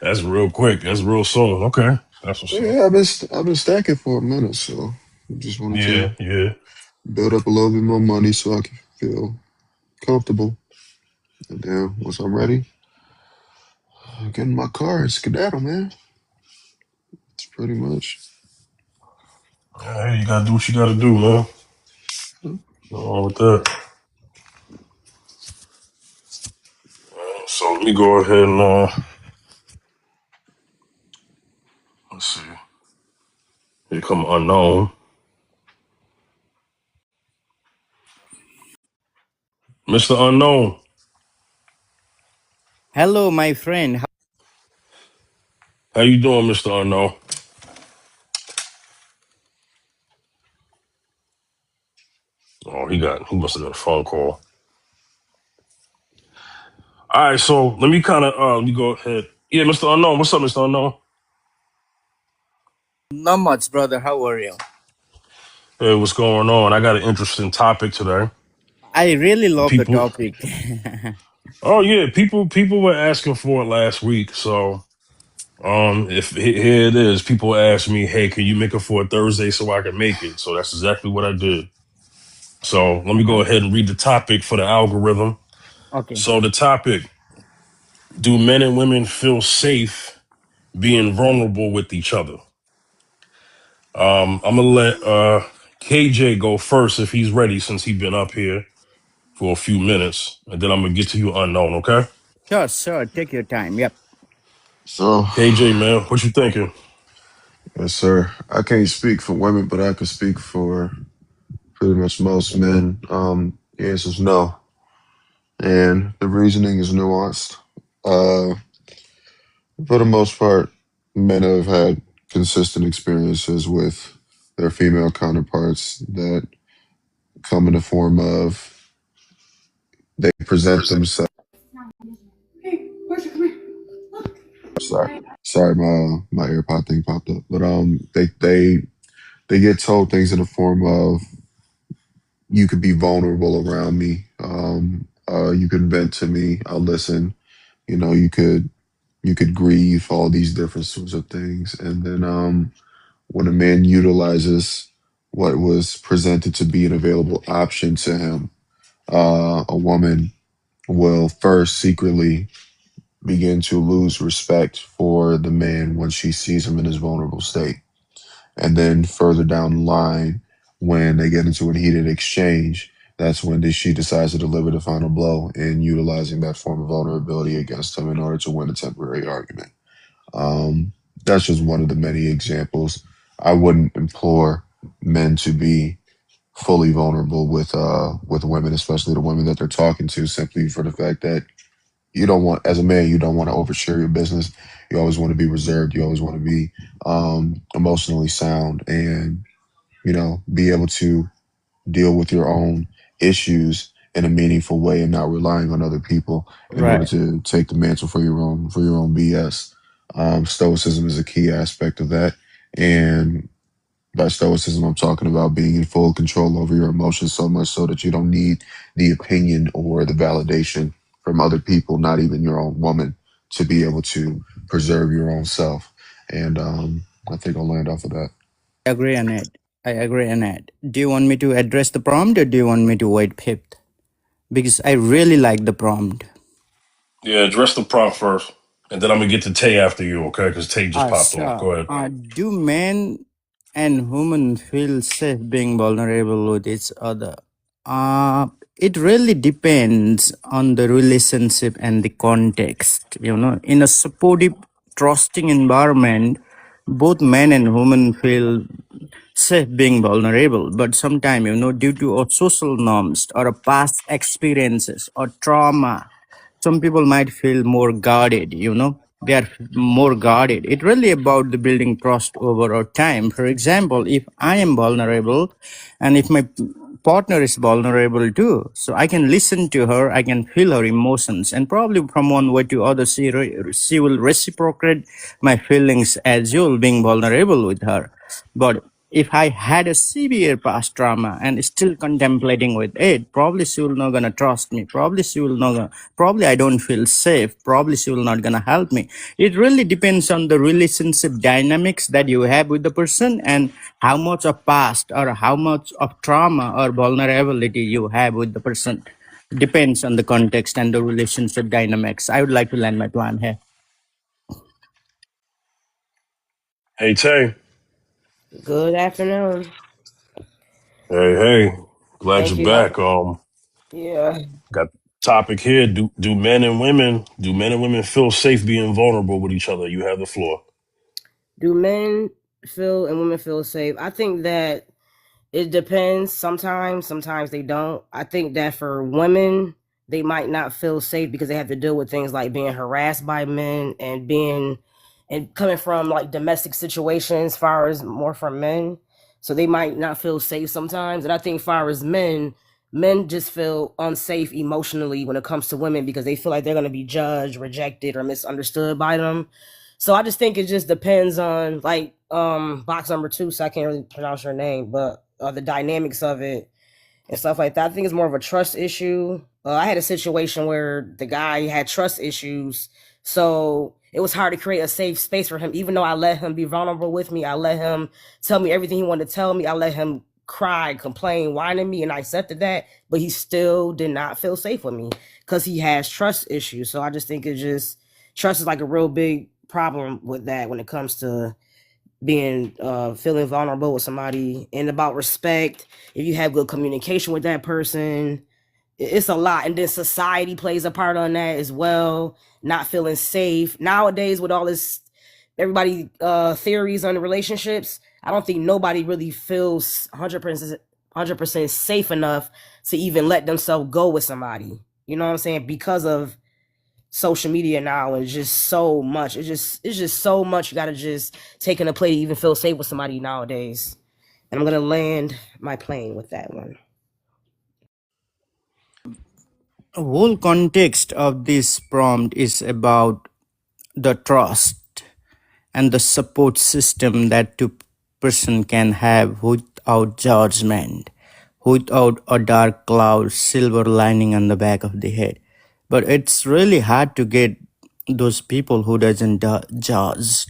That's real quick. That's real soon. Okay, that's what's up. Yeah, I've been stacking for a minute, so I just wanted to Yeah, yeah. build up a little bit more money so I can feel comfortable. And then once I'm ready, I get in my car and skedaddle, man. It's pretty much. Hey, you gotta do what you gotta do, man. Nothing wrong with that. So let me go ahead and let's see. Here come unknown, Mr. Unknown. Hello, my friend. How you doing, Mr. Unknown? Oh, he must have got a phone call. All right, so let me kind of let me go ahead. Yeah, Mr. Unknown. What's up, Mr. Unknown? Not much, brother. How are you? Hey, what's going on? I got an interesting topic today. I really love the People, topic. oh yeah, people were asking for it last week. So if here it is, people asked me, hey, can you make it for a Thursday so I can make it? So that's exactly what I did. So let me go Uh-huh. ahead and read the topic for the algorithm. Okay. So the topic: do men and women feel safe being vulnerable with each other? I'm gonna let KJ go first if he's ready, since he's been up here for a few minutes, and then I'm gonna get to you unknown. Okay, Sure, sure. Take your time. Yep. So, KJ, man, what you thinking? yes, sir. I can't speak for women, but I can speak for pretty much most men. The answer is no, and the reasoning is nuanced. Uh, for the most part, men have had consistent experiences with their female counterparts that come in the form of they present themselves. Sorry, sorry, my AirPod thing popped up. But they get told things in the form of you could be vulnerable around me. You can vent to me. I'll listen. You know, you could grieve, all these different sorts of things. And then when a man utilizes what was presented to be an available option to him, a woman will first secretly begin to lose respect for the man when she sees him in his vulnerable state. And then further down the line, when they get into a heated exchange, that's when she decides to deliver the final blow in utilizing that form of vulnerability against him in order to win a temporary argument. Um, that's just one of the many examples. I wouldn't implore men to be fully vulnerable with women, especially the women that they're talking to, simply for the fact that you don't want, as a man, you don't want to overshare your business. You always want to be reserved. You always want to be emotionally sound, and be able to deal with your own issues in a meaningful way and not relying on other people in order Right. to take the mantle for your own BS. Stoicism is a key aspect of that, and by stoicism, I'm talking about being in full control over your emotions, so much so that you don't need the opinion or the validation from other people, not even your own woman, to be able to preserve your own self. And I think I'll land off of that. Agree on it. I agree on it. Do you want me to address the prompt or do you want me to wait fifth? Because I really like the prompt. Yeah, address the prompt first, and then I'm gonna get to Tay after you. Okay, because Tay just popped on. Sure. Go ahead. Do men and women feel safe being vulnerable with each other? Uh, it really depends on the relationship and the context. In a supportive, trusting environment, both men and women feel safe being vulnerable. But sometimes, due to our social norms or our past experiences or trauma, some people might feel more guarded. They are more guarded. It's really about the building trust over our time. For example, if I am vulnerable and if my partner is vulnerable too, so I can listen to her, I can feel her emotions, and probably from one way to other she will reciprocate my feelings as well, being vulnerable with her. But if I had a severe past trauma and still contemplating with it, probably she will not gonna trust me. Probably she will not. Probably I don't feel safe. Probably she will not gonna help me. It really depends on the relationship dynamics that you have with the person and how much of past or how much of trauma or vulnerability you have with the person. Depends on the context and the relationship dynamics. I would like to land my plan here. Hey Tay. Good afternoon. Hey. Glad Thank you're you. back. Yeah. Got topic here. Do men and women feel safe being vulnerable with each other? You have the floor. Do men feel and women feel safe? I think that it depends. Sometimes they don't. I think that for women, they might not feel safe because they have to deal with things like being harassed by men and being and coming from like domestic situations, far as more from men. So they might not feel safe sometimes. And I think far as men just feel unsafe emotionally when it comes to women because they feel like they're gonna be judged, rejected, or misunderstood by them. So I just think it just depends on like box number two, so I can't really pronounce your name, but the dynamics of it and stuff like that. I think it's more of a trust issue. I had a situation where the guy had trust issues, so it was hard to create a safe space for him. Even though I let him be vulnerable with me, I let him tell me everything he wanted to tell me. I let him cry, complain, whine at me, and I accepted that. But he still did not feel safe with me because he has trust issues. So I just think it's just trust is like a real big problem with that when it comes to being feeling vulnerable with somebody, and about respect. If you have good communication with that person, it's a lot. And then society plays a part on that as well. Not feeling safe nowadays with all this everybody theories on the relationships. I don't think nobody really feels 100% safe enough to even let themselves go with somebody. You know what I'm saying? Because of social media now is just so much. It's just so much you gotta just take in a play to even feel safe with somebody nowadays. And I'm gonna land my plane with that one. The whole context of this prompt is about the trust and the support system that two person can have without judgment, without a dark cloud silver lining on the back of the head. But it's really hard to get those people who doesn't judge.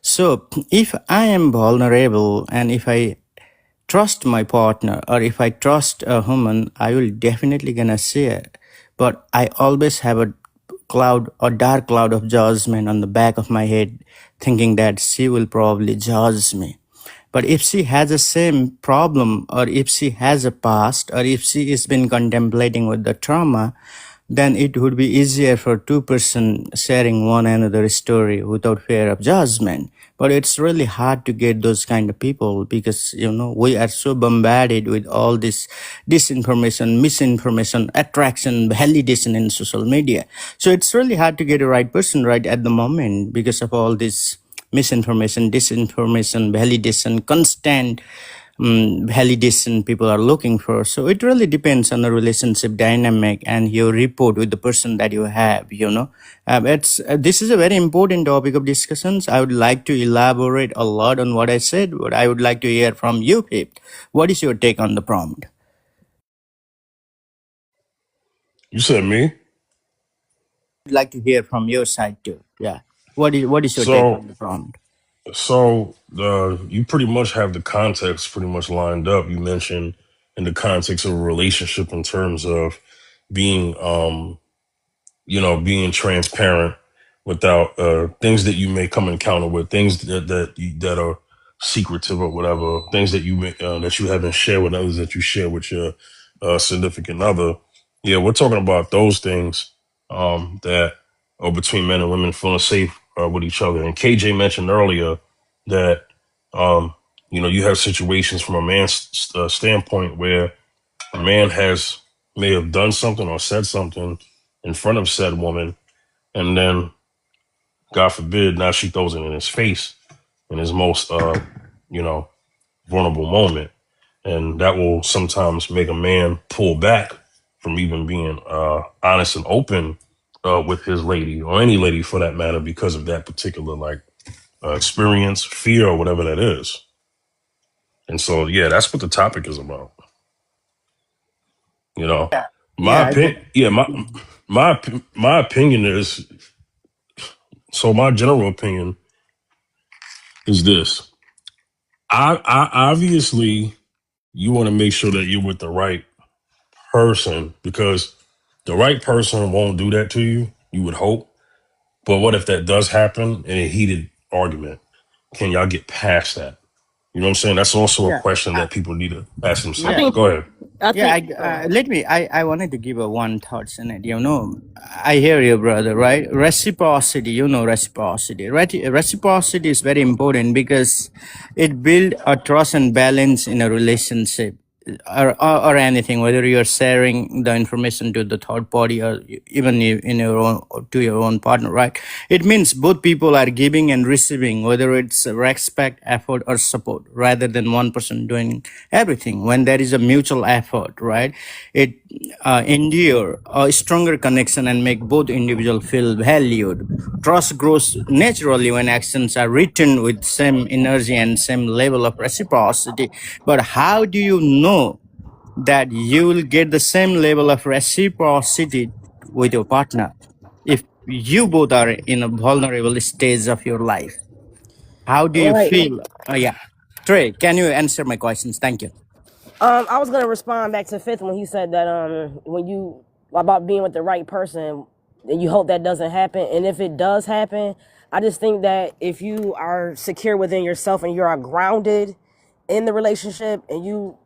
So if I am vulnerable and if I trust my partner or if I trust a woman, I will definitely gonna share. But I always have a cloud or dark cloud of judgment on the back of my head, thinking that she will probably judge me. But if she has the same problem, or if she has a past, or if she has been contemplating with the trauma, then it would be easier for two person sharing one another story without fear of judgment. But it's really hard to get those kind of people because we are so bombarded with all this disinformation, misinformation, attraction, validation in social media. So it's really hard to get a right person right at the moment because of all this misinformation, disinformation, validation, constant validation people are looking for. So it really depends on the relationship dynamic and your rapport with the person that you have. It's this is a very important topic of discussions. I would like to elaborate a lot on what I said, but I would like to hear from you, Pip. What is your take on the prompt? You said me. I'd like to hear from your side too. Yeah. What is your take So on the prompt? you pretty much have the context pretty much lined up. You mentioned in the context of a relationship in terms of being being transparent without things that you may come encounter with, things that are secretive or whatever, things that that you haven't shared with others that you share with your significant other. Yeah, we're talking about those things that are between men and women feeling safe with each other. And KJ mentioned earlier that you have situations from a man's standpoint where a man may have done something or said something in front of said woman, and then God forbid, now she throws it in his face in his most you know vulnerable moment, and that will sometimes make a man pull back from even being honest and open with his lady or any lady for that matter because of that particular experience, fear, or whatever that is. And so, yeah, that's what the topic is about. You know, my Yeah, I opinion, do. yeah, my opinion is, so my general opinion is this. I obviously, you want to make sure that you're with the right person, because the right person won't do that to you, you would hope. But what if that does happen in a heated argument? Can y'all get past that? You know what I'm saying? That's also a Yeah, question that people need to ask I yeah. themselves. think, Go ahead. I Yeah, think, oh, let me. I wanted to give a one thoughts in it. I hear you, brother. Right? Reciprocity. Reciprocity. Right? Reciprocity is very important because it build a trust and balance in a relationship, or anything. Whether you're sharing the information to the third party or even in your own to your own partner, right? It means both people are giving and receiving, whether it's respect, effort, or support, rather than one person doing everything. When there is a mutual effort, right, it endure a stronger connection and make both individual feel valued. Trust grows naturally when actions are written with same energy and same level of reciprocity. But how do you know that you will get the same level of reciprocity with your partner if you both are in a vulnerable stage of your life? How do you right. feel? Yeah. Trey, can you answer my questions? Thank you. I was gonna respond back to Fifth when he said that when you about being with the right person, and you hope that doesn't happen. And if it does happen, I just think that if you are secure within yourself and you are grounded in the relationship, and you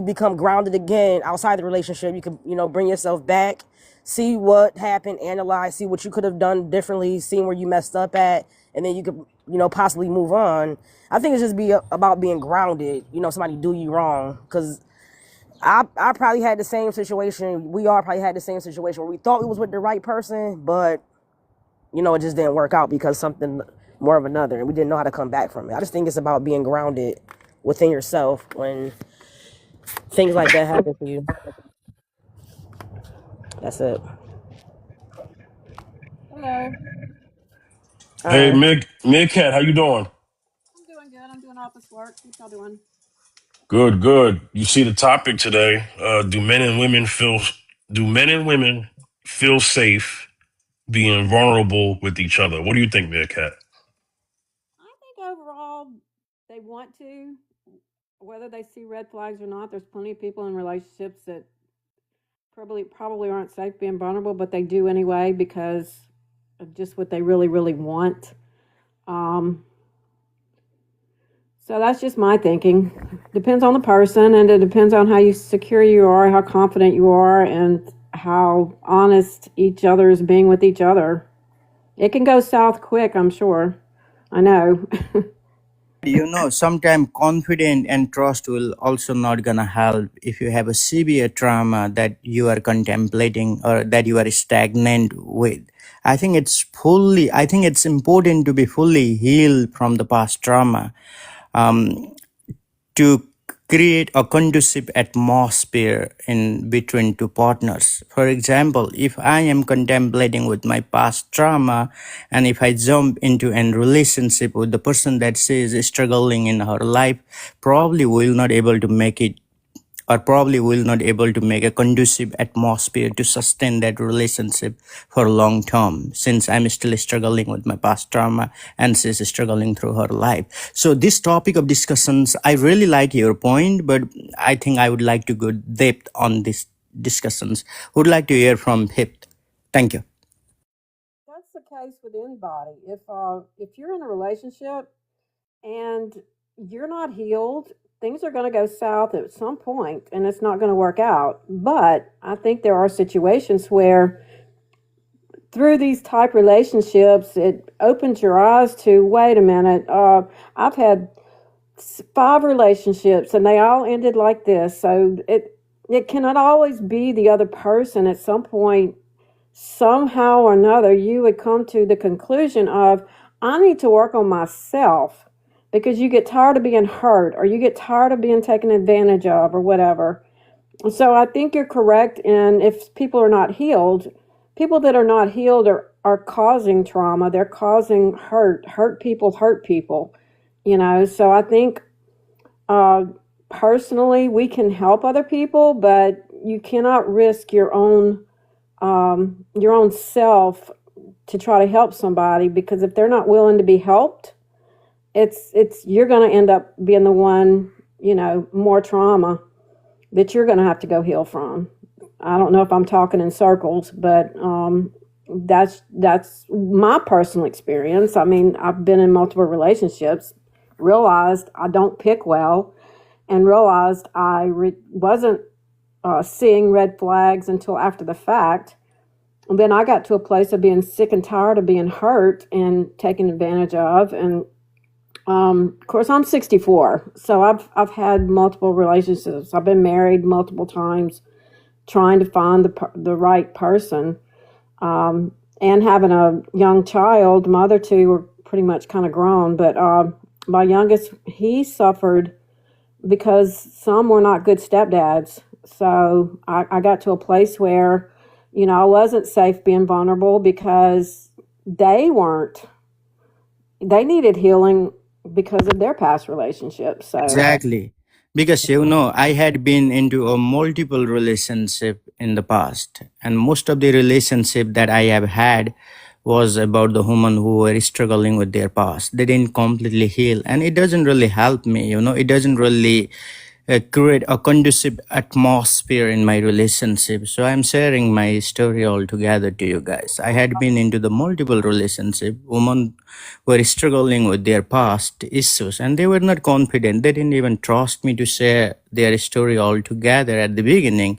become grounded again outside the relationship, you can bring yourself back, see what happened, analyze, see what you could have done differently, seeing where you messed up at, and then you could possibly move on. I think it's just about being grounded. Somebody do you wrong, because I probably had the same situation. We all probably had the same situation where we thought we was with the right person, but it just didn't work out because something more of another, and we didn't know how to come back from it. I just think it's about being grounded within yourself when things like that happen to you. That's it. Hello. All Hey, right. Cat, how you doing? I'm doing good. I'm doing office work. What y'all doing? Good, good. You see the topic today. Do men and women feel safe being vulnerable with each other? What do you think, Cat? I think overall they want to, whether they see red flags or not. There's plenty of people in relationships that probably aren't safe being vulnerable, but they do anyway because of just what they really, really want. Um, so that's just my thinking. Depends on the person, and it depends on how secure you are, how confident you are, and how honest each other is being with each other. It can go south quick, I'm sure. I know. Sometimes confidence and trust will also not gonna help if you have a severe trauma that you are contemplating or that you are stagnant with. I think it's important to be fully healed from the past trauma. To create a conducive atmosphere in between two partners. For example, if I am contemplating with my past trauma and if I jump into a relationship with the person that she is struggling in her life, probably will not able to make it or probably will not able to make a conducive atmosphere to sustain that relationship for long term, since I'm still struggling with my past trauma and she's struggling through her life. So this topic of discussions, I really like your point, but I think I would like to go depth on these discussions. Would like to hear from Hip. Thank you. That's the case with anybody. If you're in a relationship and you're not healed, things are going to go south at some point and it's not going to work out. But I think there are situations where through these type relationships, it opens your eyes to, wait a minute, I've had 5 relationships and they all ended like this. So it cannot always be the other person. At some point, somehow or another, you would come to the conclusion of, I need to work on myself, because you get tired of being hurt or you get tired of being taken advantage of or whatever. So I think you're correct. And if people are not healed, people that are not healed are causing trauma. They're causing hurt people hurt people, So I think Uh, Personally, we can help other people, but you cannot risk your own self to try to help somebody, because if they're not willing to be helped, it's you're going to end up being the one, more trauma that you're going to have to go heal from. I don't know if I'm talking in circles, but that's my personal experience. I mean, I've been in multiple relationships, realized I don't pick well, and realized I wasn't seeing red flags until after the fact. And then I got to a place of being sick and tired of being hurt and taken advantage of. And of course, I'm 64, so I've had multiple relationships. I've been married multiple times, trying to find the right person, and having a young child. My other two were pretty much kind of grown, but my youngest, he suffered because some were not good stepdads. So I got to a place where, I wasn't safe being vulnerable because they weren't. They needed healing because of their past relationships. So Exactly. Because I had been into a multiple relationship in the past, and most of the relationship that I have had was about the women who were struggling with their past. They didn't completely heal, and it doesn't really help me. It doesn't really create a conducive atmosphere in my relationship. So I'm sharing my story all together to you guys. I had been into the multiple relationship. Women were struggling with their past issues, and they were not confident. They didn't even trust me to share their story all together at the beginning.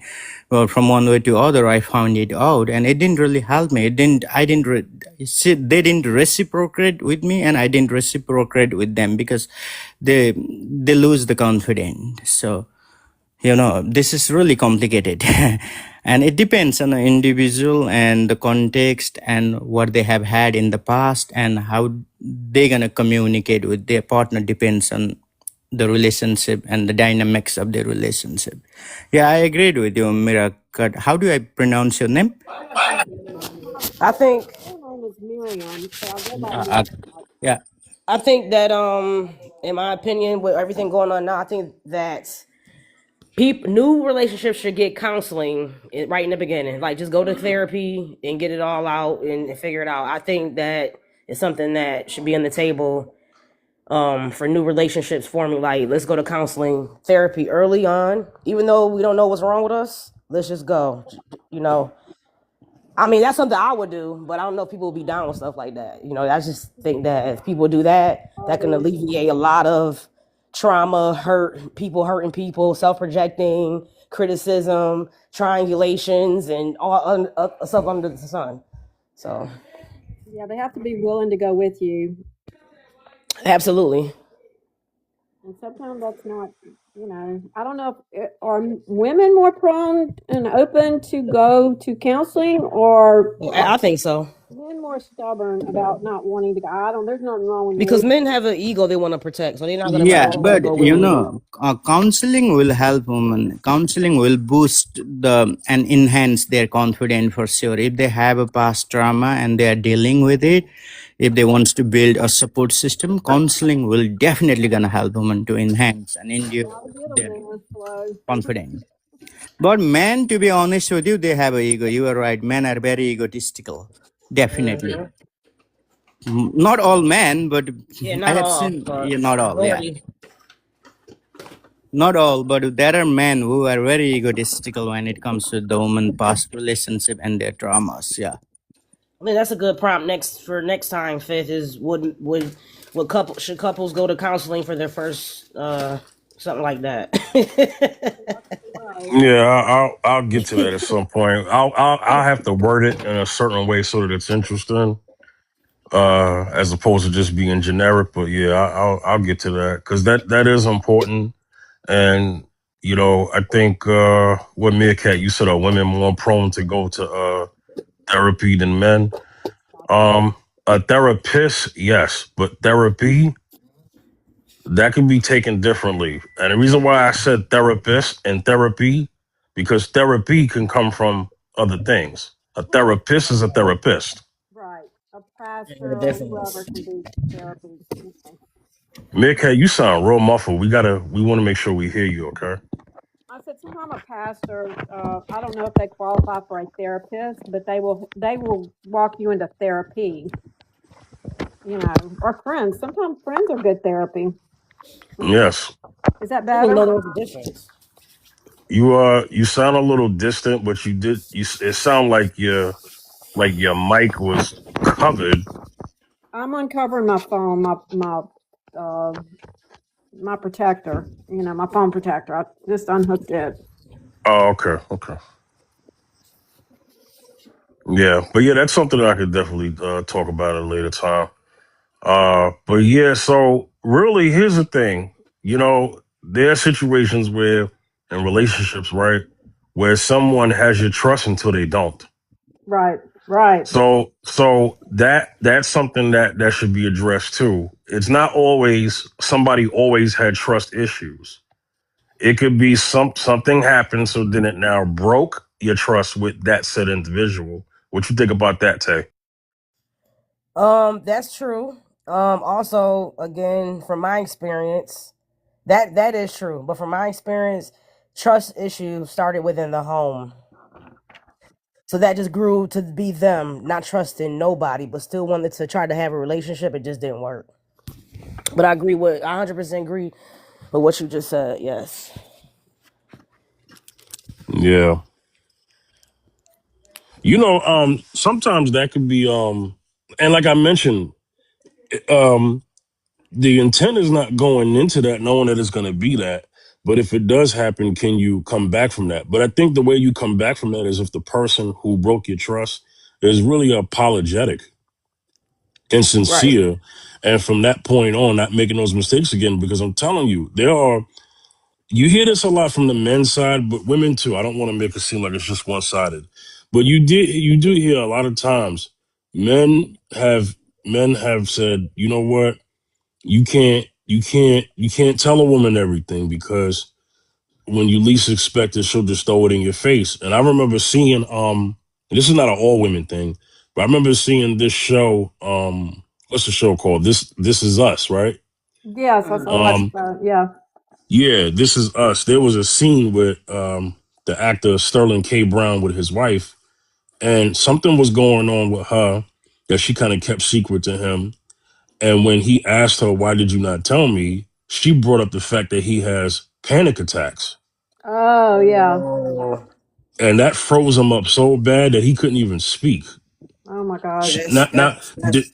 Well, from one way to other, I found it out, and it didn't really help me. They didn't reciprocate with me, and I didn't reciprocate with them, because they lose the confidence. So this is really complicated. And it depends on the individual and the context and what they have had in the past, and how they're going to communicate with their partner depends on the relationship and the dynamics of the relationship. Yeah, I agreed with you, Mirakat. How do I pronounce your name? I think her name is Miriam, so I'll go by Uh, uh, Miriam. yeah. I think that in my opinion, with everything going on now, I think that new relationships should get counseling right in the beginning. Like, just go to therapy and get it all out and figure it out. I think that it's something that should be on the table for new relationships forming. Like, let's go to counseling therapy early on, even though we don't know what's wrong with us. Let's just go. I mean, that's something I would do, but I don't know if people will be down with stuff like that. I just think that if people do that, that can alleviate a lot of trauma, people hurting people, self-projecting, criticism, triangulations, and all stuff under the sun. So, Yeah, they have to be willing to go with you. absolutely. And sometimes that's not, I don't know if are women more prone and open to go to counseling, or I think so. men more stubborn about not wanting to go. There's nothing wrong with Because me. men have an ego they want to protect, so they're not gonna be like, Yeah, "Oh, I'm gonna but go with you." counseling will help women. Counseling will boost and enhance their confidence for sure. If they have a past trauma and they are dealing with it, if they want to build a support system, counseling will definitely gonna help women to enhance and endure Gotta get them their there slow. confidence. But men, to be honest with you, they have an ego. You are right. Men are very egotistical. Definitely. Not all men, but Yeah, I not have all, seen, but yeah, not all, yeah. majority. Not all, but there are men who are very egotistical when it comes to the woman past relationship and their traumas. Yeah. I think that's a good prompt next time. Fifth is would couples go to counseling for their first something like that. Yeah, I'll get to that at some point. I'll have to word it in a certain way so that it's interesting, as opposed to just being generic. But yeah, I'll get to that, because that is important. And I think what Meerkat, you said, are women more prone to go to therapy than men? A therapist, yes, but therapy, that can be taken differently. And the reason why I said therapist and therapy, because therapy can come from other things. A therapist is a therapist. Right. A The pastor or difference. whoever can do therapy. Okay. Mick, hey, you sound real muffled. We want to make sure we hear you, okay? I said, since I'm a pastor, I don't know if they qualify for a therapist, but they will walk you into therapy, or friends. Sometimes friends are good therapy. Yes. Is that I didn't better? know there was a difference. You sound a little distant, but it sound like your mic was covered. I'm uncovering my phone, uh, my protector. My phone protector. I just unhooked it. Oh, okay, okay. Yeah, but yeah, that's something that I could definitely talk about at a later time. But yeah, so really, here's the thing. There are situations where in relationships, right, where someone has your trust until they don't. Right, right. So that's something that should be addressed too. It's not always somebody always had trust issues. It could be something happened, so then it now broke your trust with that said individual. What you think about that, Tay? That's true. Also, again, from my experience, that is true. But from my experience, trust issues started within the home. So that just grew to be them not trusting nobody, but still wanted to try to have a relationship. It just didn't work. But I 100% agree with what you just said. Yes. Yeah. Sometimes that could be and like I mentioned, um the intent is not going into that knowing that it's going to be that. But if it does happen, can you come back from that? But I think the way you come back from that is if the person who broke your trust is really apologetic and Right. sincere. And from that point on, not making those mistakes again, because I'm telling you, you hear this a lot from the men's side, but women too. I don't want to make it seem like it's just one sided, but you do hear a lot of times men have, men have said, you know what? You can't tell a woman everything because when you least expect it, she'll just throw it in your face. And I remember seeing this is not an all women thing, but I remember seeing this show, what's the show called? This Is Us, right? Yes, I Mhm. watched Um that. Yeah. yeah, This Is Us. There was a scene with the actor Sterling K. Brown with his wife, and something was going on with her that she kind of kept secret to him. And when he asked her, why did you not tell me? She brought up the fact that he has panic attacks. Oh, yeah. Oh, And that froze him up so bad that he couldn't even speak. Oh my yeah, God. She, not, not, did,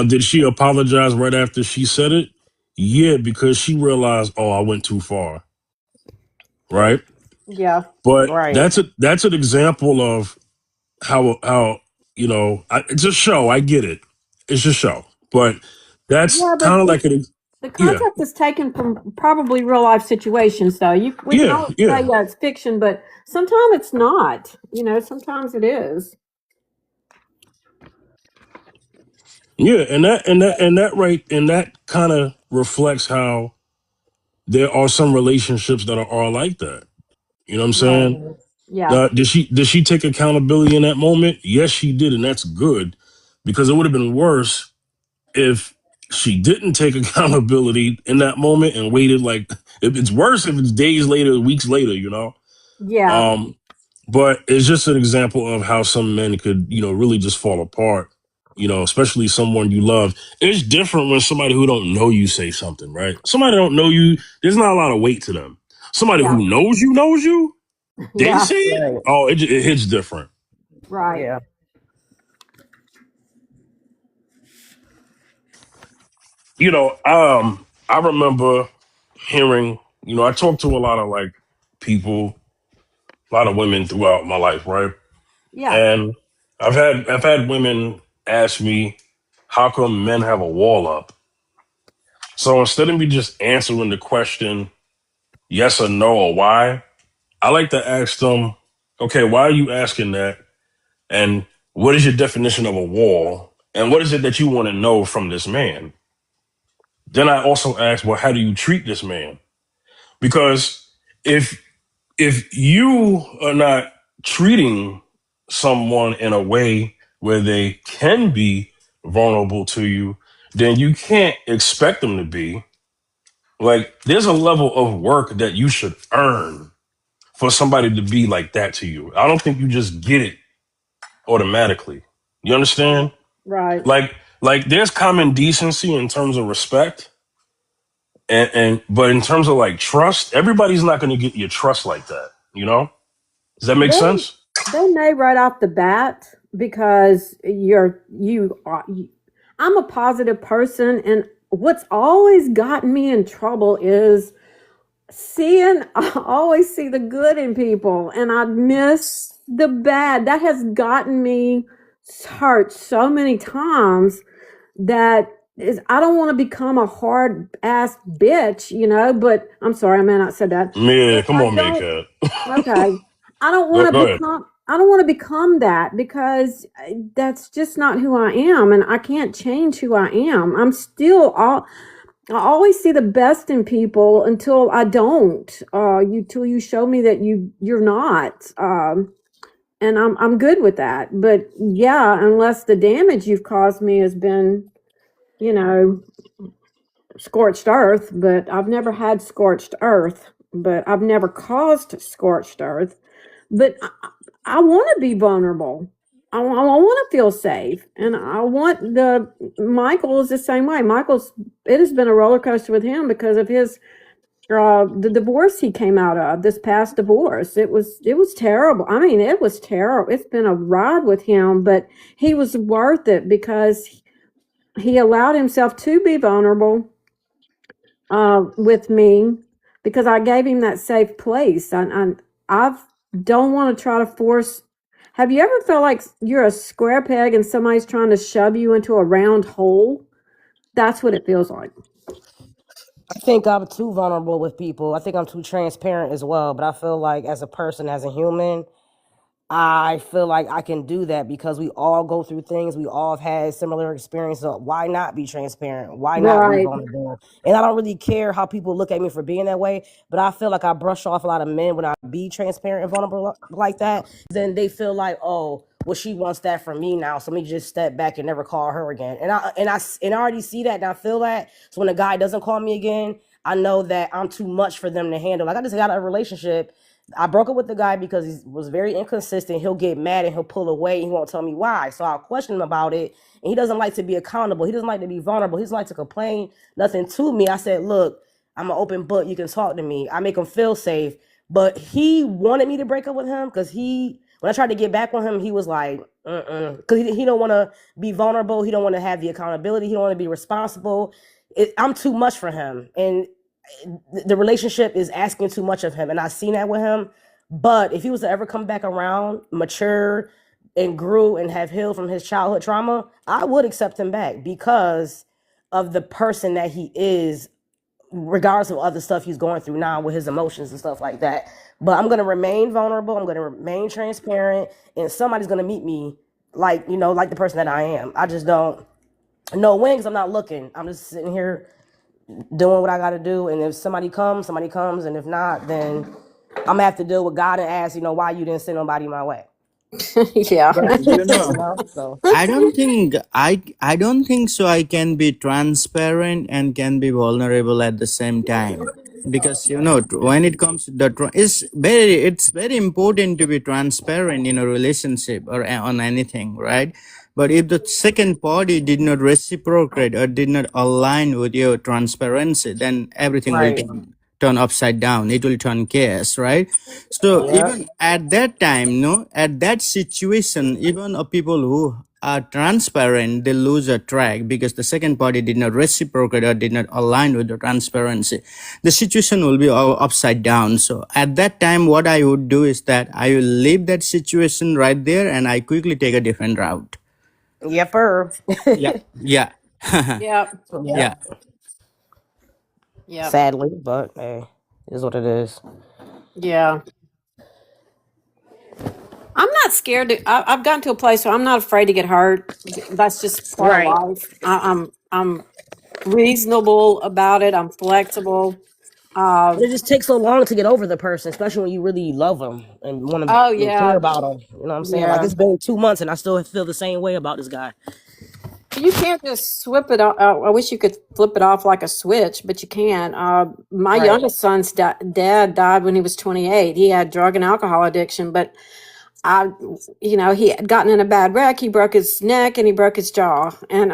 did she apologize right after she said it? Yeah, because she realized, oh, I went too far. Right. Yeah. But right. that's an example of how it's a show. I get it. It's a show. But that's Yeah, but kind of like the yeah, concept is taken from probably real life situations, though. We can yeah, always say, yeah. yeah, it's fiction, but sometimes it's not. Sometimes it is. Yeah, and that kind of reflects how there are some relationships that are like that. You know what I'm Right. saying? Mhm. Yeah. Did she take accountability in that moment? Yes, she did, and that's good because it would have been worse if she didn't take accountability in that moment and waited. Like, if it's worse if it's days later, weeks later. Yeah. Um, but it's just an example of how some men could, really just fall apart. Especially someone you love. It's different when somebody who don't know you say something, right? Somebody don't know you, there's not a lot of weight to them. Somebody Yeah. who knows you, they Yeah. say it. Right. Oh, it hits different. Right. Yeah. I remember hearing, I talked to a lot of like people, a lot of women throughout my life, right? Yeah. And I've had women ask me, how come men have a wall up? So instead of me just answering the question yes or no or why, I like to ask them, okay, why are you asking that? And what is your definition of a wall? And what is it that you want to know from this man? Then I also ask, well, how do you treat this man? Because if you are not treating someone in a way where they can be vulnerable to you, then you can't expect them to be. Like, there's a level of work that you should earn for somebody to be like that to you. I don't think you just get it automatically. You understand? Right. Like there's common decency in terms of respect, and but in terms of like trust, everybody's not going to get your trust like that. You know? Does that make They sense? they may right off the bat because I'm a positive person, and what's always gotten me in trouble is I always see the good in people and I miss the bad. That has gotten me hurt so many times that is, I don't want to become a hard ass bitch, but I'm sorry, I may not say that. Yeah, But come I on, man, don't, cat. okay. I don't Go, want go to ahead. become I don't want to become that because that's just not who I am, and I can't change who I am. I always see the best in people until I don't. Till you show me that you're not. And I'm good with that. But yeah, unless the damage you've caused me has been, you know, scorched earth, but I've never had scorched earth, but I've never caused scorched earth. But I want to be vulnerable. I want to feel safe, and I want Michael is the same way. It has been a roller coaster with him because of his the divorce he came out of, this past divorce. It was terrible. I mean, it was terrible. It's been a ride with him, but he was worth it because he allowed himself to be vulnerable with me because I gave him that safe place. I don't want to try to force. Have you ever felt like you're a square peg and somebody's trying to shove you into a round hole? That's what it feels like. I think I'm too vulnerable with people. I think I'm too transparent as well. But I feel like as a person, as a human, I feel like I can do that because we all go through things. We all have had similar experiences. So why not be transparent? Why not be Right. vulnerable? And I don't really care how people look at me for being that way, but I feel like I brush off a lot of men when I be transparent and vulnerable like that. Then they feel like, oh, well, she wants that from me now, so let me just step back and never call her again. And I already see that and I feel that. So when a guy doesn't call me again, I know that I'm too much for them to handle. Like I just got a relationship. I broke up with the guy because he was very inconsistent. He'll get mad and he'll pull away. He won't tell me why. So I'll question him about it. And he doesn't like to be accountable. He doesn't like to be vulnerable. He doesn't like to complain nothing to me. I said, look, I'm an open book. You can talk to me. I make him feel safe. But he wanted me to break up with him because when I tried to get back on him, he was like, because he don't want to be vulnerable. He don't want to have the accountability. He don't want to be responsible. I'm too much for him. And the relationship is asking too much of him, and I've seen that with him. But if he was to ever come back around, mature and grew and have healed from his childhood trauma, I would accept him back because of the person that he is, regardless of other stuff he's going through now with his emotions and stuff like that. But I'm gonna remain vulnerable, I'm gonna remain transparent, and somebody's gonna meet me like the person that I am. I just don't know when because I'm not looking. I'm just sitting here doing what I got to do. And if somebody comes. And if not, then I'm going to have to deal with God and ask, why you didn't send nobody my way. Yeah. You know, So I don't think so. I can be transparent and can be vulnerable at the same time because when it comes to it's very important to be transparent in a relationship or on anything, right? But if the second party did not reciprocate or did not align with your transparency, then everything will right. turn upside down. It will turn chaos, right? So Yeah. even at that time, at that situation, even people who are transparent, they lose a track because the second party did not reciprocate or did not align with the transparency. The situation will be all upside down. So at that time, what I would do is that I will leave that situation right there and I quickly take a different route. Yepper. Yeah. Yeah. Yep. Yeah. Yep. Sadly, but hey, it is what it is. Yeah. I'm not scared I've gotten to a place where I'm not afraid to get hurt. That's just part Right. of life. I'm reasonable about it. I'm flexible. But it just takes so long to get over the person, especially when you really love them and want to Yeah. care about them. You know what I'm saying? Like Yeah. it's been 2 months and I still feel the same way about this guy. You can't just flip it off. I wish you could flip it off like a switch, but you can't. My Right. youngest son's dad died when he was 28. He had drug and alcohol addiction, but he had gotten in a bad wreck. He broke his neck and he broke his jaw, and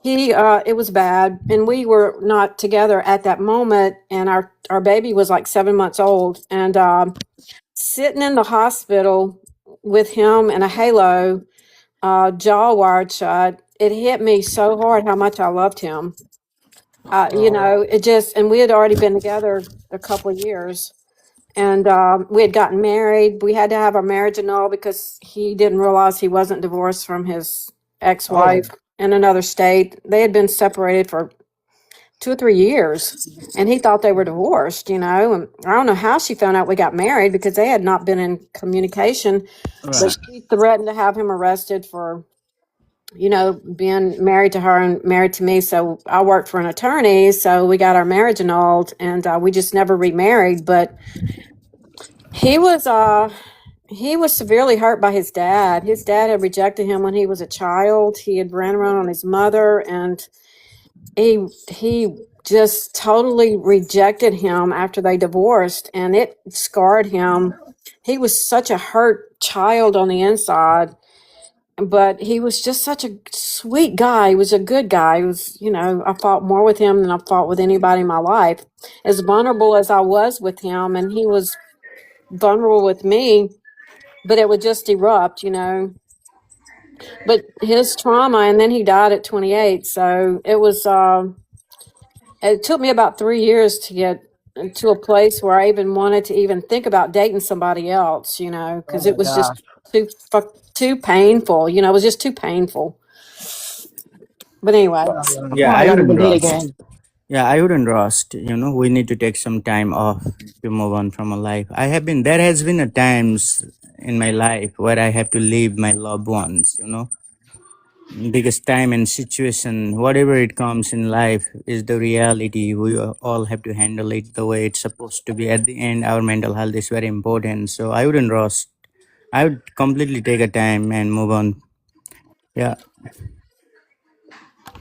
it was bad. And we were not together at that moment, and our baby was like 7 months old, and sitting in the hospital with him and a halo, jaw wired shut. It hit me so hard how much I loved him. It just, and we had already been together a couple of years, and we had gotten married. We had to have our marriage annulled because he didn't realize he wasn't divorced from his ex-wife in another state. They had been separated for 2 or 3 years, and he thought they were divorced, and I don't know how she found out we got married because they had not been in communication. But Right. she threatened to have him arrested for being married to her and married to me. So I worked for an attorney, so we got our marriage annulled, and we just never remarried. But he was severely hurt by his dad. His dad had rejected him when he was a child. He had ran around on his mother, and he just totally rejected him after they divorced, and it scarred him. He was such a hurt child on the inside, but he was just such a sweet guy. He was a good guy. He was, I fought more with him than I fought with anybody in my life. As vulnerable as I was with him, and he was vulnerable with me, but it would just erupt, But his trauma, and then he died at 28. So it was, it took me about 3 years to get to a place where I even wanted to even think about dating somebody else, because it was just too painful. It was just too painful. But anyway, Yeah, Probably I not wouldn't even date rust. again. Yeah, I wouldn't rust. We need to take some time off to move on from a life. There has been a times in my life where I have to leave my loved ones, because time and situation, whatever it comes in life, is the reality. We all have to handle it the way it's supposed to be. At the end, our mental health is very important. So I wouldn't rust. I would completely take a time and move on. Yeah.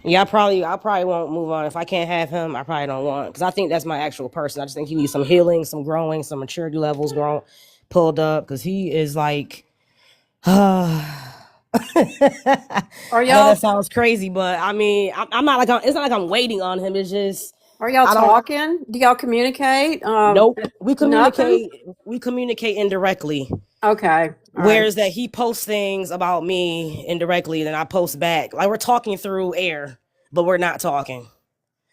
Yeah, I probably won't move on. If I can't have him, I probably don't want, because I think that's my actual person. I just think he needs some healing, some growing, some maturity levels pulled up, because he is like, I are know y'all that sounds crazy, but I mean, I'm not like it's not like I'm waiting on him. It's just are y'all I don't. talking? Do y'all communicate? Nope. We Nothing. communicate. We communicate indirectly. Okay. All right. Whereas that he posts things about me indirectly, then I post back. Like we're talking through air, but we're not talking.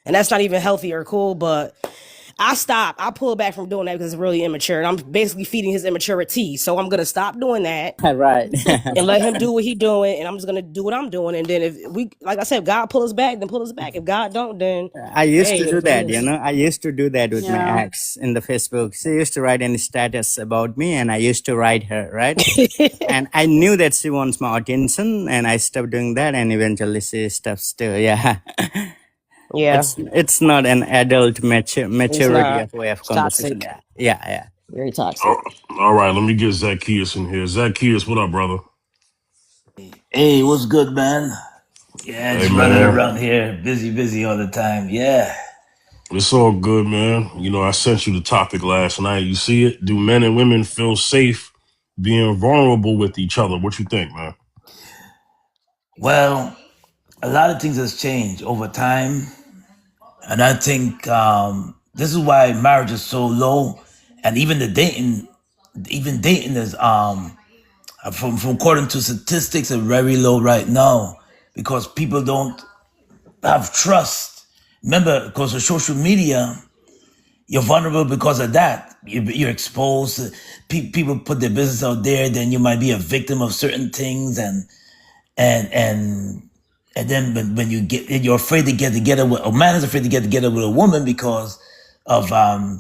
And that's not even healthy or cool, but I stop. I pull back from doing that because it's really immature. And I'm basically feeding his immaturity. So I'm gonna stop doing that Right. and let him do what he's doing, and I'm just gonna do what I'm doing. And then if we, like I said, if God pull us back, then pull us back. If God don't, then I used hey, to it do is what it that, is. I used to do that with my Yeah. ex in the Facebook. She used to write any status about me and I used to write her, right? And I knew that she wants my attention and I stopped doing that and eventually she stops too. Yeah. Yeah, It's not an adult it's maturity not. of way of It's conversation. toxic. Yeah. Yeah. Yeah. Very toxic. Oh, all right, let me get Zacchaeus in here. Zacchaeus, what up, brother? Hey, what's good, man? Yeah, Hey, just running man. around here, busy all the time. Yeah. It's all good, man. I sent you the topic last night. You see it? Do men and women feel safe being vulnerable with each other? What you think, man? Well, a lot of things has changed over time, and I think this is why marriage is so low, and even dating is from according to statistics are very low right now because people don't have trust. Remember, because of social media, you're vulnerable because of that. You're exposed. People put their business out there. Then you might be a victim of certain things, and and and then when you're afraid to get together with a man is afraid to get together with a woman because of that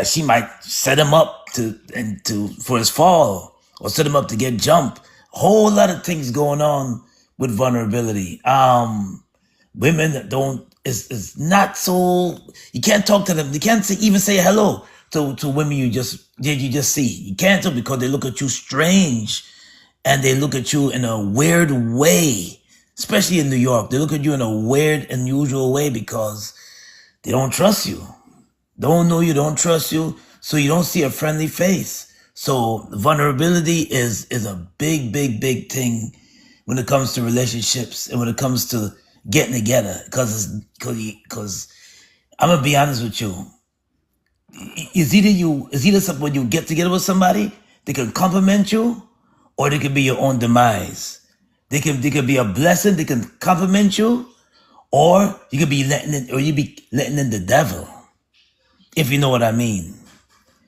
she might set him up for his fall or set him up to get jumped. A whole lot of things going on with vulnerability. Women that don't is not so, you can't talk to them. You can't even say hello to women you just see. You can't do because they look at you strange, and they look at you in a weird way, especially in New York. They look at you in a weird, unusual way because they don't trust you. Don't know you, don't trust you, so you don't see a friendly face. So vulnerability is a big, big, big thing when it comes to relationships and when it comes to getting together. Because I'm gonna be honest with you, it's either when you get together with somebody, they can compliment you, or they can be your own demise. They can be a blessing. They can compliment you, or you could be letting in the devil, if you know what I mean.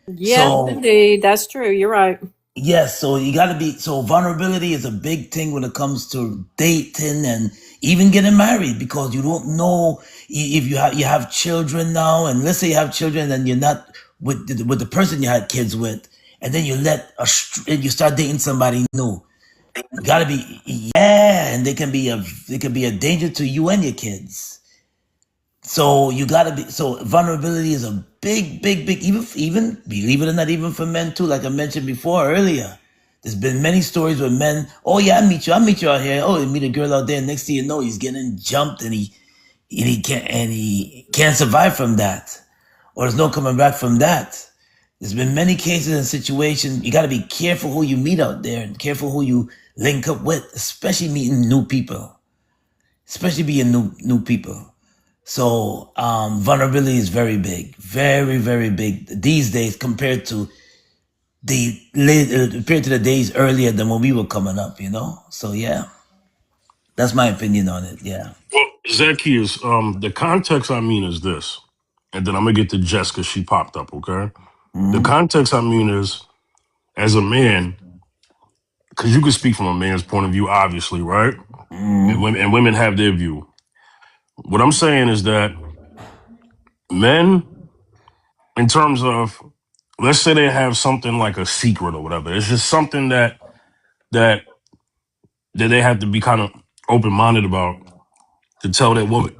Yes, So indeed. That's true. You're right. yes, so you gotta be so vulnerability is a big thing when it comes to dating and even getting married, because you don't know if you have children now, and let's say you have children and you're not with the person you had kids with, and then you start dating somebody new. You gotta be, yeah, and they can be a danger to you and your kids. So you gotta be, so vulnerability is a big, big, big, even believe it or not, even for men too. Like I mentioned before earlier, there's been many stories where men, oh yeah, I'll meet you out here. Oh, you meet a girl out there. Next thing you know, he's getting jumped and he can't survive from that, or there's no coming back from that. There's been many cases and situations. You got to be careful who you meet out there and careful who you link up with, especially meeting new people, especially being new people. So vulnerability is very big, very, very big these days compared to the days earlier than when we were coming up, you know? So yeah, that's my opinion on it. Yeah. Well, Zacchaeus, the context I mean is this, and then I'm gonna get to Jess because she popped up. Okay, the Mm-hmm. context I mean is as a man, because you can speak from a man's point of view, obviously, right? Mm-hmm. And women have their view. What I'm saying is that men, in terms of, let's say they have something like a secret or whatever, it's just something that they have to be kind of open minded about to tell their woman,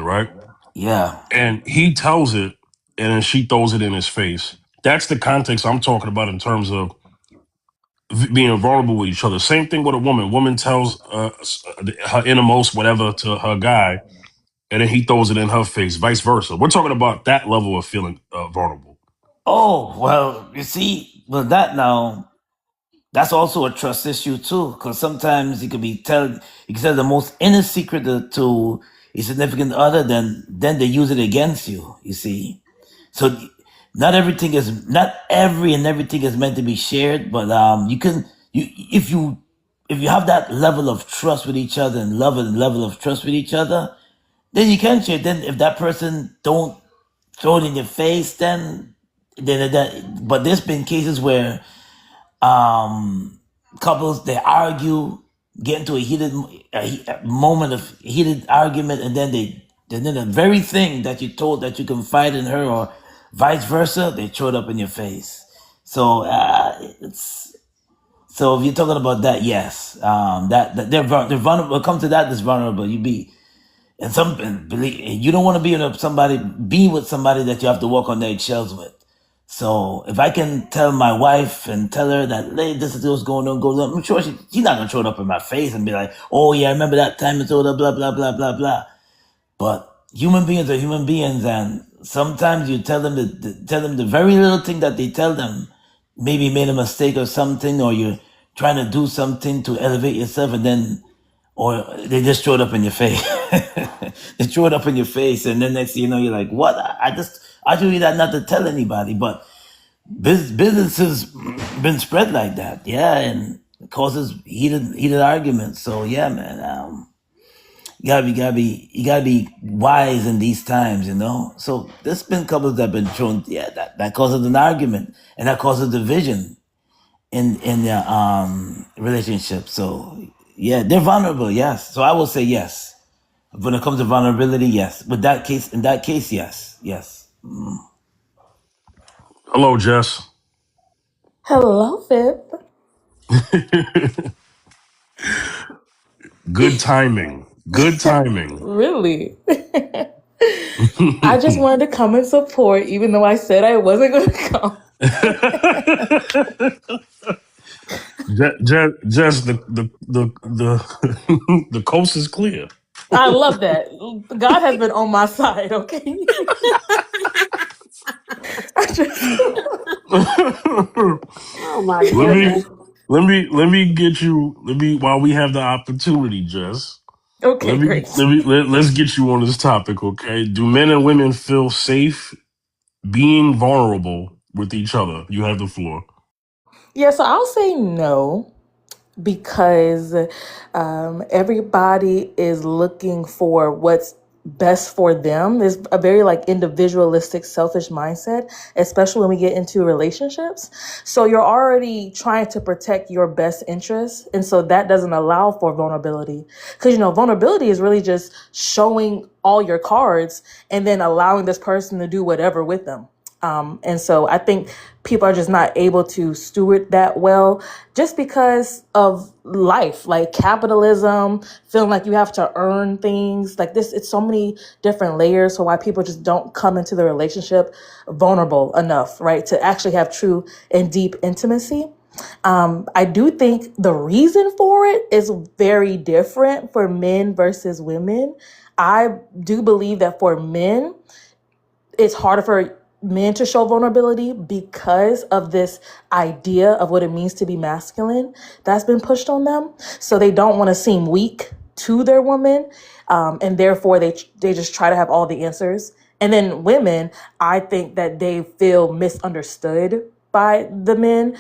right? Yeah. And he tells it, and then she throws it in his face. That's the context I'm talking about in terms of being vulnerable with each other. Same thing with a woman. Woman tells her innermost whatever to her guy, and then he throws it in her face. Vice versa. We're talking about that level of feeling vulnerable. Oh, well, you see, with that now, that's also a trust issue too, because sometimes you can tell the most inner secret to a significant other, then they use it against you. You see, so not every and everything is meant to be shared, but you can you if you have that level of trust with each other and love and level of trust with each other, then you can share. Then if that person don't throw it in your face, then that. But there's been cases where couples they argue, get into a moment of heated argument, and then the very thing that you told that you confide in her or vice versa, they throw it up in your face. So it's so if you're talking about that, yes, that they're vulnerable. When it comes to that, it's vulnerable. And believe you don't want to be with somebody that you have to walk on eggshells with. So if I can tell my wife and tell her that, hey, this is what's going on, I'm sure she's not gonna throw it up in my face and be like, oh yeah, I remember that time and so blah blah blah blah blah blah. But human beings are human beings, and sometimes you tell them the very little thing that they tell them, maybe made a mistake or something, or you're trying to do something to elevate yourself, and then or they just throw it up in your face. They throw it up in your face, and then next thing you know, you're like, "What? I do that not to tell anybody." But business has been spread like that, yeah, and it causes heated arguments. So yeah, man, you gotta be wise in these times, you know. So there's been couples that have been thrown, yeah, that causes an argument, and that causes division in their relationship. So yeah, they're vulnerable, yes. So I will say yes. When it comes to vulnerability, yes. But in that case, yes. Yes. Hello, Jess. Hello, Fib. Good timing. Good timing. Really? I just wanted to come and support, even though I said I wasn't going to come. Just the the coast is clear. I love that. God has been on my side, okay? I just Oh my let me goodness. let me get you while we have the opportunity, Jess. okay, great. Let's get you on this topic, okay? Do men and women feel safe being vulnerable with each other? You have the floor. Yeah, so I'll say no. Because everybody is looking for what's best for them. It's a very like individualistic, selfish mindset, especially when we get into relationships. So you're already trying to protect your best interests. And so that doesn't allow for vulnerability. Because, vulnerability is really just showing all your cards and then allowing this person to do whatever with them. And so I think people are just not able to steward that well just because of life, like capitalism, feeling like you have to earn things like this. It's so many different layers for why people just don't come into the relationship vulnerable enough, right? To actually have true and deep intimacy. I do think the reason for it is very different for men versus women. I do believe that for men, it's harder for men to show vulnerability because of this idea of what it means to be masculine that's been pushed on them. So they don't want to seem weak to their woman, and therefore they just try to have all the answers. And then women, I think that they feel misunderstood by the men.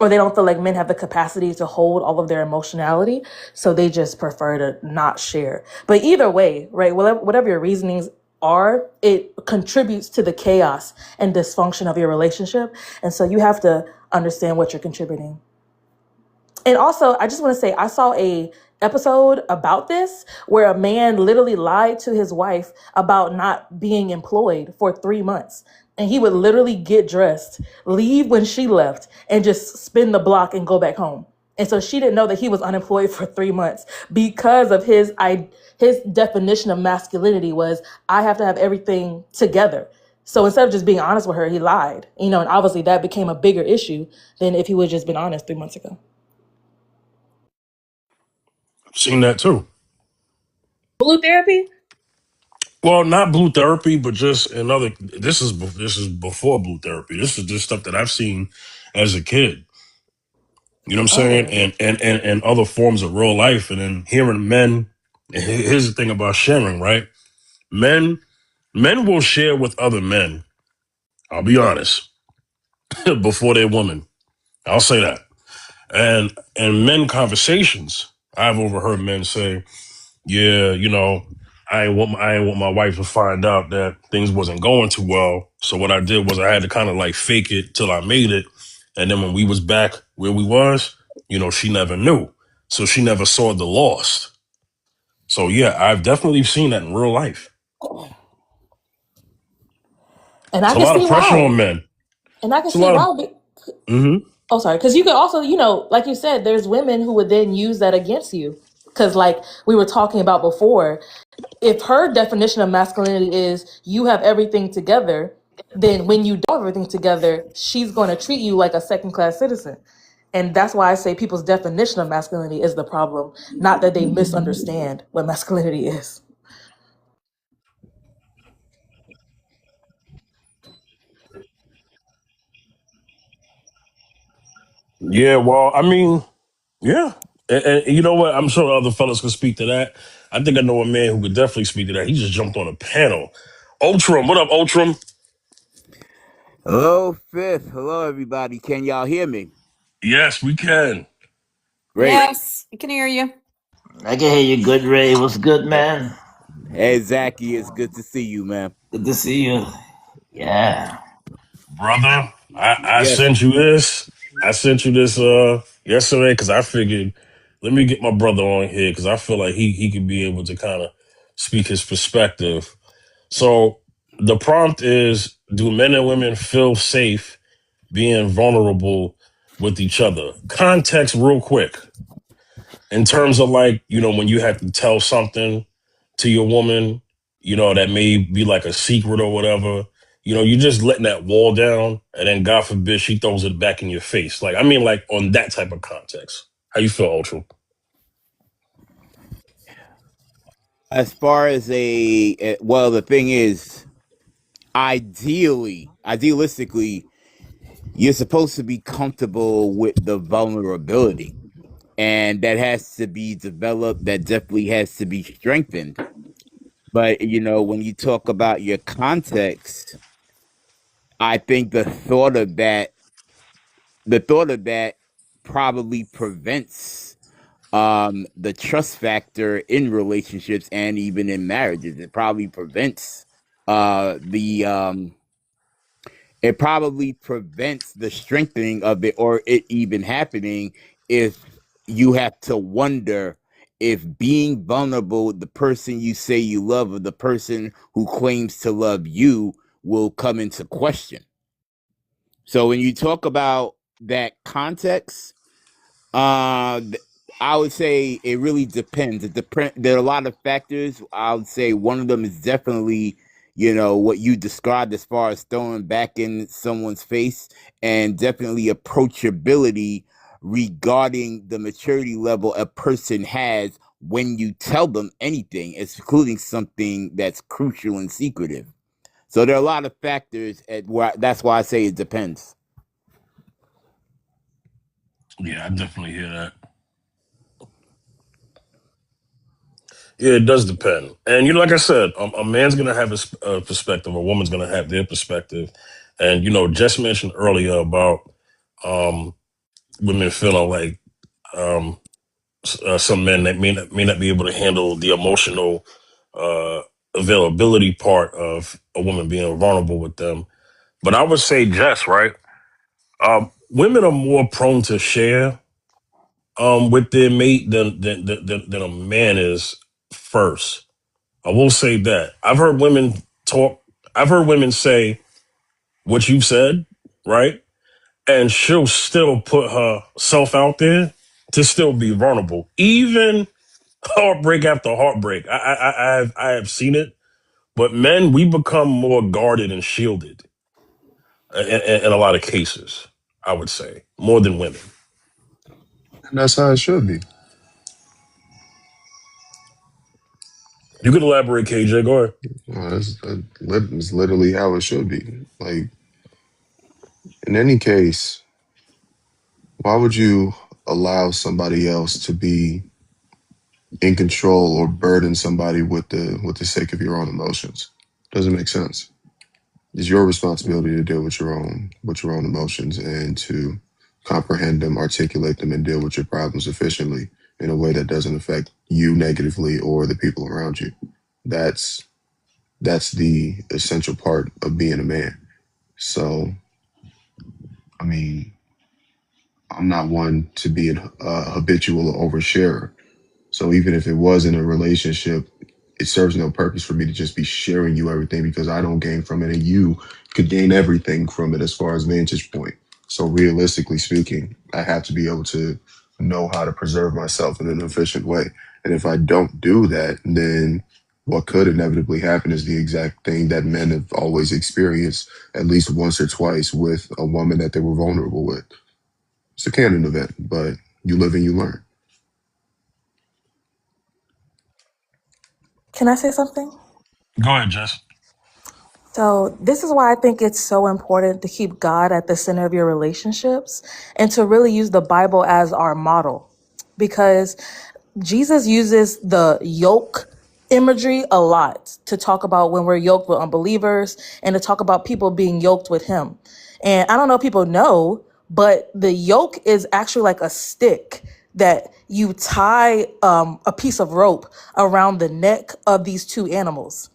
Or they don't feel like men have the capacity to hold all of their emotionality. So they just prefer to not share. But either way, right, whatever your reasonings are, it contributes to the chaos and dysfunction of your relationship. And so you have to understand what you're contributing. And also, I just want to say, I saw a episode about this where a man literally lied to his wife about not being employed for 3 months. And he would literally get dressed, leave when she left, and just spin the block and go back home. And so she didn't know that he was unemployed for 3 months because of his definition of masculinity was, I have to have everything together. So instead of just being honest with her, he lied. And obviously that became a bigger issue than if he would have just been honest 3 months ago. I've seen that too. Blue therapy? Well, not blue therapy, but just another. This is before blue therapy. This is just stuff that I've seen as a kid. You know what I'm saying? Oh. And other forms of real life, and then hearing men. And here's the thing about sharing, right? Men will share with other men. I'll be honest, before they're women. I'll say that. And men conversations, I've overheard men say, "Yeah, I ain't want my wife to find out that things wasn't going too well. So what I did was I had to kind of like fake it till I made it, and then when we was back where we was, she never knew, so she never saw the loss. So yeah, I've definitely seen that in real life. And I It's a can lot of see pressure why. on men. And I can It's a see lot of. why. Mm-hmm. Oh, sorry. Because you could also, like you said, there's women who would then use that against you. Because, like we were talking about before, if her definition of masculinity is you have everything together, then when you don't have everything together, she's going to treat you like a second class citizen. And that's why I say people's definition of masculinity is the problem, not that they misunderstand what masculinity is. Yeah, well, I mean, yeah. And you know what? I'm sure other fellas can speak to that. I think I know a man who could definitely speak to that. He just jumped on a panel. Ultram, what up, Ultram? Hello, Fifth. Hello, everybody. Can y'all hear me? Yes, we can. Great. Yes, we can hear you. I can hear you good, Ray. What's good, man? Hey, Zachy, it's good to see you, man. Good to see you. Yeah. Brother, I Yes. sent you this. I sent you this yesterday because I figured let me get my brother on here because I feel like he could be able to kind of speak his perspective. So the prompt is, do men and women feel safe being vulnerable with each other? Context real quick. In terms of like, when you have to tell something to your woman, that may be like a secret or whatever. You know, you're just letting that wall down, and then God forbid she throws it back in your face. Like, I mean, like on that type of context. How you feel, Ultra? As far as well, the thing is, idealistically, you're supposed to be comfortable with the vulnerability, and that has to be developed. That definitely has to be strengthened. But when you talk about your context, I think the thought of that probably prevents the trust factor in relationships and even in marriages. It probably prevents the it probably prevents the strengthening of it, or it even happening, if you have to wonder if being vulnerable with the person you say you love, or the person who claims to love you, will come into question. So when you talk about that context, I would say it really depends. There are a lot of factors. I would say one of them is definitely, what you described as far as throwing back in someone's face, and definitely approachability regarding the maturity level a person has when you tell them anything, including something that's crucial and secretive. So there are a lot of factors that's why I say it depends. Yeah, I definitely hear that. Yeah, it does depend. And, like I said, a man's going to have his perspective, a woman's going to have their perspective. And, Jess mentioned earlier about women feeling like some men that may not be able to handle the emotional availability part of a woman being vulnerable with them. But I would say, Jess, right? Women are more prone to share with their mate than a man is first. I will say that. I've heard women talk. I've heard women say what you said, right? And she'll still put herself out there to still be vulnerable, even heartbreak after heartbreak. I have seen it, but men, we become more guarded and shielded in a lot of cases. I would say more than women. And that's how it should be. You could elaborate, KJ. Go ahead. That's literally how it should be. Like, in any case, why would you allow somebody else to be in control or burden somebody with the sake of your own emotions? Doesn't make sense. It's your responsibility to deal with your own emotions, and to comprehend them, articulate them, and deal with your problems efficiently in a way that doesn't affect you negatively or the people around you. That's that's the essential part of being a man. So, I mean, I'm not one to be a habitual oversharer. So even if it was in a relationship, it serves no purpose for me to just be sharing you everything, because I don't gain from it and you could gain everything from it as far as vantage point. So realistically speaking, I have to be able to know how to preserve myself in an efficient way. And if I don't do that, then what could inevitably happen is the exact thing that men have always experienced at least once or twice with a woman that they were vulnerable with. It's a canon event, but you live and you learn. Can I say something? Go ahead, Jess. So, this is why I think it's so important to keep God at the center of your relationships and to really use the Bible as our model. Because Jesus uses the yoke imagery a lot to talk about when we're yoked with unbelievers and to talk about people being yoked with him. And I don't know if people know, but the yoke is actually like a stick that you tie a piece of rope around the neck of these two animals,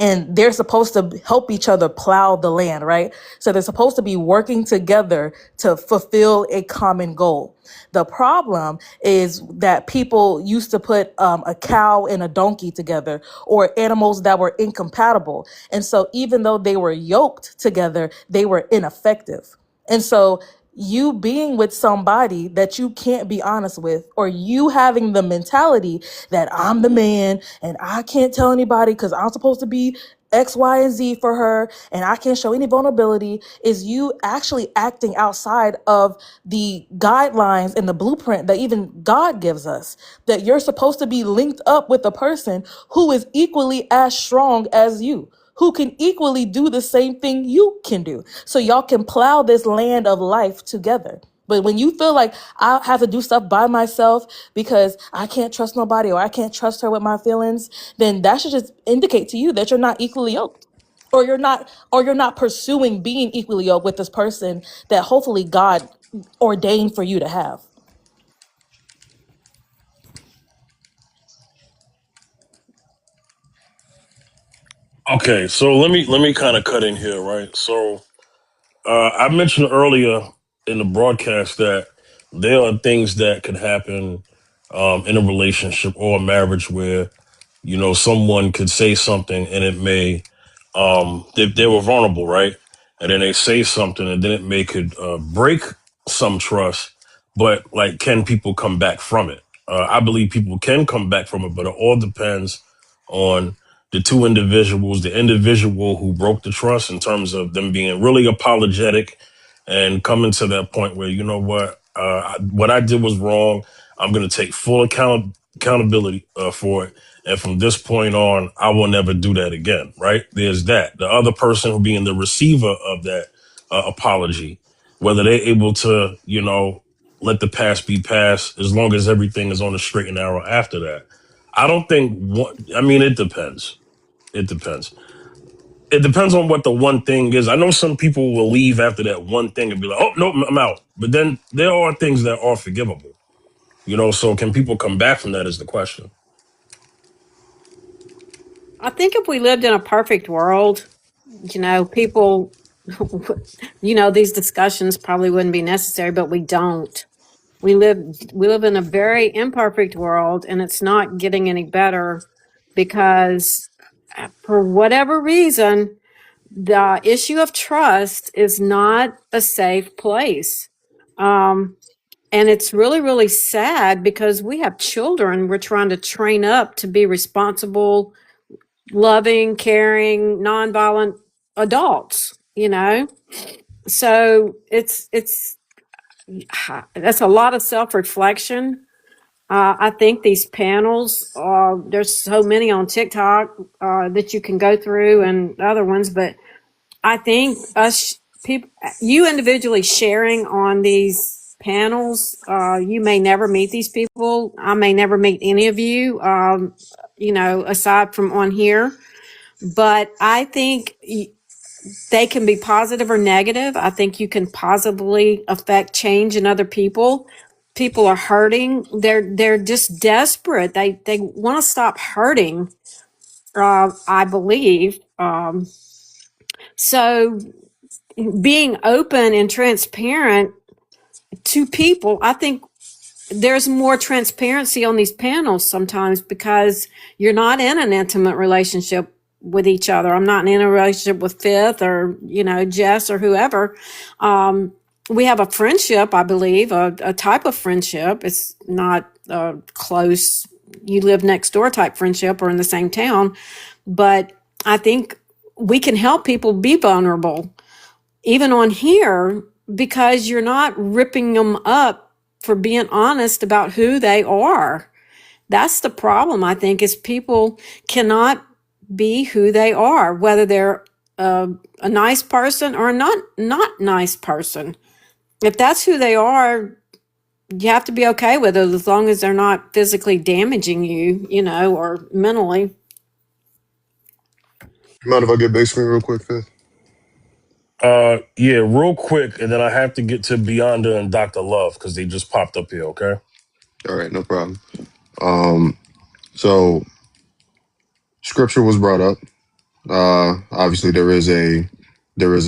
and they're supposed to help each other plow the land, right? So they're supposed to be working together to fulfill a common goal. The problem is that people used to put a cow and a donkey together, or animals that were incompatible. And so even though they were yoked together, they were ineffective. And so you being with somebody that you can't be honest with, or you having the mentality that I'm the man and I can't tell anybody because I'm supposed to be X, Y, and Z for her, and I can't show any vulnerability, is you actually acting outside of the guidelines and the blueprint that even God gives us. That you're supposed to be linked up with a person who is equally as strong as you, who can equally do the same thing you can do. So y'all can plow this land of life together. But when you feel like I have to do stuff by myself because I can't trust nobody or I can't trust her with my feelings, then that should just indicate to you that you're not equally yoked. Or you're not pursuing being equally yoked with this person that hopefully God ordained for you to have. Okay, so let me kind of cut in here, right? So I mentioned earlier in the broadcast that there are things that could happen in a relationship or a marriage where someone could say something and it may they were vulnerable, right? And then they say something and then it may could break some trust, but like, can people come back from it? I believe people can come back from it, but it all depends on the two individuals, the individual who broke the trust in terms of them being really apologetic and coming to that point where, what I did was wrong. I'm going to take full accountability for it. And from this point on, I will never do that again. Right. There's that. The other person who being the receiver of that apology, whether they're able to, let the past be past as long as everything is on the straight and narrow after that. I don't think it depends. It depends. It depends on what the one thing is. I know some people will leave after that one thing and be like, oh, no, I'm out. But then there are things that are forgivable, so can people come back from that is the question. I think if we lived in a perfect world, people, these discussions probably wouldn't be necessary, but we don't. We live in a very imperfect world, and it's not getting any better because for whatever reason, the issue of trust is not a safe place. And it's really, really sad because we have children we're trying to train up to be responsible, loving, caring, nonviolent adults, So that's a lot of self-reflection. I think these panels, there's so many on TikTok that you can go through and other ones, but I think us people, you individually sharing on these panels, you may never meet these people. I may never meet any of you, aside from on here. But I think they can be positive or negative. I think you can positively affect change in other people. People are hurting. They're just desperate. They want to stop hurting. I believe. So being open and transparent to people, I think there's more transparency on these panels sometimes because you're not in an intimate relationship with each other. I'm not in a relationship with Fifth or, Jess or whoever. We have a friendship, I believe, a type of friendship. It's not close, you live next door type friendship or in the same town. But I think we can help people be vulnerable, even on here, because you're not ripping them up for being honest about who they are. That's the problem, I think, is people cannot be who they are, whether they're a nice person or not nice person. If that's who they are, you have to be okay with it as long as they're not physically damaging you, or mentally. Mind if I get big screen real quick, Fifth? Yeah, real quick, and then I have to get to Beyonda and Dr. Love because they just popped up here, okay? All right, no problem. So scripture was brought up. Obviously there is a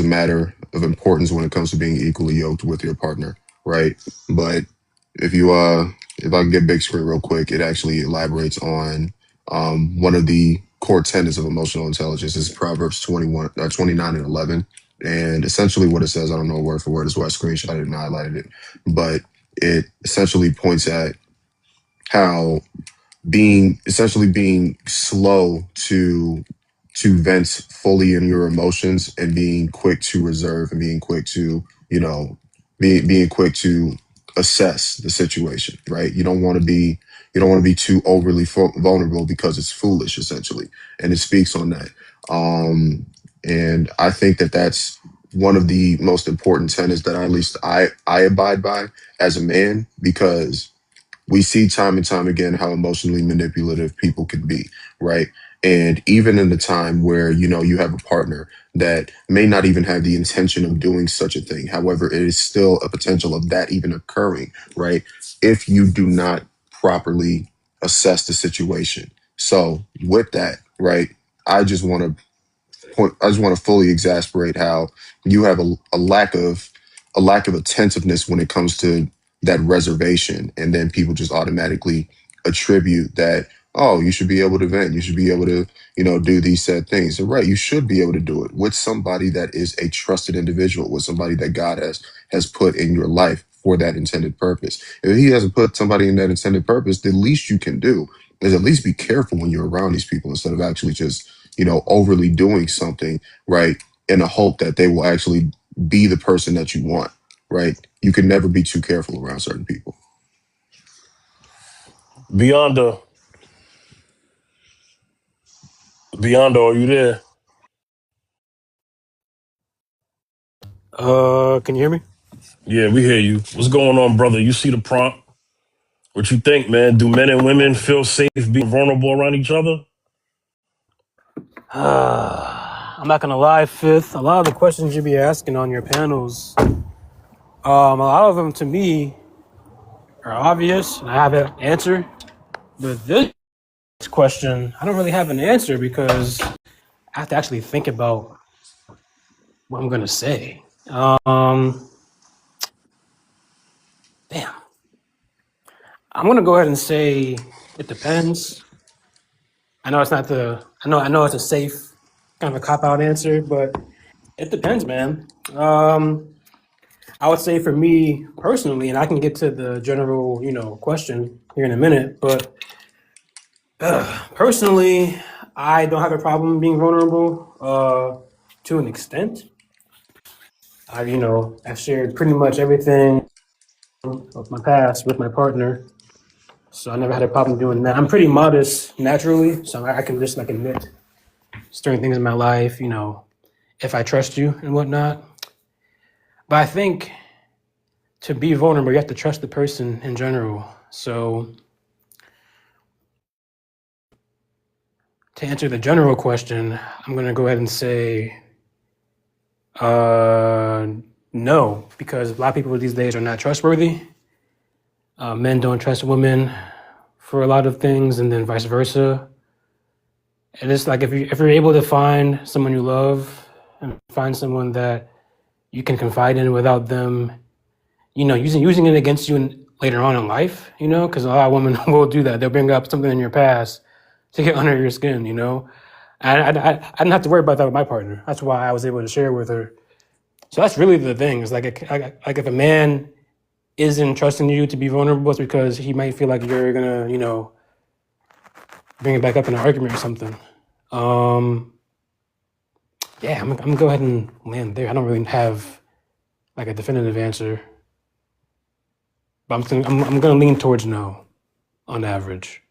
matter of importance when it comes to being equally yoked with your partner, right? But if I can get big screen real quick, it actually elaborates on one of the core tenets of emotional intelligence is Proverbs 29 and 11. And essentially what it says, I don't know word for word, is why I screenshotted and highlighted it, but it essentially points at how being slow to to vent fully in your emotions and being quick to reserve and being quick to, being quick to assess the situation, right? You don't want to be too overly vulnerable because it's foolish, essentially, and it speaks on that. And I think that that's one of the most important tenets that at least I abide by as a man, because we see time and time again how emotionally manipulative people can be, right? And even in the time where, you have a partner that may not even have the intention of doing such a thing. However, it is still a potential of that even occurring, right? If you do not properly assess the situation. So with that, right, I just want to I just want to fully exasperate how you have a lack of attentiveness when it comes to that reservation, and then people just automatically attribute that, oh, you should be able to vent, you should be able to, do these said things. And right, you should be able to do it with somebody that is a trusted individual, with somebody that God has put in your life for that intended purpose. If He hasn't put somebody in that intended purpose, the least you can do is at least be careful when you're around these people, instead of actually just overly doing something, right, in a hope that they will actually be the person that you want, right? You can never be too careful around certain people. Beyond are you there? Can you hear me? Yeah, we hear you. What's going on, brother? You see the prompt? What you think, man? Do men and women feel safe being vulnerable around each other? I'm not gonna lie, Fifth. A lot of the questions you be asking on your panels, a lot of them to me are obvious, and I have an answer. But this question, I don't really have an answer because I have to actually think about what I'm gonna say. Damn. I'm gonna go ahead and say it depends. I know it's not I know it's a safe kind of a cop out answer, but it depends, man. I would say for me personally, and I can get to the general, question here in a minute, but personally, I don't have a problem being vulnerable to an extent. I've shared pretty much everything of my past with my partner, so I never had a problem doing that. I'm pretty modest naturally, so I can just admit certain things in my life, if I trust you and whatnot. But I think to be vulnerable, you have to trust the person in general. So to answer the general question, I'm going to go ahead and say no, because a lot of people these days are not trustworthy. Men don't trust women for a lot of things, and then vice versa. And it's like if you're able to find someone you love and find someone that you can confide in without them, using it against you later on in life, because a lot of women will do that. They'll bring up something in your past to get under your skin, I didn't have to worry about that with my partner. That's why I was able to share with her. So that's really the thing. It's like if a man isn't trusting you to be vulnerable, it's because he might feel like you're gonna, bring it back up in an argument or something. Yeah, I'm gonna go ahead and land there. I don't really have a definitive answer, but I'm gonna lean towards no on average.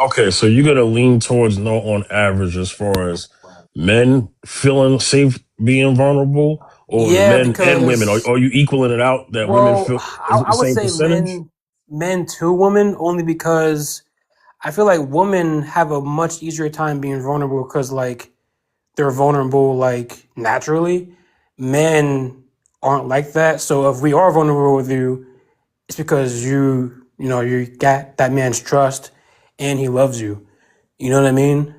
Okay, so you're gonna lean towards no on average as far as men feeling safe being vulnerable, or Yeah, men and women. because Are you equaling it out that women feel is it the I would same say percentage? men to women, only because I feel like women have a much easier time being vulnerable because they're vulnerable naturally. Men aren't like that. So if we are vulnerable with you, it's because you got that man's trust and he loves you. You know what I mean?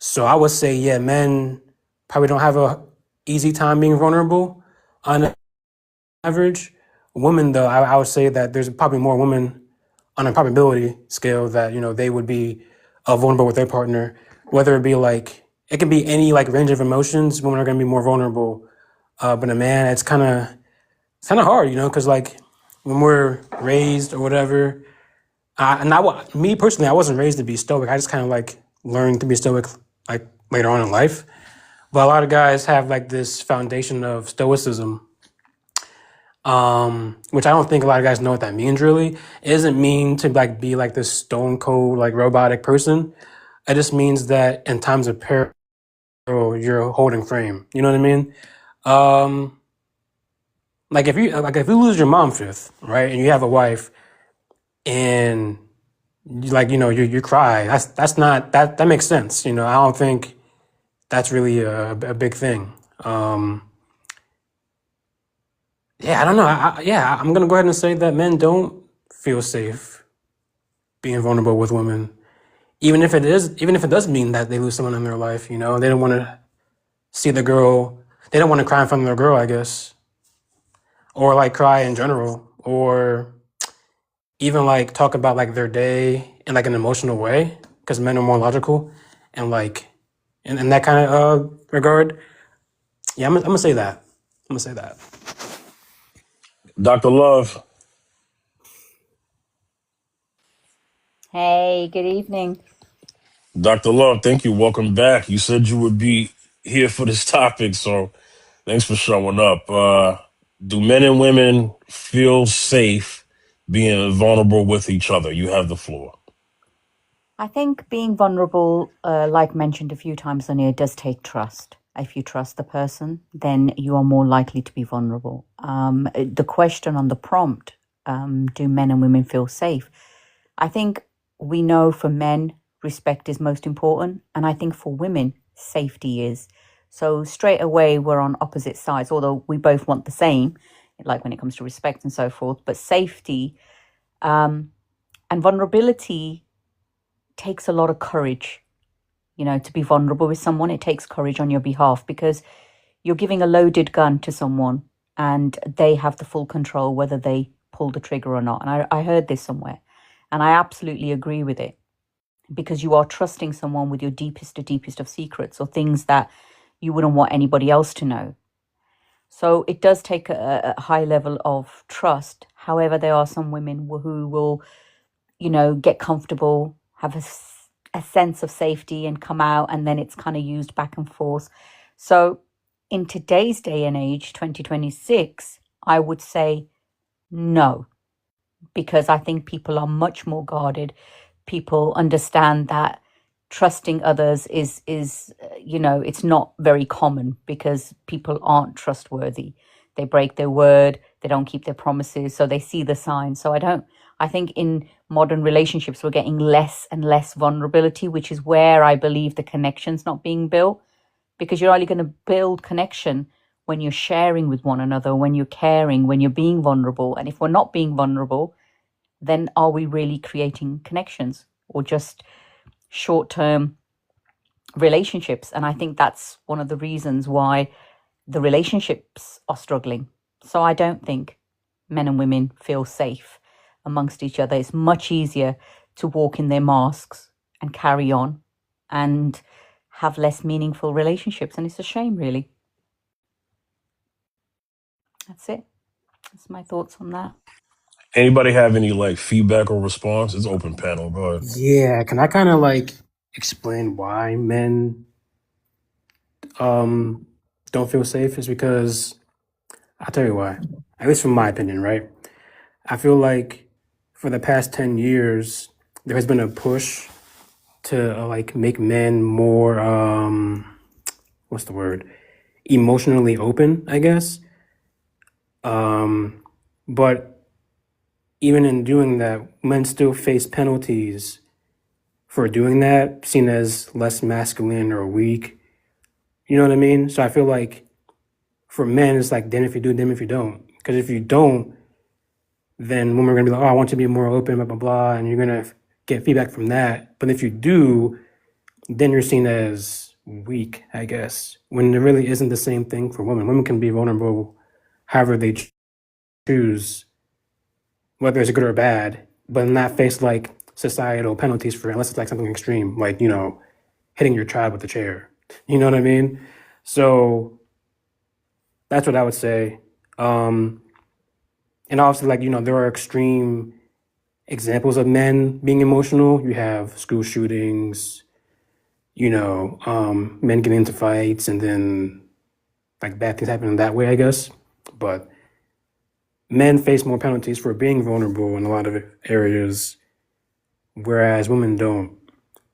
So I would say, yeah, men probably don't have a easy time being vulnerable on average. Women, though, I would say that there's probably more women on a probability scale that they would be vulnerable with their partner, whether it be it can be any range of emotions. Women are going to be more vulnerable, but a man, it's kind of hard, because when we're raised or whatever, me personally, I wasn't raised to be stoic. I just kind of learn to be stoic like later on in life. But a lot of guys have like this foundation of stoicism, which I don't think a lot of guys know what that means really. It doesn't mean to like be like this stone cold like robotic person. It just means that in times of peril, you're holding frame. You know what I mean? Like if you lose your mom fifth, right, and you have a wife, and you cry. That's not that makes sense. I don't think that's really a big thing. Yeah, I don't know. I'm gonna go ahead and say that men don't feel safe being vulnerable with women, even if it does mean that they lose someone in their life. They don't want to see the girl. They don't want to cry in front of their girl, I guess, or like cry in general, or even like talk about like their day in like an emotional way, because men are more logical and like in that kind of regard. Yeah, I'm gonna say that. I'm gonna say that. Dr. Love, Hey, good evening. Dr. Love, thank you. Welcome back. You said you would be here for this topic, so thanks for showing up. Do men and women feel safe being vulnerable with each other? You have the floor. I think being vulnerable, like mentioned a few times on here, does take trust. If you trust the person, then you are more likely to be vulnerable. The question on the prompt, do men and women feel safe? I think we know for men, respect is most important. And I think for women, safety is. So straight away, we're on opposite sides, although we both want the same, like when it comes to respect and so forth. But safety and vulnerability takes a lot of courage, to be vulnerable with someone. It takes courage on your behalf because you're giving a loaded gun to someone and they have the full control whether they pull the trigger or not. And I heard this somewhere and I absolutely agree with it, because you are trusting someone with your deepest of secrets or things that you wouldn't want anybody else to know. So it does take a high level of trust. However, there are some women who will, get comfortable, have a sense of safety and come out, and then it's kind of used back and forth. So in today's day and age, 2026, I would say no, because I think people are much more guarded. People understand that trusting others is it's not very common because people aren't trustworthy. They break their word, they don't keep their promises, so they see the signs. So I think in modern relationships we're getting less and less vulnerability, which is where I believe the connection's not being built, because you're only going to build connection when you're sharing with one another, when you're caring, when you're being vulnerable. And if we're not being vulnerable, then are we really creating connections or just short-term relationships? And I think that's one of the reasons why the relationships are struggling. So I don't think men and women feel safe amongst each other. It's much easier to walk in their masks and carry on and have less meaningful relationships. And it's a shame, really. That's it. That's my thoughts on that. Anybody have any like feedback or response? It's open panel. Go ahead. Yeah, can I kind of like explain why men don't feel safe? Is because I'll tell you why. At least from my opinion, right? I feel like for the past 10 years, there has been a push to like make men more what's the word? Emotionally open, I guess. But even in doing that, men still face penalties for doing that, seen as less masculine or weak. You know what I mean? So I feel like for men, it's like, damn if you do, damn if you don't. Because if you don't, then women are going to be like, oh, I want you to be more open, blah, blah, blah. And you're going to get feedback from that. But if you do, then you're seen as weak, I guess, when it really isn't the same thing for women. Women can be vulnerable however they choose, whether it's good or bad, but not face like societal penalties for it, unless it's like something extreme, like, hitting your child with a chair. You know what I mean? So that's what I would say. And obviously, like, there are extreme examples of men being emotional. You have school shootings, men getting into fights and then like bad things happening that way, I guess. But men face more penalties for being vulnerable in a lot of areas, whereas women don't.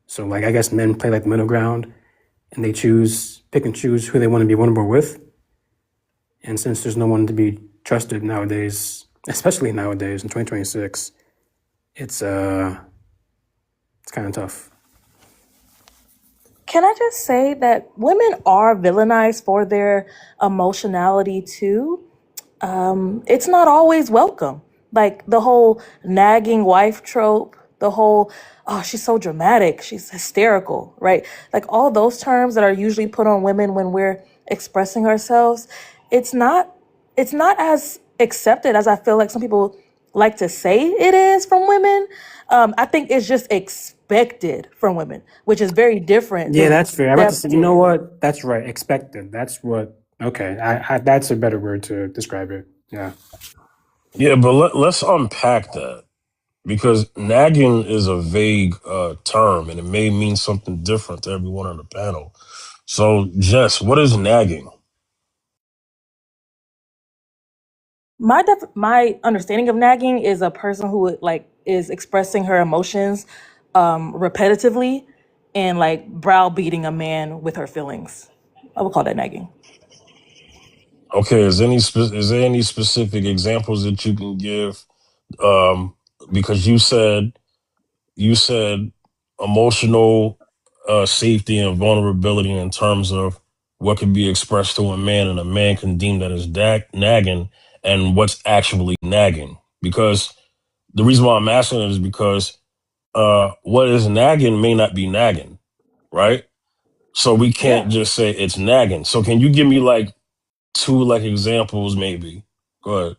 So like I guess men play like the middle ground and they pick and choose who they want to be vulnerable with. And since there's no one to be trusted nowadays, especially nowadays in 2026, it's kind of tough. Can I just say that women are villainized for their emotionality too? It's not always welcome. Like the whole nagging wife trope, the whole, oh, she's so dramatic, she's hysterical, right? Like all those terms that are usually put on women when we're expressing ourselves, it's not as accepted as I feel like some people like to say it is from women. I think it's just expected from women, which is very different Yeah, than that's fair. I'm about to say, you know accepted. what? That's right. Expected. That's what. Okay, that's a better word to describe it. Yeah. Yeah, but let's unpack that because nagging is a vague term and it may mean something different to everyone on the panel. So, Jess, what is nagging? My understanding of nagging is a person who like is expressing her emotions repetitively and like browbeating a man with her feelings. I would call that nagging. Okay, is there any specific examples that you can give? Because you said emotional safety and vulnerability in terms of what can be expressed to a man, and a man can deem that as nagging, and what's actually nagging. Because the reason why I'm asking is because what is nagging may not be nagging, right? So we can't Yeah. just say it's nagging. So can you give me like two like examples, maybe? Go ahead.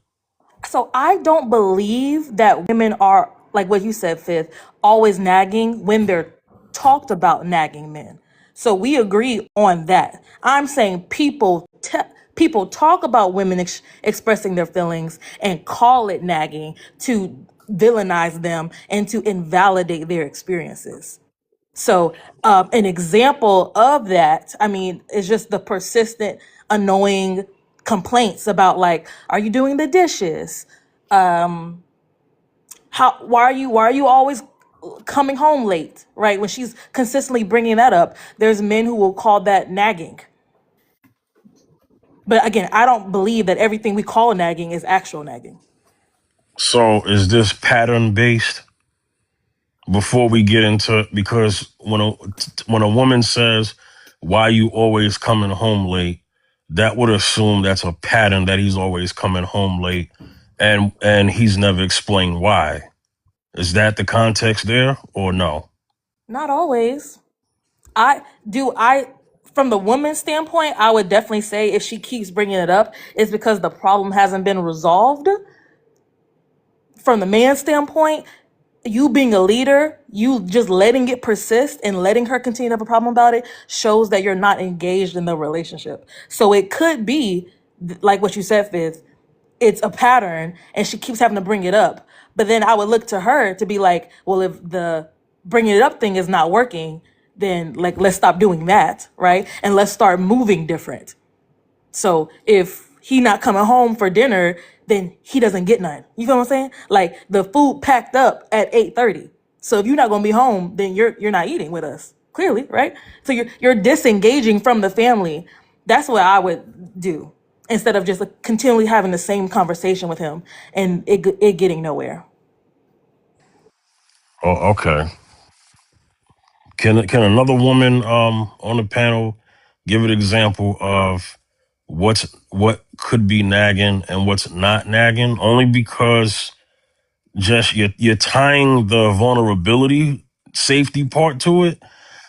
So I don't believe that women are, like what you said, Fifth, always nagging when they're talked about nagging men. So we agree on that. I'm saying people talk about women expressing their feelings and call it nagging to villainize them and to invalidate their experiences. So, an example of that, I mean, is just the persistent, annoying complaints about like, are you doing the dishes? Why are you always coming home late? Right? When she's consistently bringing that up, there's men who will call that nagging. But again, I don't believe that everything we call nagging is actual nagging. So is this pattern based? Before we get into, because when a woman says, "Why you always coming home late?" that would assume that's a pattern, that he's always coming home late, and he's never explained why. Is that the context there or no? Not always. I from the woman's standpoint, I would definitely say if she keeps bringing it up, it's because the problem hasn't been resolved. From the man's standpoint, you being a leader, you just letting it persist and letting her continue to have a problem about it shows that you're not engaged in the relationship. So it could be like what you said, Fifth. It's a pattern and she keeps having to bring it up. But then I would look to her to be like, well, if the bringing it up thing is not working, then like let's stop doing that, right? And let's start moving different. So if he not coming home for dinner, then he doesn't get none. You feel what I'm saying? Like the food packed up at 8:30. So if you're not gonna be home, then you're not eating with us. Clearly, right? So you're disengaging from the family. That's what I would do instead of just like, continually having the same conversation with him and it getting nowhere. Oh, okay. Can another woman on the panel give an example of what could be nagging and what's not nagging? Only because just you're tying the vulnerability safety part to it.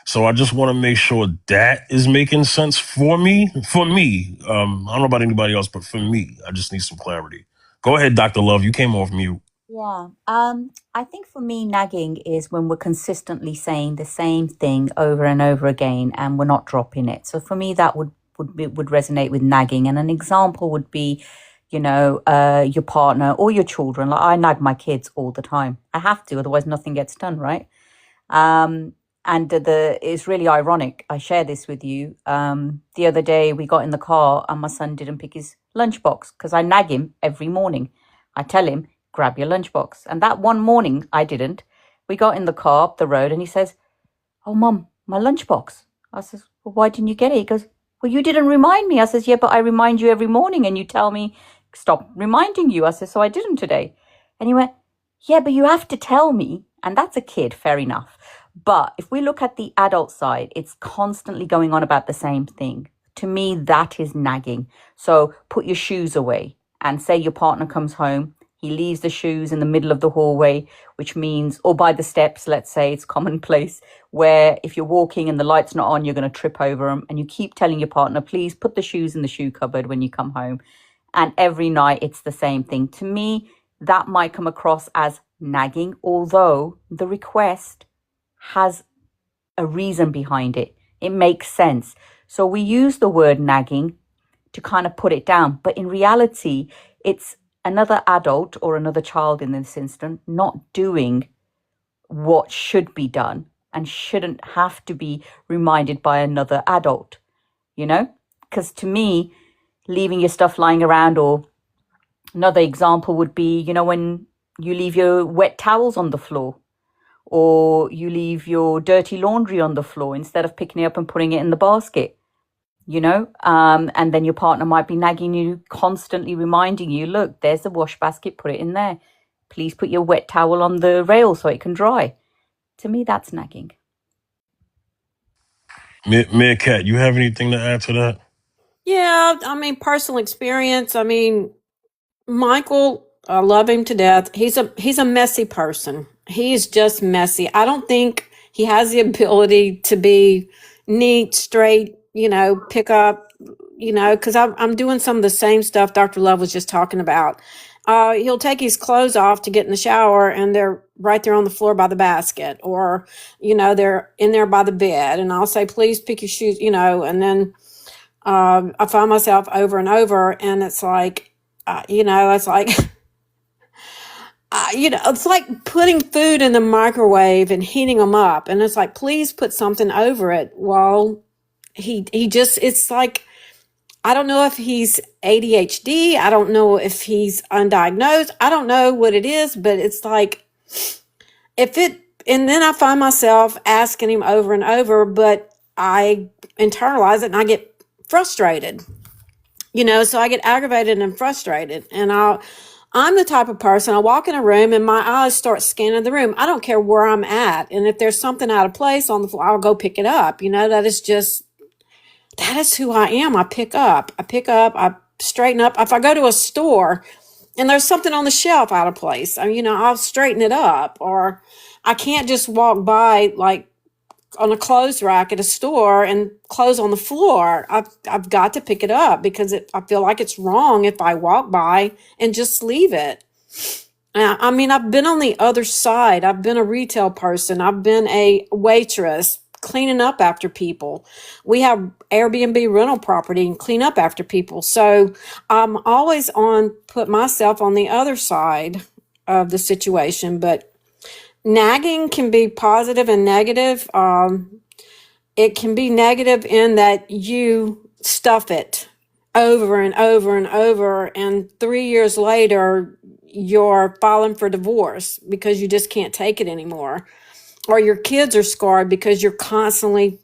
So I just want to make sure that is making sense for me. For me, I don't know about anybody else, but for me, I just need some clarity. Go ahead, Dr. Love. You came off mute. Yeah. I think for me, nagging is when we're consistently saying the same thing over and over again and we're not dropping it. So for me, that would resonate with nagging. And an example would be, your partner or your children. Like I nag my kids all the time. I have to, otherwise nothing gets done, right? Um, And it's really ironic. I share this with you. The other day we got in the car and my son didn't pick his lunchbox because I nag him every morning. I tell him, grab your lunchbox. And that one morning I didn't. We got in the car up the road and he says, oh, Mum, my lunchbox. I says, well, why didn't you get it? He goes, well, you didn't remind me. I says, yeah, but I remind you every morning and you tell me, stop reminding you. I says, so I didn't today. And he went, yeah, but you have to tell me. And that's a kid, fair enough. But if we look at the adult side, it's constantly going on about the same thing. To me, that is nagging. So put your shoes away and say your partner comes home. He leaves the shoes in the middle of the hallway, which means, or by the steps, let's say, it's commonplace, where if you're walking and the light's not on, you're going to trip over them. And you keep telling your partner, please put the shoes in the shoe cupboard when you come home. And every night it's the same thing. To me, that might come across as nagging, although the request has a reason behind it. It makes sense. So we use the word nagging to kind of put it down. But in reality, it's another adult or another child in this instance not doing what should be done and shouldn't have to be reminded by another adult, you know? Because to me, leaving your stuff lying around, or another example would be, you know, when you leave your wet towels on the floor, or you leave your dirty laundry on the floor instead of picking it up and putting it in the basket, you know, and then your partner might be nagging you, constantly reminding you, look, there's the wash basket, put it in there. Please put your wet towel on the rail so it can dry. To me, that's nagging. Meerkat, you have anything to add to that? Yeah, I mean, personal experience. I mean, Michael, I love him to death. He's a messy person. He is just messy. I don't think he has the ability to be neat, straight, you know, pick up, you know, because I'm doing some of the same stuff Dr. Love was just talking about. He'll take his clothes off to get in the shower and they're right there on the floor by the basket, or, you know, they're in there by the bed. And I'll say, please pick your shoes, you know, and then I find myself over and over, and it's like, you know, it's like, you know, it's like putting food in the microwave and heating them up. And it's like, please put something over it. Well, he just, it's like, I don't know if he's ADHD. I don't know if he's undiagnosed. I don't know what it is, but it's like, and then I find myself asking him over and over, but I internalize it and I get frustrated, you know, so I get aggravated and frustrated. And I'm the type of person, I walk in a room and my eyes start scanning the room. I don't care where I'm at. And if there's something out of place on the floor, I'll go pick it up. You know, that is who I am. I pick up, I straighten up. If I go to a store and there's something on the shelf out of place, you know, I'll straighten it up. Or I can't just walk by like on a clothes rack at a store and clothes on the floor. I've got to pick it up because I feel like it's wrong if I walk by and just leave it. I mean, I've been on the other side. I've been a retail person. I've been a waitress cleaning up after people. We have Airbnb rental property and clean up after people. So I'm always put myself on the other side of the situation, but nagging can be positive and negative. It can be negative in that you stuff it over and over and over, and 3 years later, you're filing for divorce because you just can't take it anymore. Or your kids are scarred because you're constantly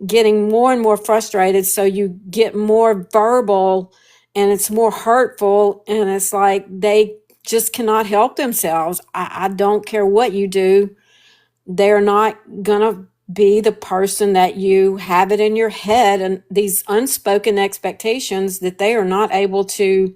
getting more and more frustrated, so you get more verbal and it's more hurtful, and it's like they just cannot help themselves. I don't care what you do. They're not gonna be the person that you have it in your head, and these unspoken expectations that they are not able to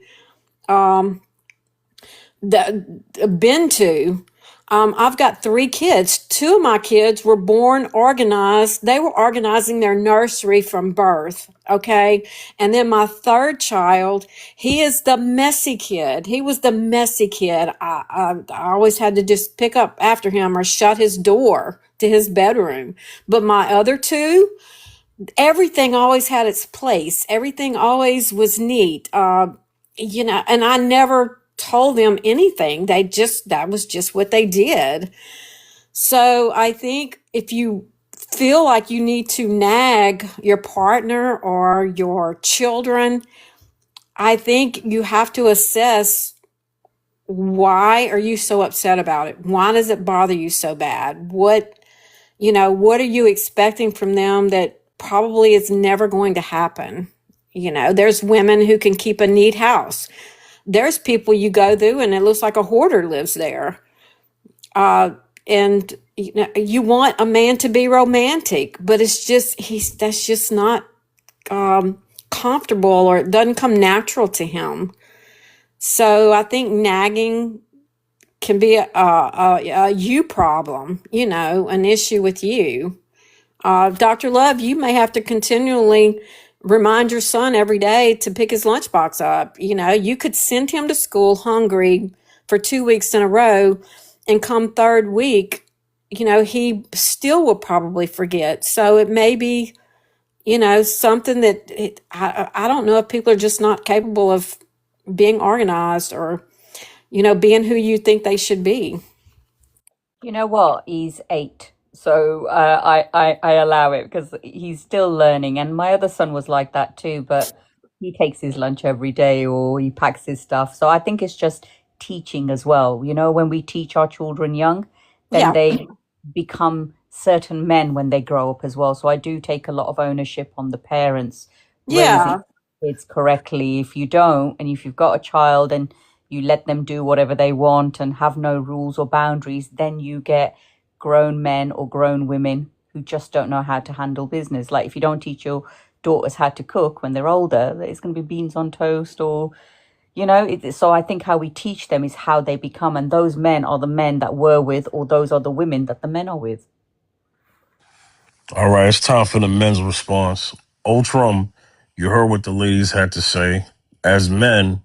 bend to. I've got 3 kids. 2 of my kids were born organized. They were organizing their nursery from birth. Okay. And then my 3rd child, he is the messy kid. He was the messy kid. I always had to just pick up after him or shut his door to his bedroom. But my other 2, everything always had its place. Everything always was neat. You know, and I never told them anything. That was just what they did. So I think if you feel like you need to nag your partner or your children, I think you have to assess, why are you so upset about it? Why does it bother you so bad? What are you expecting from them that probably is never going to happen? There's women who can keep a neat house. There's people you go through and it looks like a hoarder lives there. And you want a man to be romantic, but that's just not comfortable, or it doesn't come natural to him. So I think nagging can be a you problem, an issue with you. Dr. Love, you may have to continually remind your son every day to pick his lunchbox up. You could send him to school hungry for 2 weeks in a row, and come third week, he still will probably forget. So it may be, something that I don't know if people are just not capable of being organized, or, being who you think they should be. You know what? He's 8. So I allow it because he's still learning. And my other son was like that too, but he takes his lunch every day or he packs his stuff. So I think it's just teaching as well. When we teach our children young, then Yeah. they become certain men when they grow up as well. So I do take a lot of ownership on the parents raising Yeah. kids correctly. If you don't, and if you've got a child and you let them do whatever they want and have no rules or boundaries, then you get grown men or grown women who just don't know how to handle business. Like if you don't teach your daughters how to cook when they're older, it's going to be beans on toast, or so I think how we teach them is how they become, and those men are the men that we're with, or those are the women that the men are with. All right, it's time for the men's response. Ultram, you heard what the ladies had to say. As men,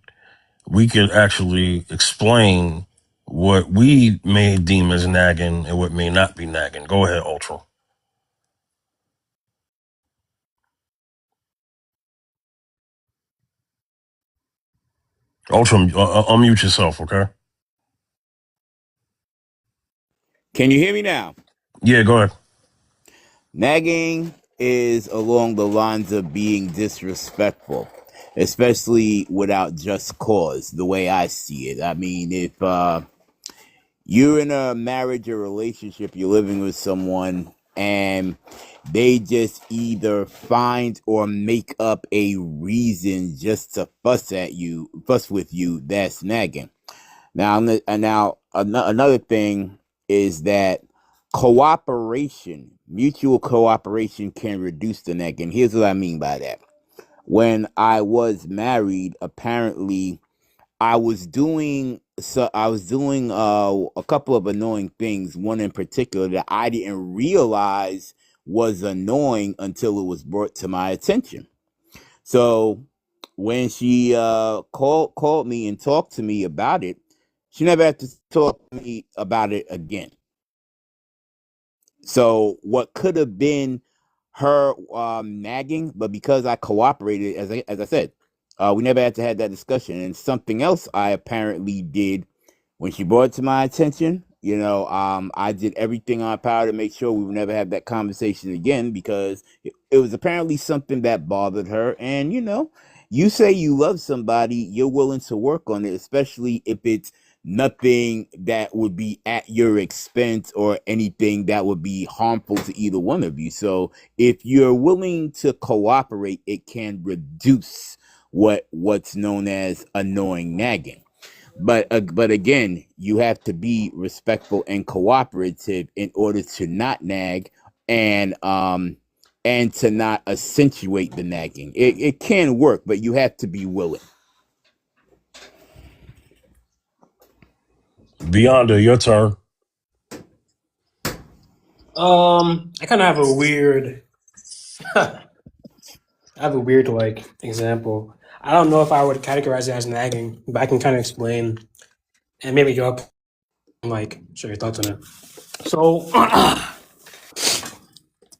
we could actually explain what we may deem as nagging and what may not be nagging. Go ahead, Ultram. Ultram, unmute yourself, okay? Can you hear me now? Yeah, go ahead. Nagging is along the lines of being disrespectful, especially without just cause, the way I see it. I mean, if you're in a marriage or relationship, you're living with someone, and they just either find or make up a reason just to fuss with you, that's nagging. Now, another thing is that mutual cooperation can reduce the nagging. Here's what I mean by that. When I was married, apparently I was doing a couple of annoying things, one in particular that I didn't realize was annoying until it was brought to my attention. So when she called me and talked to me about it, she never had to talk to me about it again. So what could have been her nagging, but because I cooperated, as I said, we never had to have that discussion. And something else I apparently did when she brought it to my attention, I did everything on my power to make sure we would never have that conversation again, because it was apparently something that bothered her. And, you say you love somebody, you're willing to work on it, especially if it's nothing that would be at your expense or anything that would be harmful to either one of you. So if you're willing to cooperate, it can reduce what's known as annoying nagging. But again, you have to be respectful and cooperative in order to not nag and to not accentuate the nagging. It can work, but you have to be willing. Beyonda, your turn. I kind of have a weird, like example. I don't know if I would categorize it as nagging, but I can kind of explain, and maybe you up, like share your thoughts on it. So,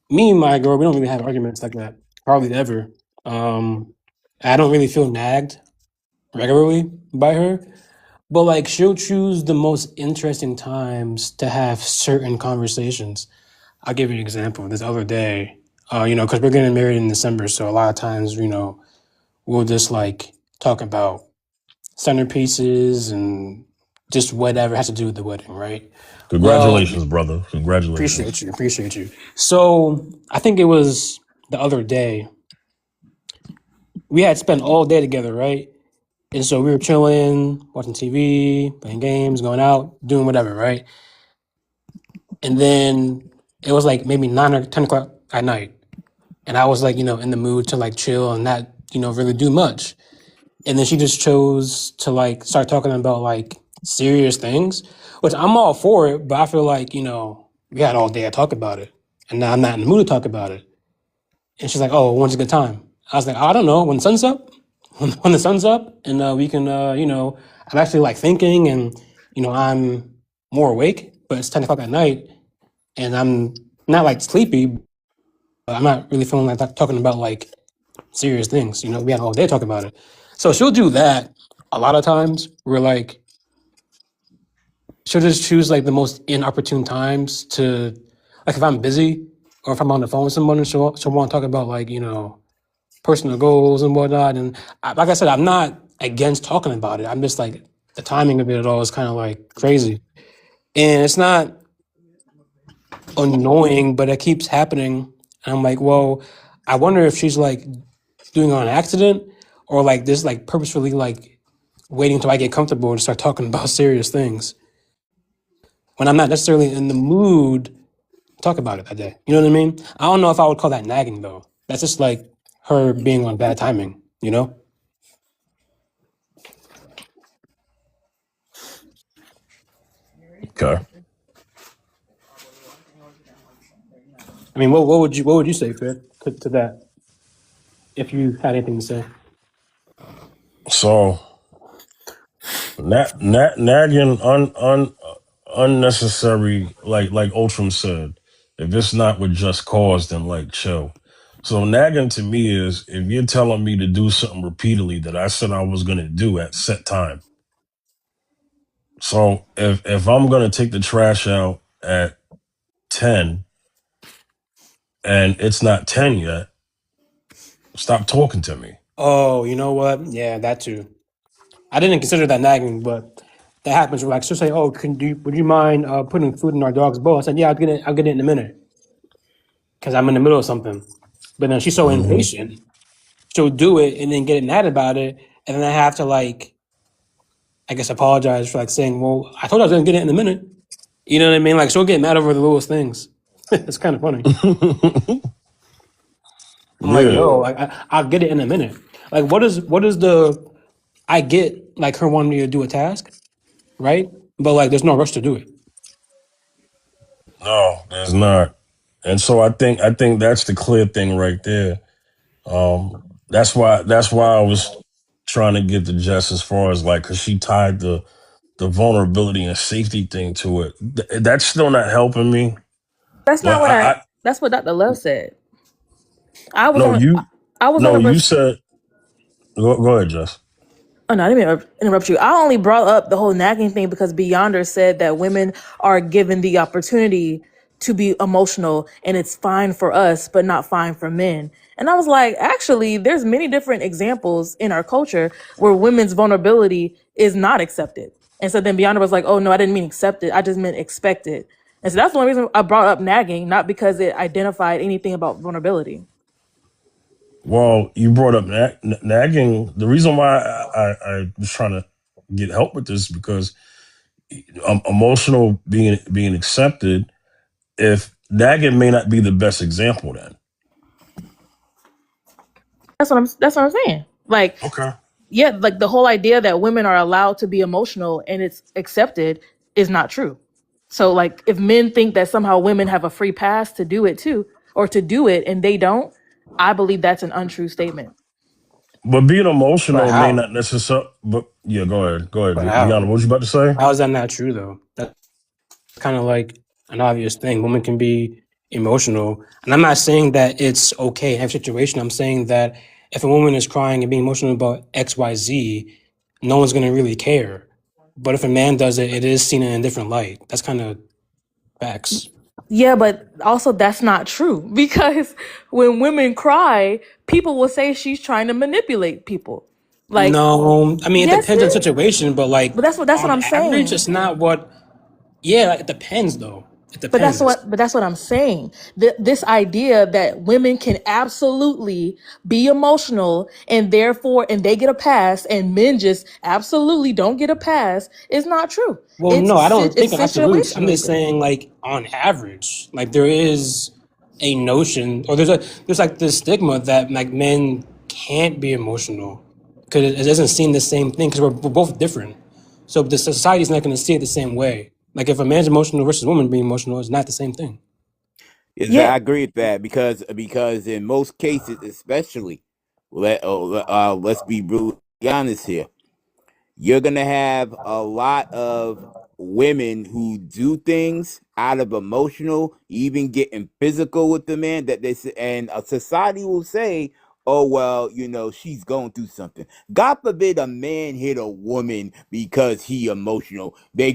me and my girl, we don't really have arguments like that, hardly ever. I don't really feel nagged regularly by her, but like she'll choose the most interesting times to have certain conversations. I'll give you an example. This other day, because we're getting married in December, so a lot of times, we'll just like talk about centerpieces and just whatever has to do with the wedding, right? Well, Congratulations, brother. Congratulations. appreciate you. So I think it was the other day we had spent all day together, right? And so we were chilling, watching TV, playing games, going out, doing whatever, right? And then it was like maybe 9 or 10 o'clock at night. And I was like, in the mood to like chill and not, really do much. And then she just chose to like start talking about like serious things, which I'm all for it, but I feel like, we had all day to talk about it. And now I'm not in the mood to talk about it. And she's like, oh, when's a good time? I was like, I don't know, when the sun's up, when the sun's up, and we can, I'm actually like thinking, and I'm more awake, but it's 10 o'clock at night, and I'm not like sleepy, but I'm not really feeling like talking about like serious things. We had all day to talk about it. So she'll do that a lot of times. We're like, she'll just choose like the most inopportune times to, like, if I'm busy or if I'm on the phone with someone, and she'll want to talk about like, personal goals and whatnot. And like I said, I'm not against talking about it. I'm just like, the timing of it all is kind of like crazy. And it's not annoying, but it keeps happening. And I'm like, well, I wonder if she's like doing it on accident or like this, like purposefully like waiting until I get comfortable to start talking about serious things when I'm not necessarily in the mood to talk about it that day. You know what I mean? I don't know if I would call that nagging though. That's just like her being on bad timing, Okay. I mean, what would you say, Fred, to that, if you had anything to say? So nagging unnecessary, like Ultram said. If it's not with just cause, then like chill. So nagging to me is if you're telling me to do something repeatedly that I said I was gonna do at set time. So if I'm gonna take the trash out at 10 and it's not 10 yet, stop talking to me. Oh, you know what? Yeah, that too. I didn't consider that nagging, but that happens. Like she'll say, "Oh, would you mind putting food in our dog's bowl?" I said, "Yeah, I'll get it in a minute," because I'm in the middle of something. But then she's so Hmm. impatient, she'll do it and then get mad about it, and then I have to like, I guess, apologize for like saying, "Well, I told you I was gonna get it in a minute." You know what I mean? Like she'll get mad over the littlest things. It's kind of funny. I'm like, Yeah. yo, like I'll get it in a minute. Like, what is the? I get like her wanting me to do a task, right? But like, there's no rush to do it. No, there's not. And so I think that's the clear thing right there. That's why I was trying to get to Jess as far as like, cause she tied the vulnerability and safety thing to it. That's still not helping me. That's not But what I that's what Dr. Love said. I was no on you I was on no a you res- said go ahead, Jess. Oh no, I didn't mean to interrupt you. I only brought up the whole nagging thing because Beyonder said that women are given the opportunity to be emotional and it's fine for us, but not fine for men. And I was like, actually, there's many different examples in our culture where women's vulnerability is not accepted. And so then Beyonder was like, oh no, I didn't mean accepted. I just meant expected. And so that's the only reason I brought up nagging, not because it identified anything about vulnerability. Well, you brought up nagging. The reason why I was trying to get help with this is because emotional being accepted. If nagging may not be the best example, then That's what I'm saying. Like, okay. yeah, like the whole idea that women are allowed to be emotional and it's accepted is not true. So like if men think that somehow women have a free pass to do it too, or to do it and they don't, I believe that's an untrue statement. But being But emotional may how? not necessarily. But yeah, go ahead. Go ahead, But Beyond. how? What was you about to say? How is that not true though? That's kind of like an obvious thing. Women can be emotional, and I'm not saying that it's okay in every situation. I'm saying that if a woman is crying and being emotional about X, Y, Z, no one's gonna really care. But if a man does it, it is seen in a different light. That's kind of facts. Yeah, but also that's not true because when women cry, people will say she's trying to manipulate people. Like, No, I mean it yes, depends on the sis. situation, but like But that's what on I'm average, saying. it's not what. Yeah, like, it depends though. It depends. But that's what I'm saying. This idea that women can absolutely be emotional and therefore and they get a pass and men just absolutely don't get a pass is not true. Well, no, I don't think It's on absolutes. I'm situationally just saying, based. like on average, like there is a notion, or there's like this stigma that like men can't be emotional because it doesn't seem the same thing because we're both different. So the society's not going to see it the same way. Like if a man's emotional versus a woman being emotional is not the same thing. Yeah. I agree with that because in most cases, especially, let's be brutally honest here. You're gonna have a lot of women who do things out of emotional, even getting physical with the man that they say, and a society will say, "Oh well, she's going through something." God forbid a man hit a woman because he emotional. They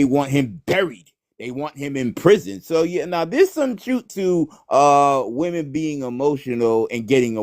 want him buried. They want him in prison. So yeah, now there's some truth to women being emotional and getting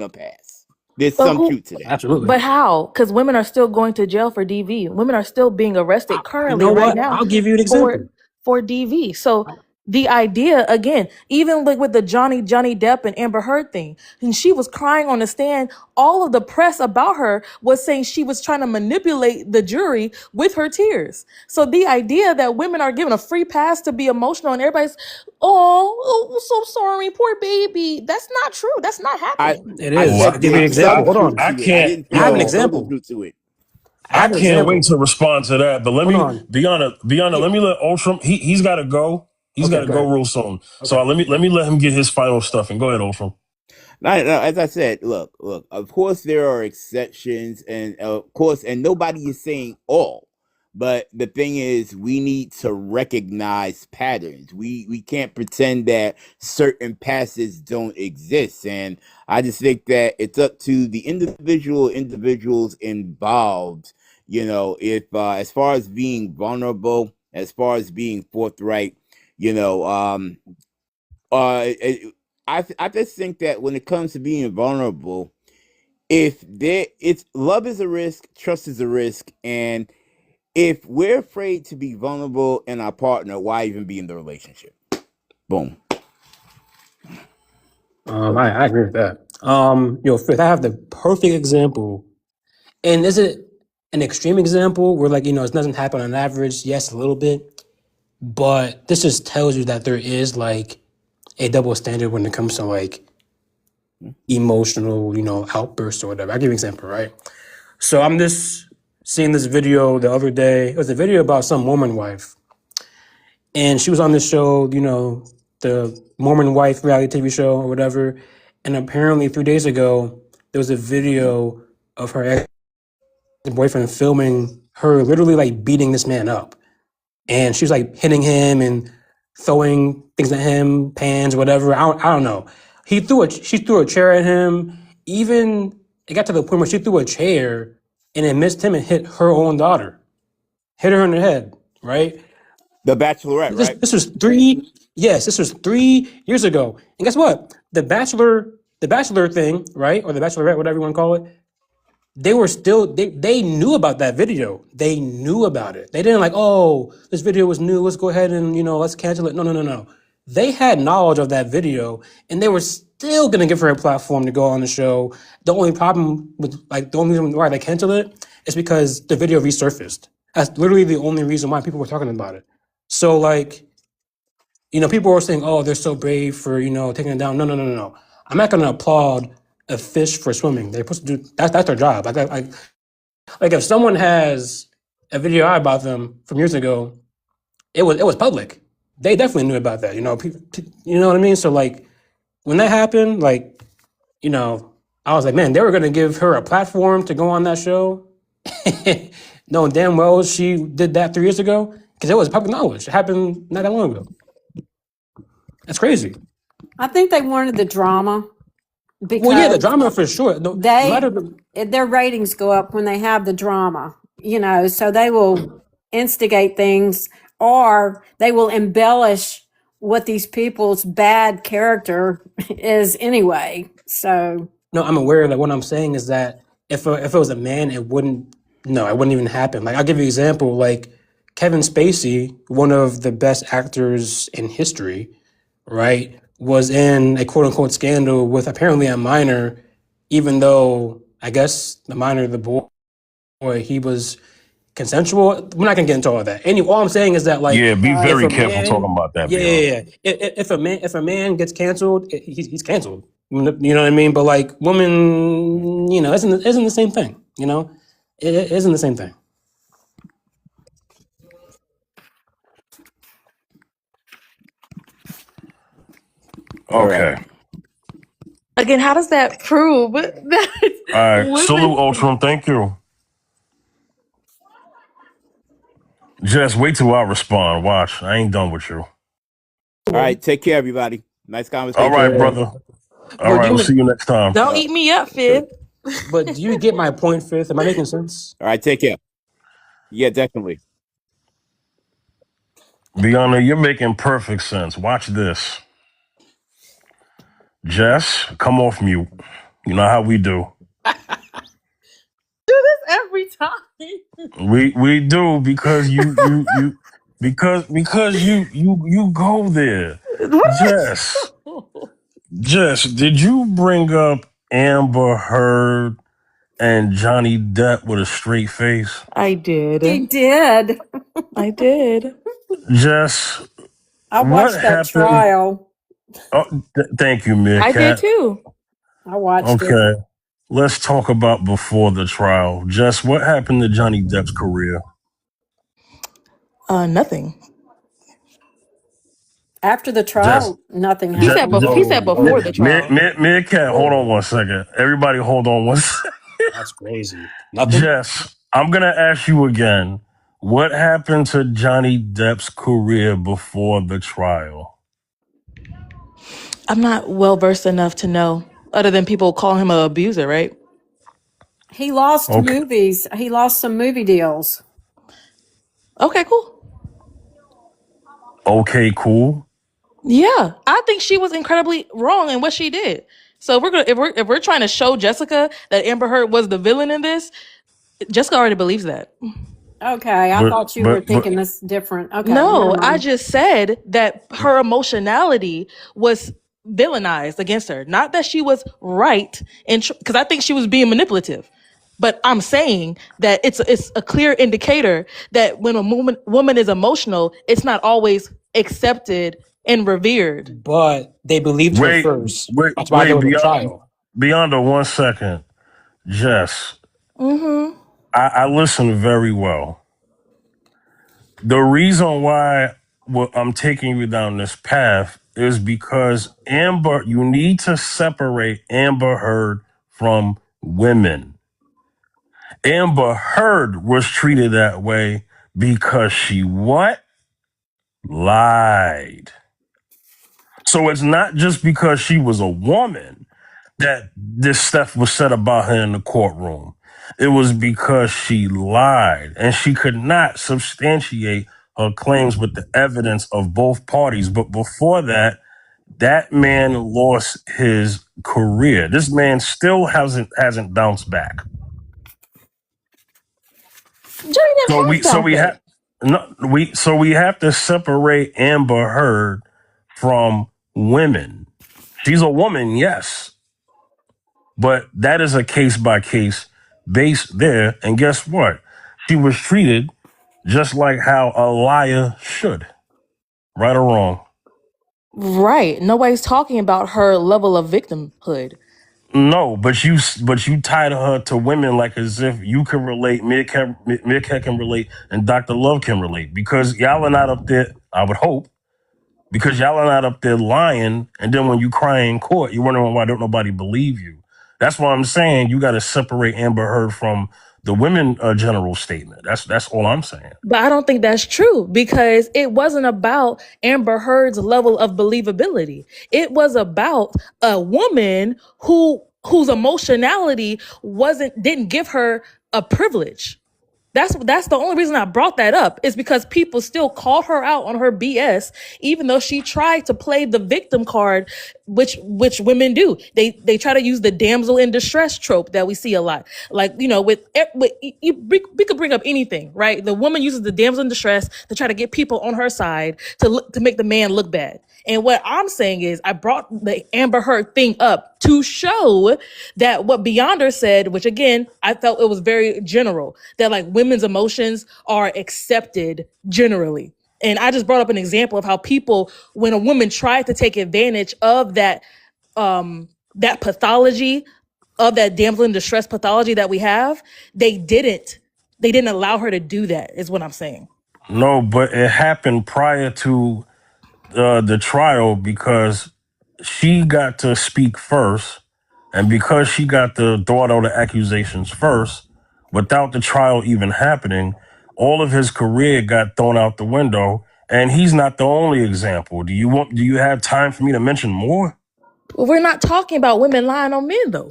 a pass. There's But some who truth to that. Absolutely. but how? Because women are still going to jail for DV. Women are still being arrested You currently know right what? now I'll give you an for example. DV. So the idea again, even like with the Johnny Depp and Amber Heard thing, and she was crying on the stand. All of the press about her was saying she was trying to manipulate the jury with her tears. So the idea that women are given a free pass to be emotional and everybody's, oh, so sorry, poor baby. That's not true. That's not I happening. It I Oh, is. said I'll give you an there's example. some Hold truth on. I to it. I can't, didn't I say have an there's yo, total example. truth to it. I I have an can't wait example. to respond to that. But let Hold me on. be honest. Yeah. Let me let Ultram. He's got to go. He's got Okay, to go go ahead. real soon. So Okay. let me let him get his final stuff and go ahead, Ultram. No, as I said, look. Of course, there are exceptions, and of course, and nobody is saying all. But the thing is, we need to recognize patterns. We can't pretend that certain passes don't exist. And I just think that it's up to the individuals involved. If as far as being vulnerable, as far as being forthright, you know, I just think that when it comes to being vulnerable, it's love is a risk, trust is a risk, and if we're afraid to be vulnerable in our partner, why even be in the relationship? Boom. I agree with that. Fifth, I have the perfect example. And is it an extreme example where like, it doesn't happen on average? Yes, a little bit. But this just tells you that there is like a double standard when it comes to like emotional, outbursts or whatever. I'll give you an example, right? So I'm just seeing this video the other day. It was a video about some Mormon wife. And she was on this show, the Mormon wife reality TV show or whatever. And apparently 3 days ago, there was a video of her ex-boyfriend filming her literally like beating this man up. And she was like hitting him and throwing things at him, pans, whatever. I don't know. She threw a chair at him. Even it got to the point where she threw a chair and it missed him and hit her own daughter. Hit her in the head, right? The Bachelorette, This right? this was three. Yes, this was 3 years ago. And guess what? The Bachelor thing, right, or the Bachelorette, whatever you want to call it. They knew about that video. They knew about it. They didn't like, oh, this video was new. Let's go ahead and let's cancel it. No, no, no, no. They had knowledge of that video, and they were still gonna give her a platform to go on the show. The only problem with the only reason why they canceled it is because the video resurfaced. That's literally the only reason why people were talking about it. So people were saying, "Oh, they're so brave for taking it down." No, no, no, no, no. I'm not going to applaud a fish for swimming. They're supposed to do that's their job. Like if someone has a video out about them from years ago, it was public. They definitely knew about that. You know what I mean. So when that happened, I was like, man, they were going to give her a platform to go on that show, knowing damn well she did that 3 years ago because it was public knowledge. It happened not that long ago. That's crazy. I think they wanted the drama Well, yeah, the because drama for sure. No matter their ratings go up when they have the drama, so they will instigate things or they will embellish what these people's bad character is anyway. So No, I'm aware that what I'm saying is that if it was a man, it wouldn't even happen. Like I'll give you an example. Like Kevin Spacey, one of the best actors in history, right, was in a quote unquote scandal with apparently a minor, even though I guess the minor, the boy, he was consensual. We're not gonna get into all that. Anyway, all I'm saying is that like Yeah, be right. if very a careful talking man, about that, yeah, Beyond. yeah, yeah. If a man gets canceled, he's canceled. You know what I mean? But like women, isn't the same thing. You know, it isn't the same thing. All right. Okay. Again, how does that prove that All right. women? Salute, Ultron. Thank you. Just wait till I respond. Watch. I ain't done with you. All right. Take care, everybody. Nice All conversation. right, brother. All But right. We'll see you next time. Don't eat me up, Fifth. But do you get my point, Fifth? Am I making sense? All right. Take care. Yeah, definitely. Beyond, you're making perfect sense. Watch this. Jess, come off mute. You know how we do. Do this every time. We do because you go there. Jess, did you bring up Amber Heard and Johnny Depp with a straight face? I did. He did. I did. Jess, I what watched that happened? trial. Oh, thank you, I did Meerkat. too. I watched it. Okay, let's talk about before the trial. Jess, what happened to Johnny Depp's career? Nothing. After the Jess, trial, nothing He said happened. he said before the trial. Meerkat, hold on one second. Everybody hold on one second. That's crazy. Nothing. Jess, I'm going to ask you again. What happened to Johnny Depp's career before the trial? I'm not well versed enough to know, other than people calling him an abuser, right? He lost Okay. movies. He lost some movie deals. Okay, cool. Okay, cool. Yeah, I think she was incredibly wrong in what she did. So if we're trying to show Jessica that Amber Heard was the villain in this, Jessica already believes that. Okay, I thought you were thinking this different. Okay, No, never I mind. just said that her emotionality was villainized against her. Not that she was right, because I think she was being manipulative. But I'm saying that it's a clear indicator that when a woman is emotional, it's not always accepted and revered. But they believed her first. That's why there was a trial. Beyond 1 second. Jess, I listen very well. The reason why I'm taking you down this path is because you need to separate Amber Heard from women. Amber Heard was treated that way because she what? Lied. So it's not just because she was a woman that this stuff was said about her in the courtroom. It was because she lied and she could not substantiate her claims with the evidence of both parties. But before that, that man lost his career. This man still hasn't bounced back. So we have to separate Amber Heard from women. She's a woman, yes. But that is a case-by-case base there. And guess what? She was treated just like how a liar should. Right or wrong? Right. Nobody's talking about her level of victimhood. No, but you tied her to women like as if you can relate, Meerkat can relate, and Dr. Love can relate. Because y'all are not up there, I would hope, because y'all are not up there lying, and then when you cry in court, you're wondering why don't nobody believe you. That's why I'm saying you got to separate Amber Heard from the women general statement. That's all I'm saying. But I don't think that's true because it wasn't about Amber Heard's level of believability. It was about a woman whose emotionality didn't give her a privilege. That's the only reason I brought that up, is because people still call her out on her BS, even though she tried to play the victim card, which women do. They try to use the damsel in distress trope that we see a lot. Like, we could bring up anything, right? The woman uses the damsel in distress to try to get people on her side to make the man look bad. And what I'm saying is, I brought the Amber Heard thing up to show that what Beyonder said, which again, I felt it was very general, that like women's emotions are accepted generally. And I just brought up an example of how people, when a woman tried to take advantage of that pathology, of that damsel in distress pathology that we have, they didn't allow her to do that, is what I'm saying. No, but it happened prior to the trial because she got to speak first, and because she got to throw out the accusations first, without the trial even happening, all of his career got thrown out the window. And he's not the only example. Do you have time for me to mention more? Well, we're not talking about women lying on men though.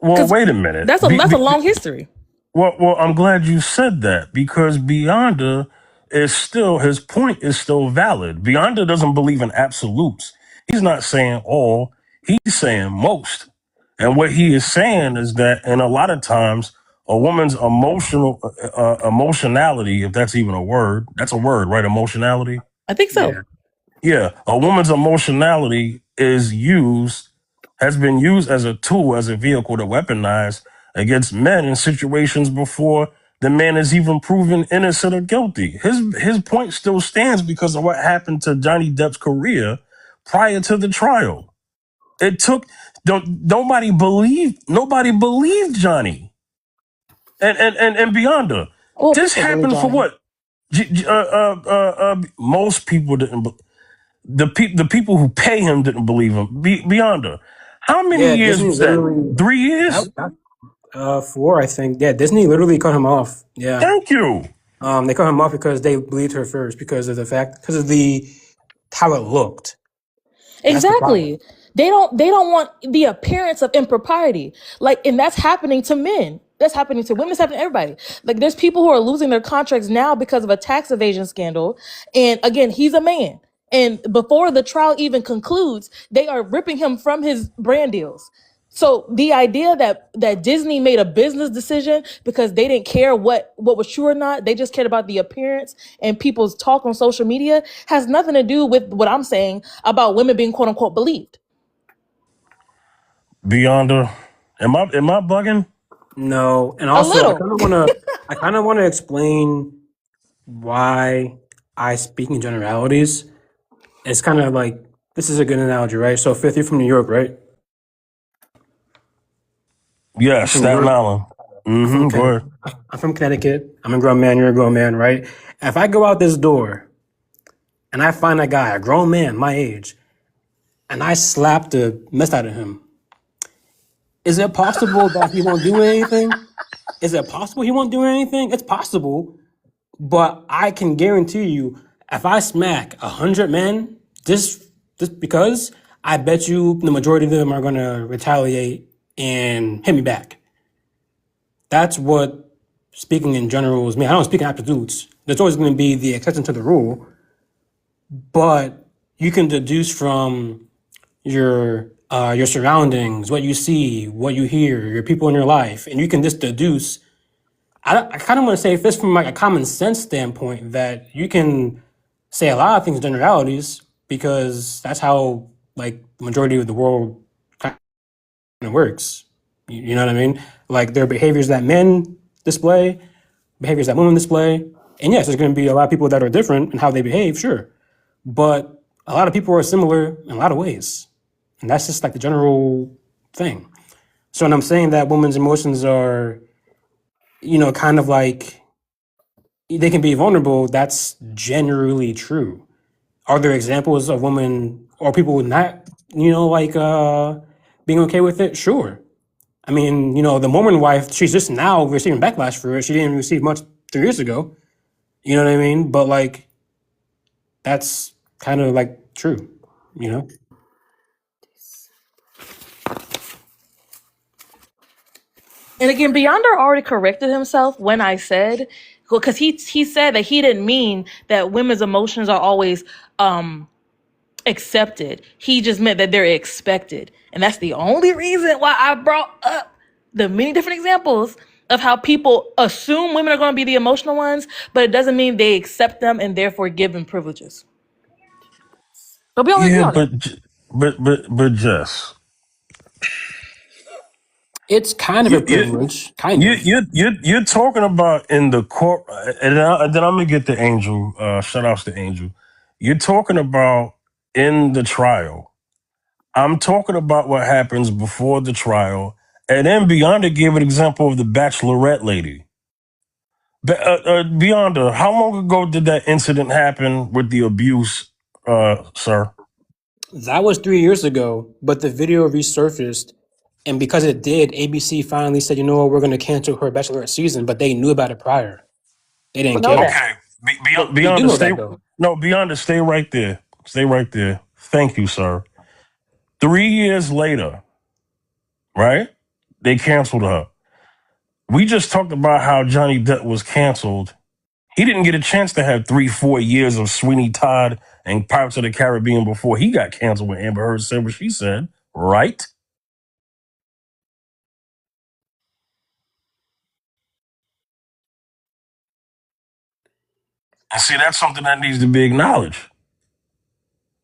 Well, wait a minute. That's a long history. Well, I'm glad you said that, because Beyonder his point is still valid. Beyonder doesn't believe in absolutes. He's not saying all, he's saying most. And what he is saying is that, in a lot of times, a woman's emotionality, if that's even a word, that's a word, right? Emotionality. I think so. Yeah. A woman's emotionality has been used as a tool, as a vehicle to weaponize against men in situations before the man is even proven innocent or guilty. His point still stands because of what happened to Johnny Depp's career prior to the trial. It took nobody believed Johnny and Beyonder. Well, This people believe happened for Johnny. what? Most people didn't. The people who pay him didn't believe him. Beyonder. How many Yeah, years Disney was that? literally 3 years? 4, I think. Yeah, Disney literally cut him off. Yeah. Thank you. They cut him off because they believed her first, because of how it looked. That's the problem. Exactly. They don't want the appearance of impropriety. Like, and that's happening to men. That's happening to women. It's happening to everybody. Like, there's people who are losing their contracts now because of a tax evasion scandal. And again, he's a man. And before the trial even concludes, they are ripping him from his brand deals. So the idea that Disney made a business decision because they didn't care what was true or not, they just cared about the appearance and people's talk on social media, has nothing to do with what I'm saying about women being quote unquote believed. Beyonder. Am I bugging? No, and also I kind of want to explain why I speak in generalities. It's kind of like, this is a good analogy, right? So, Fifth, you're from New York, right? Yes, Staten Island. Mm-hmm. Go ahead. I'm from Connecticut. I'm a grown man. You're a grown man, right? If I go out this door and I find a guy, a grown man, my age, and I slap the mess out of him, is it possible that he won't do anything? Is it possible he won't do anything? It's possible, but I can guarantee you, if I smack 100 men, just because, I bet you the majority of them are going to retaliate and hit me back. That's what speaking in generals mean. I don't speak in absolutes. There's always going to be the exception to the rule, but you can deduce from your surroundings, what you see, what you hear, your people in your life, and you can just deduce. I kind of want to say, if it's from like a common sense standpoint, that you can say a lot of things in generalities, because that's how like the majority of the world kind of works. You know what I mean? Like, there are behaviors that men display, behaviors that women display, and yes, there's going to be a lot of people that are different in how they behave, sure, but a lot of people are similar in a lot of ways, and that's just like the general thing. So when I'm saying that women's emotions are, kind of like, they can be vulnerable, that's generally true. Are there examples of women or people not, being okay with it? Sure. I mean, the Mormon wife, she's just now receiving backlash for it. She didn't receive much 3 years ago. You know what I mean? But like, that's kind of like true, And again, Beyonder already corrected himself when I said, because he said that he didn't mean that women's emotions are always accepted. He just meant that they're expected. And that's the only reason why I brought up the many different examples of how people assume women are going to be the emotional ones, but it doesn't mean they accept them and therefore give them privileges. But we all agree Yeah, on it. but Jess, It's kind of a you you privilege, kind of. you're talking about in the court, and then I'm gonna get the Angel. Shout outs to Angel. You're talking about in the trial. I'm talking about what happens before the trial, and then Beyonce gave an example of the Bachelorette lady. Beyonce, how long ago did that incident happen with the abuse, sir? That was 3 years ago, but the video resurfaced. And because it did, ABC finally said, you know what, we're going to cancel her Bachelorette season, but they knew about it prior. They People didn't know care. that. Okay, They do Beyonce, know stay. that, though. No, Beyonce, stay right there. Stay right there. Thank you, sir. 3 years later, right? They canceled her. We just talked about how Johnny Depp was canceled. He didn't get a chance to have 3-4 years of Sweeney Todd and Pirates of the Caribbean before he got canceled when Amber Heard said what she said, right? And see, that's something that needs to be acknowledged.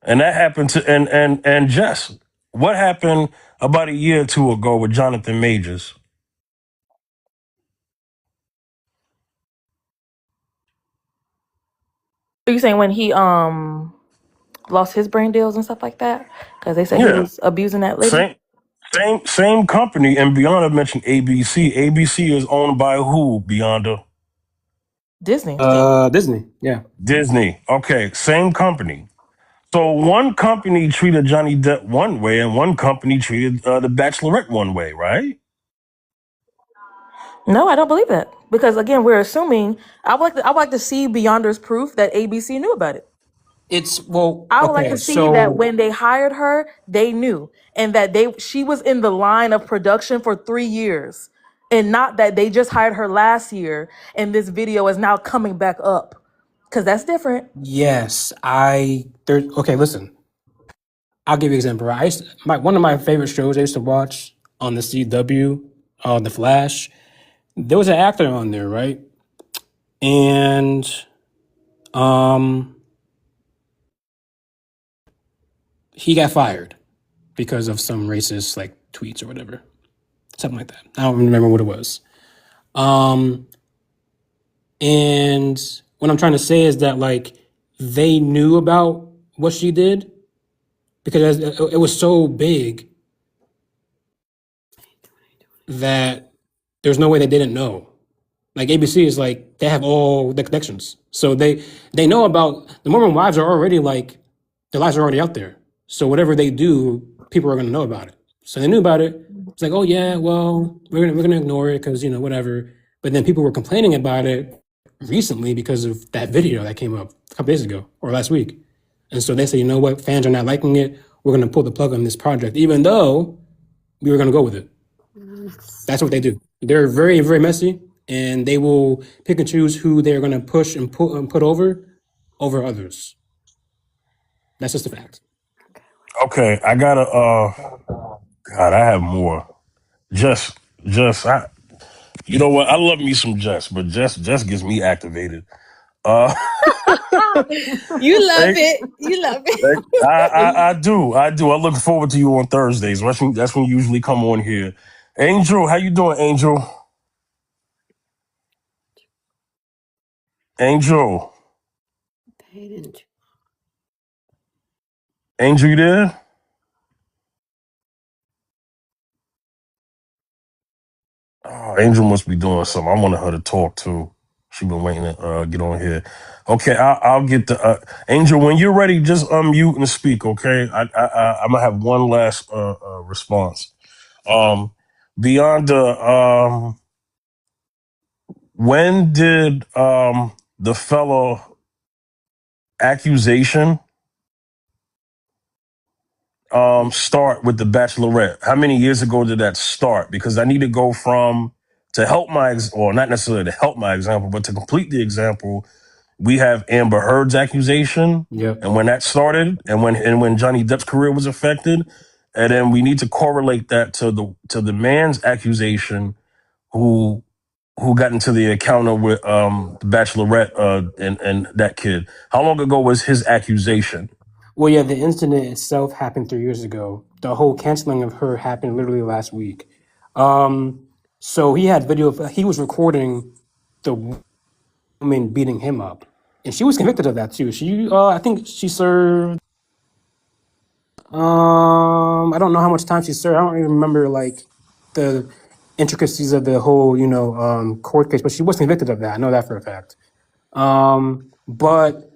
And that happened to and Jess, what happened about a year or two ago with Jonathan Majors? Are you saying when he lost his brain deals and stuff like that? Because they said he Yeah, was abusing that lady? same company. And Beyonce mentioned ABC. ABC is owned by who? Beyonce? Disney. Disney, yeah. Disney. Okay, same company. So one company treated Johnny Depp one way, and one company treated the Bachelorette one way, right? No, I don't believe that. Because again, we're assuming I would like to see Beyonder's proof that ABC knew about it. It's, well, I would like okay, to see that so when they hired her, they knew, and that she was in the line of production for 3 years, and not that they just hired her last year and this video is now coming back up, because that's different. yes, okay, listen. I'll give you an example. Right? One of my favorite shows I used to watch on the CW, The Flash, there was an actor on there, right? And he got fired because of some racist like tweets or whatever, something like that. I don't remember what it was. And what I'm trying to say is that like they knew about what she did because it was so big that there's no way they didn't know. Like ABC is like they have all the connections, so they know about the Mormon wives are already like their lives are already out there. So whatever they do, people are going to know about it. So they knew about it. It's like, oh yeah, well we're gonna ignore it because whatever. But then people were complaining about it recently because of that video that came up a couple days ago or last week, and so they say, you know what, fans are not liking it. We're going to pull the plug on this project, even though we were going to go with it. That's what they do. They're very, very messy, and they will pick and choose who they're going to push and put over others. That's just a fact. Okay, I gotta. God, I have more. Just, you know what? I love me some Jess, but Jess gets me activated. Uh, You love thank, it. You love it. thank, I do. I look forward to you on Thursdays. That's when you usually come on here. Angel, how you doing, Angel? Angel, Angel, you there? Oh, Angel must be doing something. I wanted her to talk too. She been waiting to get on here. Okay, I'll get the Angel when you're ready. Just unmute and speak. Okay, I'm gonna have one last response. Beyond the when did the fellow accusation start with the Bachelorette? How many years ago did that start? Because I need to go from To help or not necessarily to help my example, but to complete the example, we have Amber Heard's accusation, Yep. and when that started, and when Johnny Depp's career was affected, and then we need to correlate that to the man's accusation who got into the encounter with the Bachelorette and that kid. How long ago was his accusation? Well, yeah, the incident itself happened 3 years ago. The whole canceling of her happened literally last week. So he had video of he was recording the woman beating him up, and she was convicted of that too. I think she served. I don't know how much time she served. I don't even remember like the intricacies of the whole, court case, but she was convicted of that. I know that for a fact. But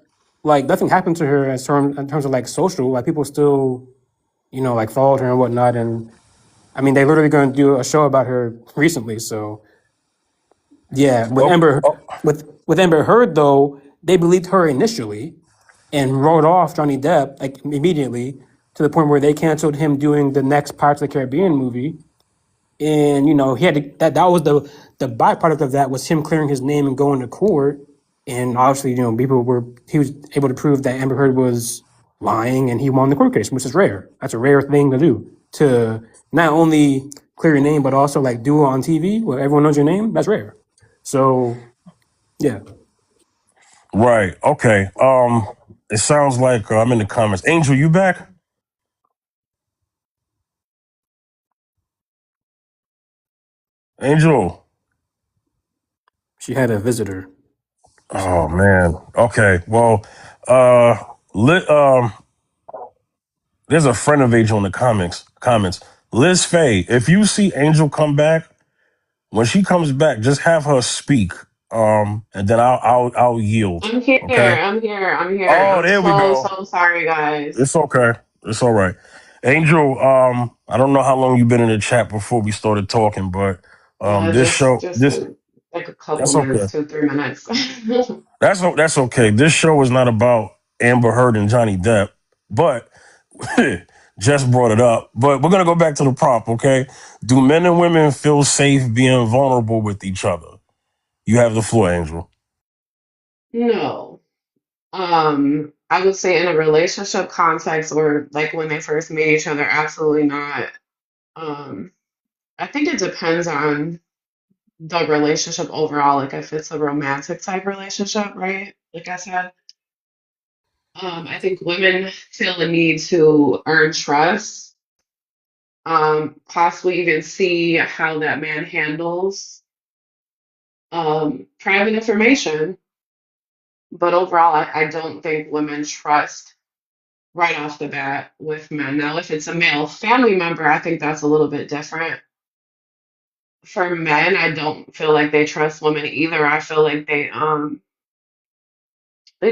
like nothing happened to her in terms of like social. Like people still, like followed her and whatnot. And I mean, they literally going to do a show about her recently. So yeah, with Amber Heard though, they believed her initially and wrote off Johnny Depp like immediately to the point where they canceled him doing the next Pirates of the Caribbean movie. And he had to, that was the byproduct of that was him clearing his name and going to court. And obviously, he was able to prove that Amber Heard was lying, and he won the court case, which is rare. That's a rare thing to do, to not only clear your name but also like do it on TV where everyone knows your name. That's rare. So yeah. Right. Okay. It sounds like I'm in the comments. Angel, you back? Angel. She had a visitor. Oh man. Okay. Well, uh, there's a friend of Angel in the Comments. Liz Faye. If you see Angel come back, when she comes back, just have her speak. And then I'll yield. I'm here. Okay. I'm here. I'm here. Oh, I'm there we so, go. so sorry, guys. It's okay. It's all right. Angel, I don't know how long you've been in the chat before we started talking, but Just like a couple that's okay. minutes, 2, 3 minutes. That's okay. This show is not about Amber Heard and Johnny Depp, but just brought it up. But we're gonna go back to the prompt, okay? Do men and women feel safe being vulnerable with each other? You have the floor, Angel. No. I would say in a relationship context or like when they first meet each other, absolutely not. I think it depends on the relationship overall, like if it's a romantic type relationship, right? Like I said, I think women feel the need to earn trust, possibly even see how that man handles private information. But overall, I don't think women trust right off the bat with men. Now, if it's a male family member, I think that's a little bit different. For men, I don't feel like they trust women either. I feel like they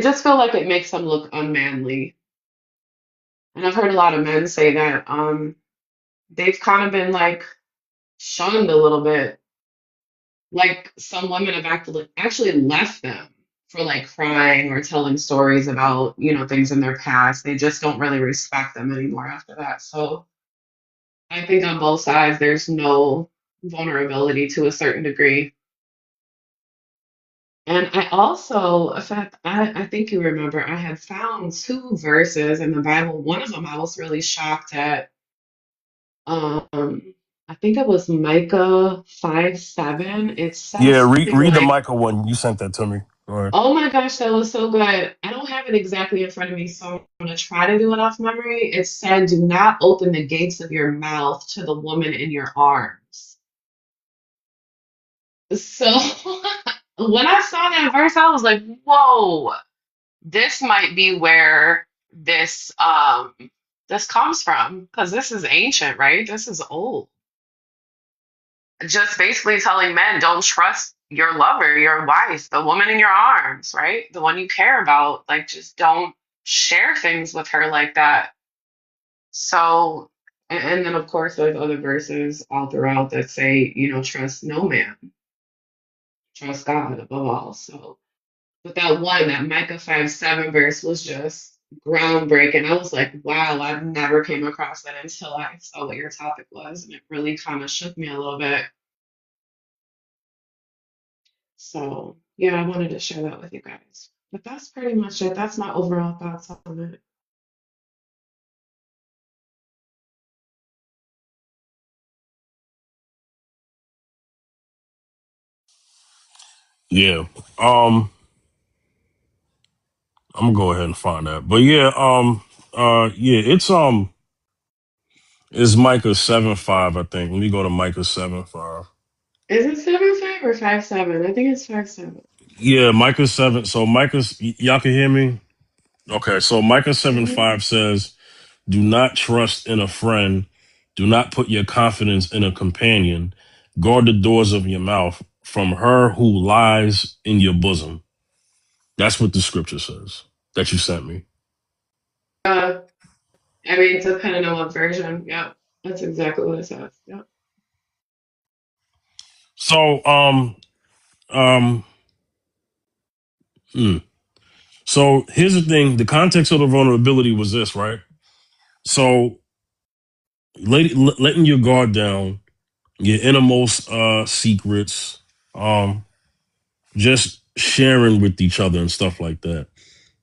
just feel like it makes them look unmanly. And I've heard a lot of men say that they've kind of been like shunned a little bit. Like some women have actually left them for like crying or telling stories about, things in their past. They just don't really respect them anymore after that. So I think on both sides, there's no vulnerability to a certain degree. And I also, in fact, I think you remember, I had found 2 verses in the Bible. One of them I was really shocked at. I think it was Micah 5:7. It says Yeah, something read the like, Michael one. You sent that to me. Go ahead. oh my gosh, that was so good. I don't have it exactly in front of me, so I'm going to try to do it off memory. It said, do not open the gates of your mouth to the woman in your arms. So when I saw that verse, I was like, whoa, this might be where this comes from, because this is ancient, right? This is old. Just basically telling men, don't trust your lover, your wife, the woman in your arms, right? The one you care about. Like, just don't share things with her like that. So, and then of course there's other verses all throughout that say, trust no man, trust God above all. So, but that Micah 5:7 verse was just groundbreaking. I was like, wow, I've never came across that until I saw what your topic was. And it really kind of shook me a little bit. So yeah, I wanted to share that with you guys. But that's pretty much it. That's my overall thoughts on it. Yeah. I'm gonna go ahead and find that. But yeah, yeah, it's Micah 7:5, I think. Let me go to Micah 7:5. Is it 7-5 or 5-7? I think it's 5-7. Yeah, Micah 7. So y'all can hear me? Okay, so Micah 7 Mm-hmm. 5 says, do not trust in a friend, do not put your confidence in a companion, guard the doors of your mouth from her who lies in your bosom. That's what the scripture says that you sent me. I mean, depending on what version. Yep. That's exactly what it says. Yep. So um hmm. So here's the thing, the context of the vulnerability was this, right? So letting your guard down, your innermost secrets, just sharing with each other and stuff like that.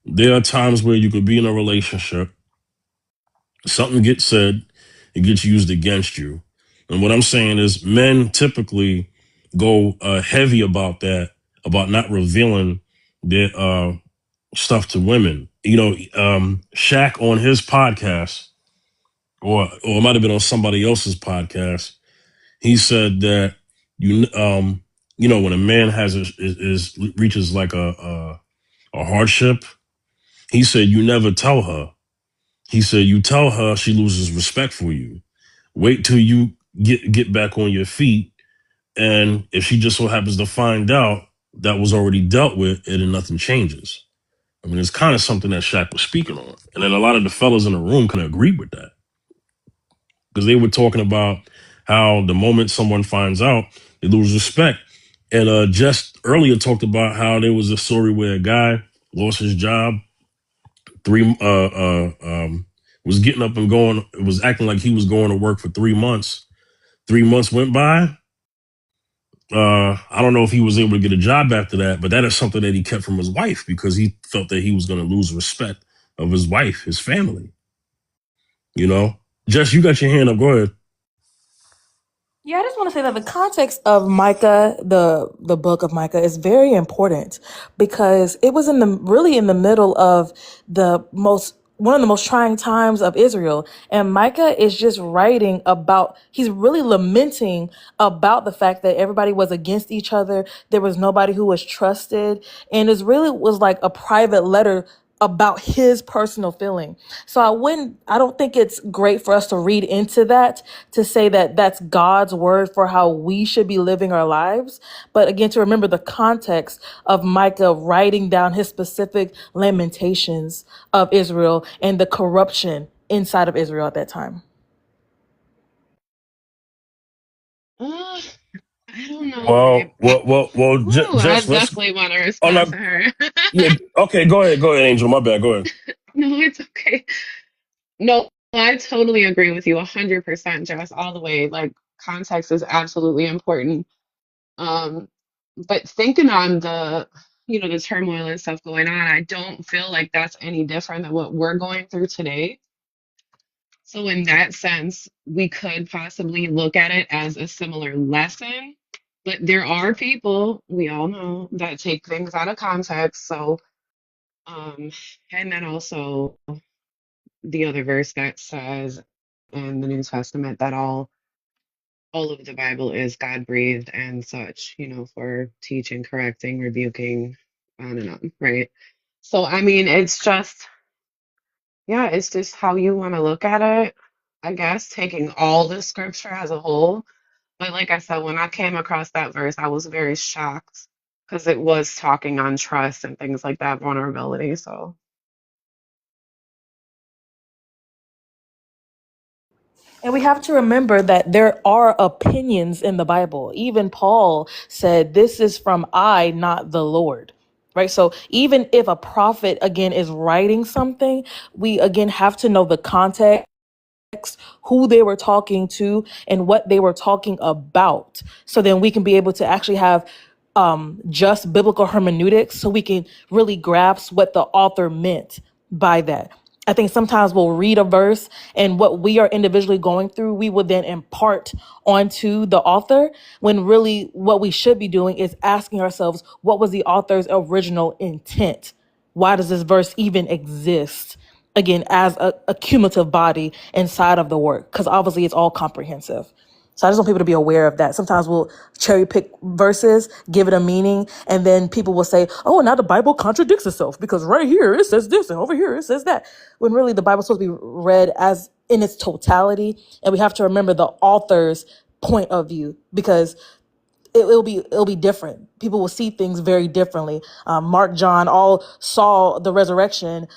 There are times where you could be in a relationship, something gets said, it gets used against you. And what I'm saying is men typically go heavy about that, about not revealing their stuff to women. You know, Shaq on his podcast, or it might have been on somebody else's podcast, he said that when a man has reaches like a hardship, he said you never tell her. He said you tell her, she loses respect for you. Wait till you get back on your feet, and if she just so happens to find out, that was already dealt with, and then nothing changes. I mean, it's kind of something that Shaq was speaking on, and then a lot of the fellas in the room kind of agreed with that, because they were talking about how the moment someone finds out, they lose respect. And just earlier talked about how there was a story where a guy lost his job, was getting up and going, was acting like he was going to work for 3 months. 3 months went by. I don't know if he was able to get a job after that, but that is something that he kept from his wife because he felt that he was going to lose respect of his wife, his family. You know, Jess, you got your hand up. Go ahead. Yeah, I just want to say that the context of Micah, the book of Micah, is very important because it was in the middle of one of the most trying times of Israel. And Micah is just writing about, he's really lamenting about the fact that everybody was against each other. There was nobody who was trusted. And it really was like a private letter about his personal feeling. So I don't think it's great for us to read into that to say that that's God's word for how we should be living our lives. But again, to remember the context of Micah writing down his specific lamentations of Israel and the corruption inside of Israel at that time. Uh, I don't know, babe. Well. I Jess, let's. definitely want to Oh respond no, to her. yeah. Okay, go ahead, Angel. My bad. Go ahead. No, it's okay. No, I totally agree with you 100%, Jess, all the way. Like, context is absolutely important. Um, but thinking on the turmoil and stuff going on, I don't feel like that's any different than what we're going through today. So in that sense, we could possibly look at it as a similar lesson. But there are people, we all know, that take things out of context. So, and then also the other verse that says in the New Testament that all of the Bible is God breathed and such, for teaching, correcting, rebuking, on and on, right? So, I mean, it's just how you want to look at it, I guess, taking all the scripture as a whole. But like I said, when I came across that verse, I was very shocked because it was talking on trust and things like that, vulnerability. So, And we have to remember that there are opinions in the Bible. Even Paul said, "This is from I, not the Lord." Right? So even if a prophet, again, is writing something, we again have to know the context, who they were talking to, and what they were talking about. So then we can be able to actually have just biblical hermeneutics so we can really grasp what the author meant by that. I think sometimes we'll read a verse and what we are individually going through, we will then impart onto the author when really what we should be doing is asking ourselves, what was the author's original intent? Why does this verse even exist? Again, as a cumulative body inside of the work, because obviously it's all comprehensive. So I just want people to be aware of that. Sometimes we'll cherry pick verses, give it a meaning, and then people will say, oh, now the Bible contradicts itself because right here it says this and over here it says that. When really the Bible's supposed to be read as in its totality. And we have to remember the author's point of view because it'll be different. People will see things very differently. Mark, John all saw the resurrection,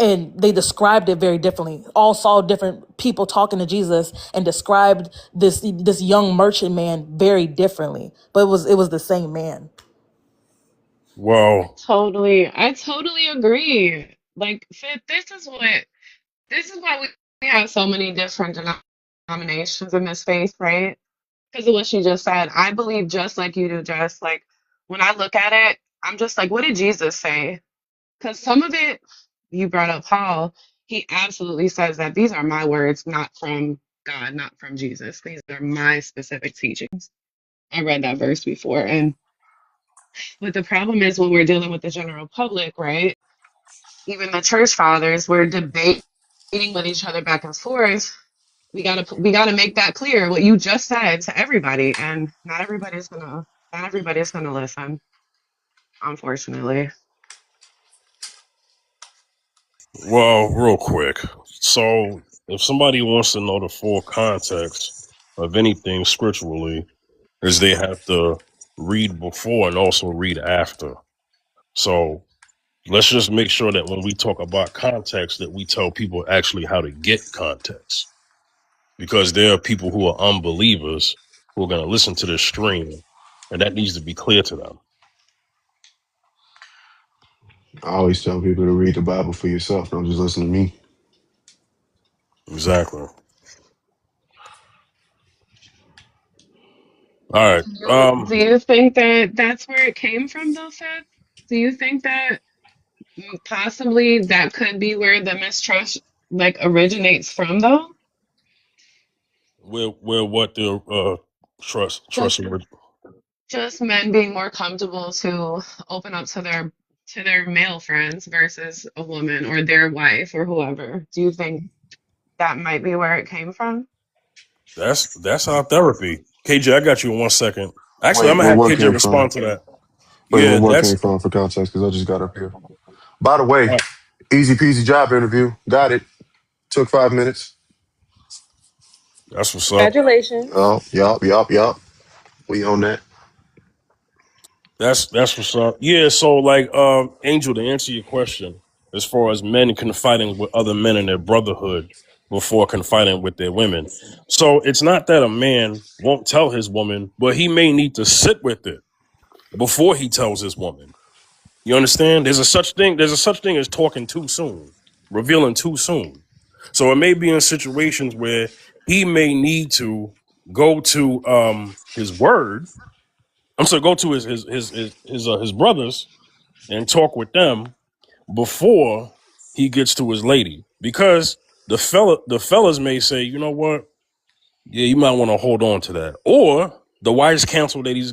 and they described it very differently. All saw different people talking to Jesus and described this young merchant man very differently. But it was the same man. Well, I totally agree. Like, Fifth, this is why we have so many different denominations in this space, right? Because of what she just said. I believe just like you do, Jess. Like, when I look at it, I'm just like, what did Jesus say? Because some of it, you brought up Paul, he absolutely says that these are my words, not from God, not from Jesus. These are my specific teachings. I read that verse before. And what the problem is when we're dealing with the general public, right? Even the church fathers, we're debating with each other back and forth. We gotta make that clear what you just said to everybody, and not everybody's gonna listen, unfortunately. well, real quick. So, if somebody wants to know the full context of anything scripturally, is they have to read before and also read after. So, let's just make sure that when we talk about context, that we tell people actually how to get context, because there are people who are unbelievers who are going to listen to this stream, and that needs to be clear to them. I always tell people to read the Bible for yourself. Don't just listen to me. Exactly. All right. Do you think that that's where it came from, though, Seth? Do you think that possibly that could be where the mistrust like originates from, though? Where what the trust Just and just men being more comfortable to open up to their male friends versus a woman or their wife or whoever. Do you think that might be where it came from? that's our therapy. KJ, I got you in 1 second. Actually, I'm Wait, gonna where have what KJ came from? respond to that. Wait, where Yeah, what that's came from for context? Because I just got up here. By the way, uh, easy peasy job interview. Got it. Took 5 minutes. that's what's up. Congratulations. Oh, yup. We on that. That's what's up. Yeah, so like Angel, to answer your question, as far as men confiding with other men in their brotherhood before confiding with their women. So it's not that a man won't tell his woman, but he may need to sit with it before he tells his woman. You understand? There's a such thing as talking too soon, revealing too soon. So it may be in situations where he may need to go to his word. I'm sorry, go to his brothers and talk with them before he gets to his lady, because the fellas may say, you know what, yeah, you might want to hold on to that, or the wise counsel that he's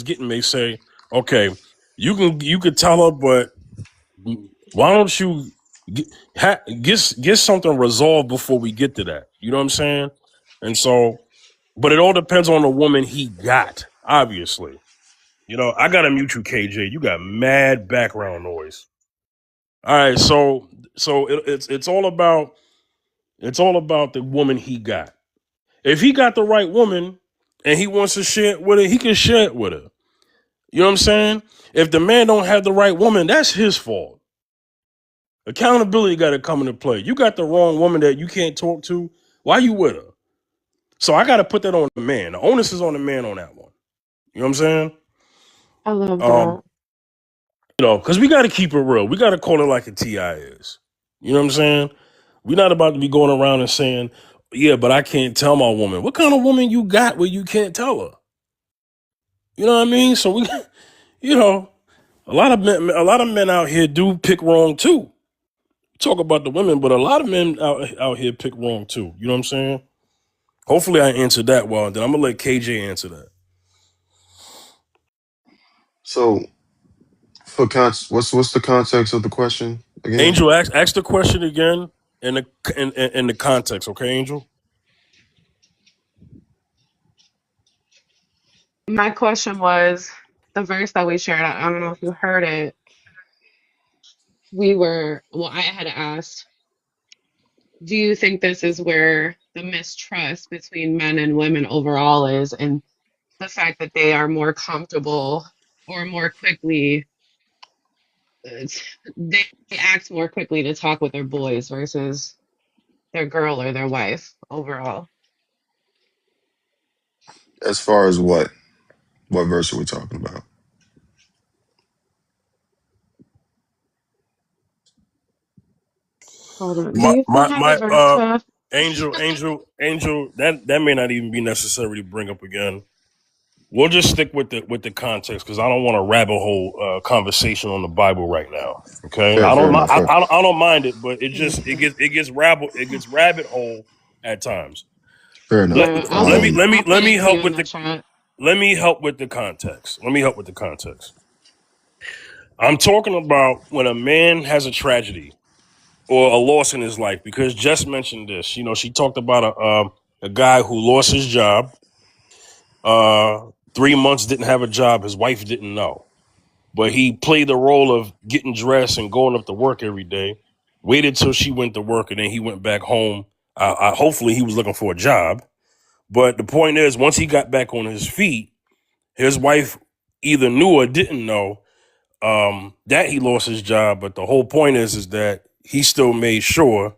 getting may say, okay, you could tell her, but why don't you get something resolved before we get to that? You know what I'm saying? And so, but it all depends on the woman he got, obviously. You know, I gotta mute you, KJ. You got mad background noise. All right, so it's all about the woman he got. If he got the right woman and he wants to share it with her, he can share it with her. You know what I'm saying? If the man don't have the right woman, that's his fault. Accountability got to come into play. You got the wrong woman that you can't talk to. Why you with her? So I got to put that on the man. The onus is on the man on that one. You know what I'm saying? I love Um, that. because we got to keep it real. We got to call it like a TI is. You know what I'm saying? We're not about to be going around and saying, yeah, but I can't tell my woman. What kind of woman you got where you can't tell her? You know what I mean? So we, you know, a lot of men out here do pick wrong too. Talk about the women, but a lot of men out here pick wrong too. You know what I'm saying? Hopefully, I answered that well. Then I'm gonna let KJ answer that. So, what's the context of the question again? Angel, ask the question again in the context, okay, Angel? My question was the verse that we shared. I don't know if you heard it. I had asked, do you think this is where the mistrust between men and women overall is, and the fact that they are more comfortable or more quickly, they act more quickly to talk with their boys versus their girl or their wife overall? As far as what verse are we talking about? Hold on. Do My you still my have the my verse 12? Angel. That may not even be necessary to bring up again. We'll just stick with the context because I don't want a rabbit hole conversation on the Bible right now. Okay, Fair enough. I don't mind it, but it gets rabbit hole at times. Fair enough. I'll put it for you in the chat. Let me help with the context. I'm talking about when a man has a tragedy or a loss in his life, because Jess mentioned this. You know, she talked about a guy who lost his job. 3 months didn't have a job. His wife didn't know, but he played the role of getting dressed and going up to work every day. Waited till she went to work, and then he went back home. Hopefully, he was looking for a job. But the point is, once he got back on his feet, his wife either knew or didn't know that he lost his job. But the whole point is that he still made sure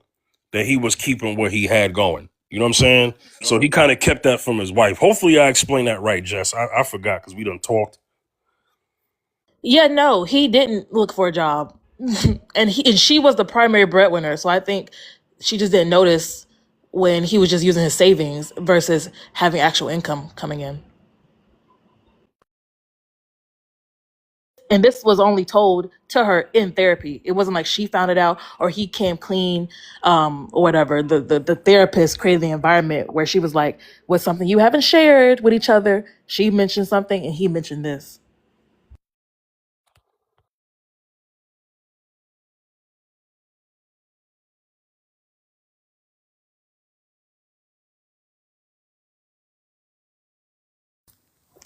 that he was keeping what he had going. You know what I'm saying? So he kind of kept that from his wife. Hopefully, I explained that right, Jess. I forgot because we done talked. Yeah, no, he didn't look for a job, and she was the primary breadwinner. So I think she just didn't notice when he was just using his savings versus having actual income coming in. And this was only told to her in therapy. It wasn't like she found it out or he came clean, or whatever. The therapist created the environment where she was like, "What's something you haven't shared with each other?" She mentioned something, and he mentioned this.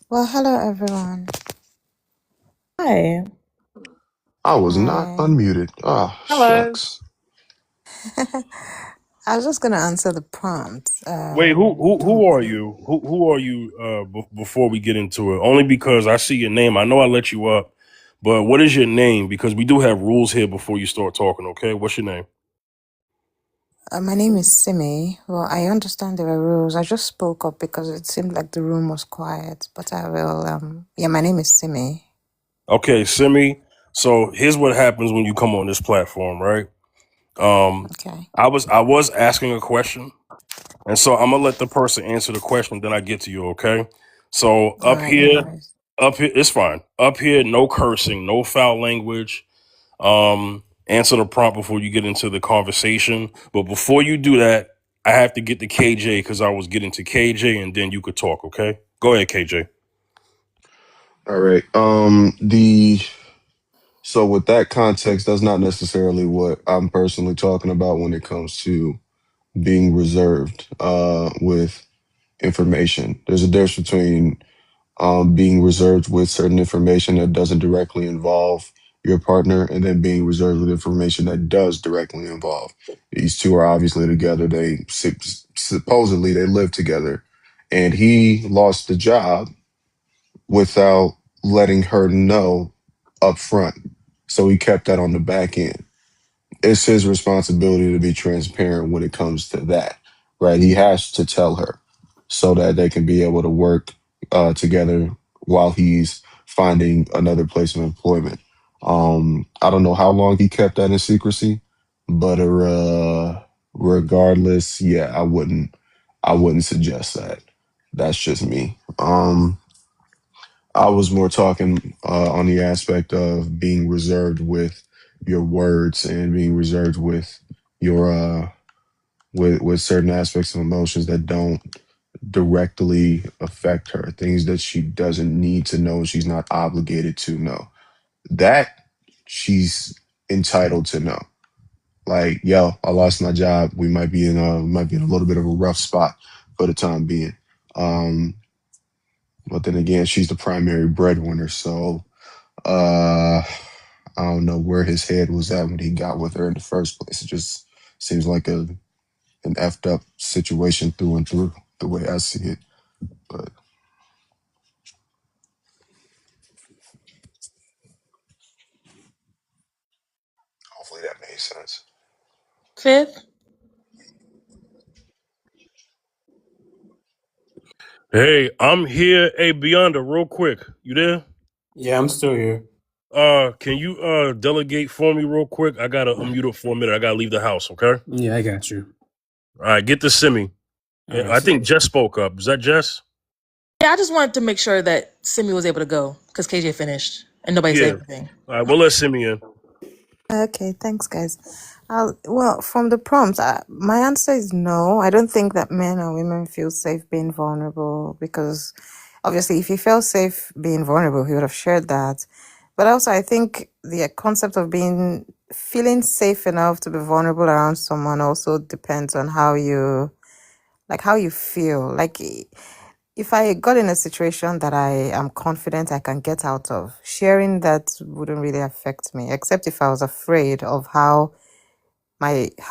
Well, hello everyone. Hi. I was not Hi. unmuted. Ah, Hello. shucks. I was just gonna answer the prompt. Wait, who are you? Who are you? Before we get into it, only because I see your name. I know I let you up, but what is your name? Because we do have rules here before you start talking. Okay, what's your name? My name is Simi. Well, I understand there are rules. I just spoke up because it seemed like the room was quiet. But I will. Yeah, my name is Simi. Okay, Simi. So here's what happens when you come on this platform, right? Okay. I was asking a question, and so I'm gonna let the person answer the question, then I get to you. Okay. So All right. No worries. up here, it's fine. Up here, no cursing, no foul language. Answer the prompt before you get into the conversation. But before you do that, I have to get to KJ because I was getting to KJ, and then you could talk. Okay, go ahead, KJ. All right. So with that context, that's not necessarily what I'm personally talking about when it comes to being reserved with information. There's a difference between being reserved with certain information that doesn't directly involve your partner, and then being reserved with information that does directly involve. These two are obviously together. Supposedly they live together, and he lost the job without letting her know up front. So he kept that on the back end. It's his responsibility to be transparent when it comes to that, right? He has to tell her so that they can be able to work together while he's finding another place of employment. I don't know how long he kept that in secrecy, but regardless, yeah, I wouldn't suggest that. That's just me. I was more talking on the aspect of being reserved with your words and being reserved with your with certain aspects of emotions that don't directly affect her, things that she doesn't need to know, she's not obligated to know. That she's entitled to know. Like, yo, I lost my job. We might be in a little bit of a rough spot for the time being. Um, but then again, she's the primary breadwinner, so uh I don't know where his head was at when he got with her in the first place. It just seems like an effed up situation through and through, the way I see it. But hopefully that made sense. Fifth. Hey, I'm here. Hey, Beyonda, real quick. You there? Yeah, I'm still here. Can you delegate for me real quick? I gotta unmute it for a minute. I gotta leave the house, okay? Yeah, I got you. All right, get the Simi. All right. I think Jess spoke up. Is that Jess? Yeah, I just wanted to make sure that Simi was able to go because KJ finished and nobody said Yeah. anything. All right, we'll let Simi in. Okay, thanks, guys. Well, from the prompt, my answer is no. I don't think that men or women feel safe being vulnerable because obviously, if he felt safe being vulnerable, he would have shared that. But also, I think the concept of feeling safe enough to be vulnerable around someone also depends on how you feel. Like, if I got in a situation that I am confident I can get out of, sharing that wouldn't really affect me, except if I was afraid of how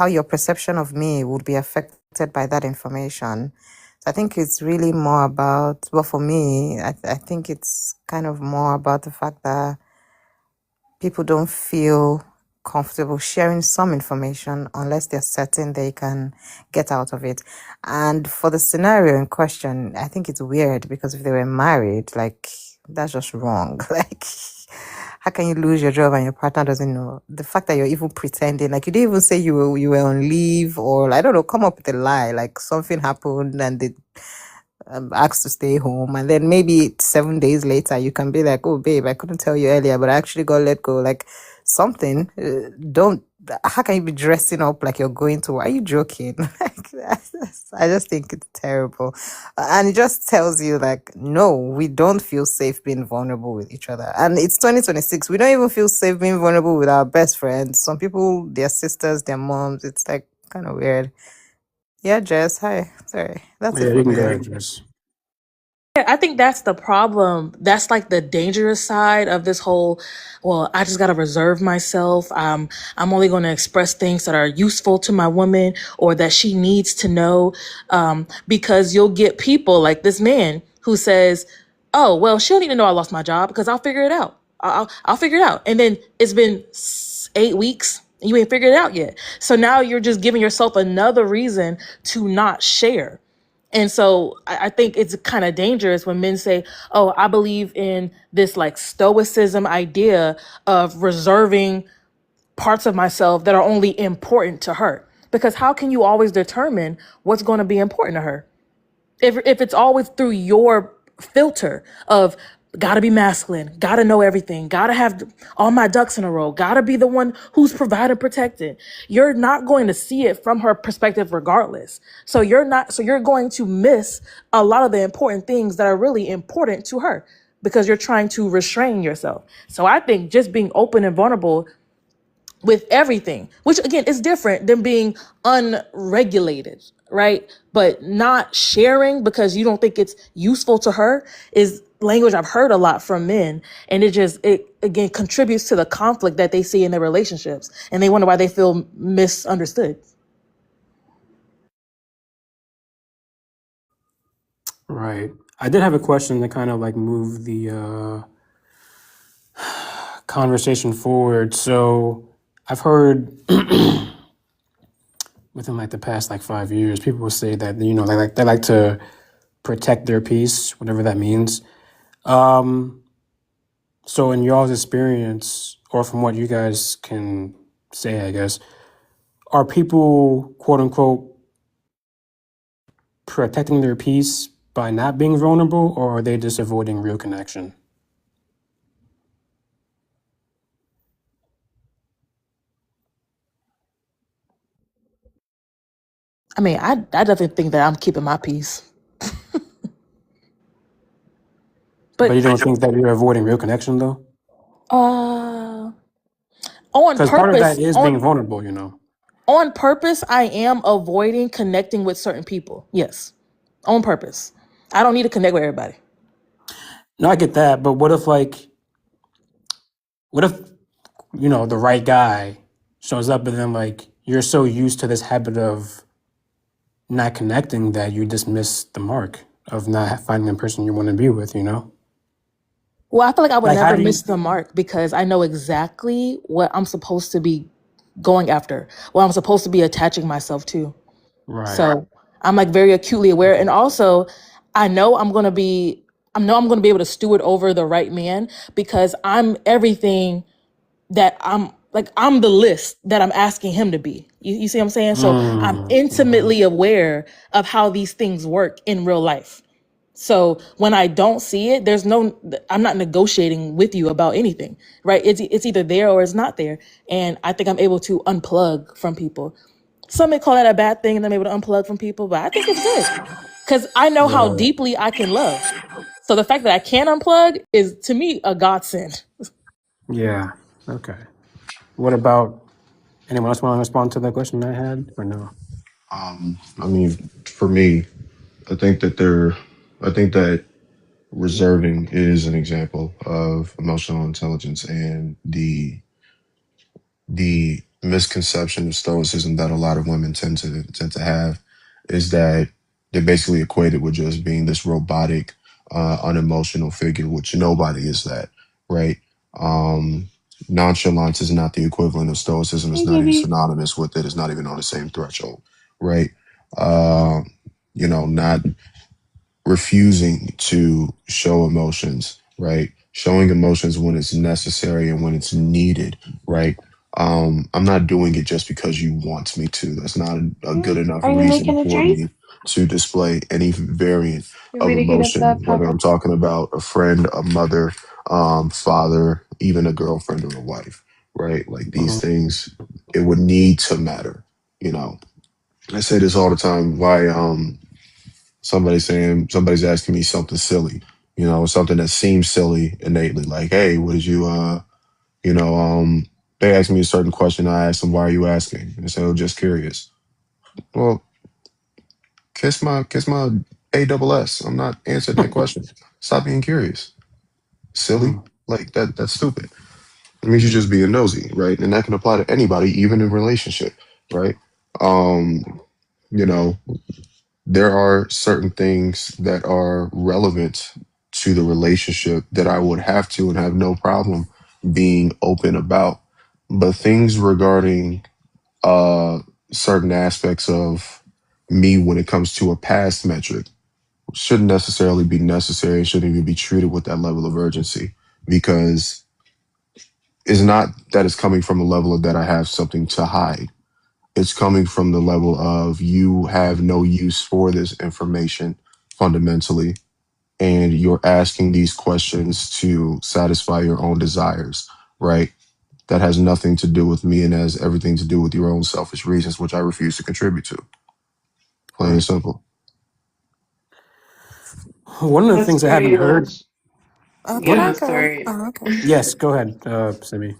your perception of me would be affected by that information. So I think it's really more about, well, for me, I think it's kind of more about the fact that people don't feel comfortable sharing some information unless they're certain they can get out of it. And for the scenario in question, I think it's weird because if they were married, like, that's just wrong. Like, how can you lose your job and your partner doesn't know? The fact that you're even pretending, like, you didn't even say you were on leave, or I don't know, come up with a lie, like something happened and they asked to stay home, and then maybe 7 days later you can be like, oh babe, I couldn't tell you earlier, but I actually got let go, like something. Don't How can you be dressing up like you're going to, are you joking? I just think it's terrible. And it just tells you, like, no, we don't feel safe being vulnerable with each other. And it's 2026, we don't even feel safe being vulnerable with our best friends. Some people, their sisters, their moms. It's like kind of weird. Yeah, Jess, hi. Sorry, that's it Yeah, for you can me. go ahead, Jess. Yeah, I think that's the problem. That's like the dangerous side of this whole, well, I just got to reserve myself. I'm only going to express things that are useful to my woman or that she needs to know. Because you'll get people like this man who says, oh, well, she don't need to know I lost my job because I'll figure it out. I'll figure it out. And then it's been 8 weeks and you ain't figured it out yet. So now you're just giving yourself another reason to not share. And so I think it's kind of dangerous when men say, oh, I believe in this like stoicism idea of reserving parts of myself that are only important to her. Because how can you always determine what's going to be important to her? If it's always through your filter of gotta be masculine, gotta know everything, gotta have all my ducks in a row, gotta be the one who's provided, protected, you're not going to see it from her perspective regardless. So you're going to miss a lot of the important things that are really important to her because you're trying to restrain yourself. So I think just being open and vulnerable with everything, which again is different than being unregulated, right? But not sharing because you don't think it's useful to her is language I've heard a lot from men. And it again contributes to the conflict that they see in their relationships. And they wonder why they feel misunderstood. Right. I did have a question to kind of like move the conversation forward. So I've heard within like the past like 5 years, people will say that, you know, they like to protect their peace, whatever that means. So in y'all's experience, or from what you guys can say, I guess, are people, quote unquote, protecting their peace by not being vulnerable, or are they just avoiding real connection? I mean, I definitely think that I'm keeping my peace. But you But don't think that you're avoiding real connection though? uh on Because part of that purpose, is being vulnerable, you know. on purpose, I am avoiding connecting with certain people. Yes. On purpose. I don't need to connect with everybody. No, I get that, but what if you know, the right guy shows up and then like you're so used to this habit of not connecting that you just miss the mark of not finding the person you want to be with, you know? Well, I feel like I would Like how never do miss you the mark because I know exactly what I'm supposed to be going after, what I'm supposed to be attaching myself to. right. So I'm like very acutely aware. And also I know I'm gonna be able to steward over the right man because I'm everything that I'm the list that I'm asking him to be. You see what I'm saying? So I'm Mhm. intimately aware of how these things work in real life. So when I don't see it, I'm not negotiating with you about anything, right? It's either there or it's not there. And I think I'm able to unplug from people. Some may call that a bad thing and I'm able to unplug from people, but I think it's good because I know how Right. deeply I can love. So the fact that I can unplug is to me a godsend. Yeah. Okay. What about anyone else want to respond to that question I had or no? I mean, for me, I think that I think that reserving is an example of emotional intelligence, and the misconception of stoicism that a lot of women tend to have is that they're basically equated with just being this robotic, unemotional figure, which nobody is that, right? Um, Nonchalance is not the equivalent of stoicism. It's Hey, not even baby. synonymous with it. It's not even on the same threshold, right? Uh, not refusing to show emotions, right? Showing emotions when it's necessary and when it's needed, right? I'm not doing it just because you want me to. That's not a good enough Are you reason making a for drink? me to display any variant You want of me to heat up emotion, that whether pepper? I'm talking about a friend, a mother, father, even a girlfriend or a wife, right? Like these Mhm. things, it would need to matter, you know. I say this all the time. Why somebody's asking me something silly, something that seems silly innately, like, hey, what did you you know they ask me a certain question, I ask them, why are you asking? And they say, oh, just curious. Well, kiss my ASS. I'm not answering that question. Stop being curious. Silly. Mhm. Like that's stupid. It means you're just being nosy, right? And that can apply to anybody, even in relationship, right? um you know there are certain things that are relevant to the relationship that I would have to and have no problem being open about. But things regarding uh, certain aspects of me when it comes to a past metric shouldn't necessarily be necessary and shouldn't even be treated with that level of urgency, because it's not that it's coming from a level of that I have something to hide. It's coming from the level of you have no use for this information fundamentally, and you're asking these questions to satisfy your own desires, right? That has nothing to do with me and has everything to do with your own selfish reasons, which I refuse to contribute to. Plain and Right. simple. One of the That's things I haven't very heard. Can yeah, One. I that's go? very Oh, okay. Yes. Go ahead, Simi.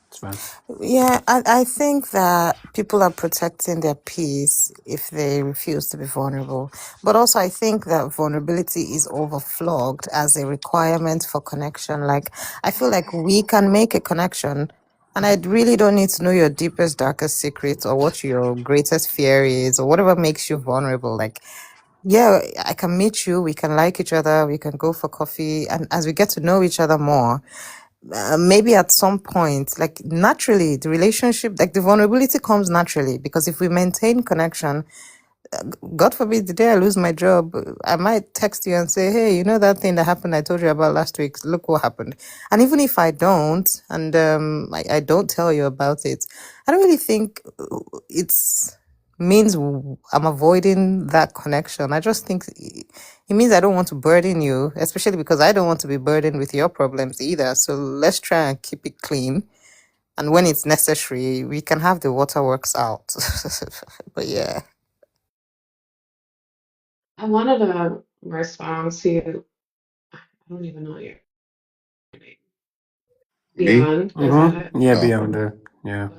It's fine. Yeah, I think that people are protecting their peace if they refuse to be vulnerable. But also, I think that vulnerability is overflogged as a requirement for connection. Like, I feel like we can make a connection, and I really don't need to know your deepest, darkest secret or what your greatest fear is or whatever makes you vulnerable. Like, yeah, I can meet you, we can like each other, we can go for coffee, and as we get to know each other more, maybe at some point, like naturally, the relationship, like the vulnerability comes naturally because if we maintain connection, God forbid the day I lose my job, I might text you and say, hey, you know that thing that happened I told you about last week? Look what happened. And even if I don't, and I don't tell you about it, I don't really think it's means I'm avoiding that connection. I just think it means I don't want to burden you, especially because I don't want to be burdened with your problems either. So let's try and keep it clean. And when it's necessary, we can have the waterworks out. But yeah. I wanted to respond to, I don't even know your name. Me? Beyond, is that it? Mm-hmm. Yeah, Oh, beyond there. Yeah.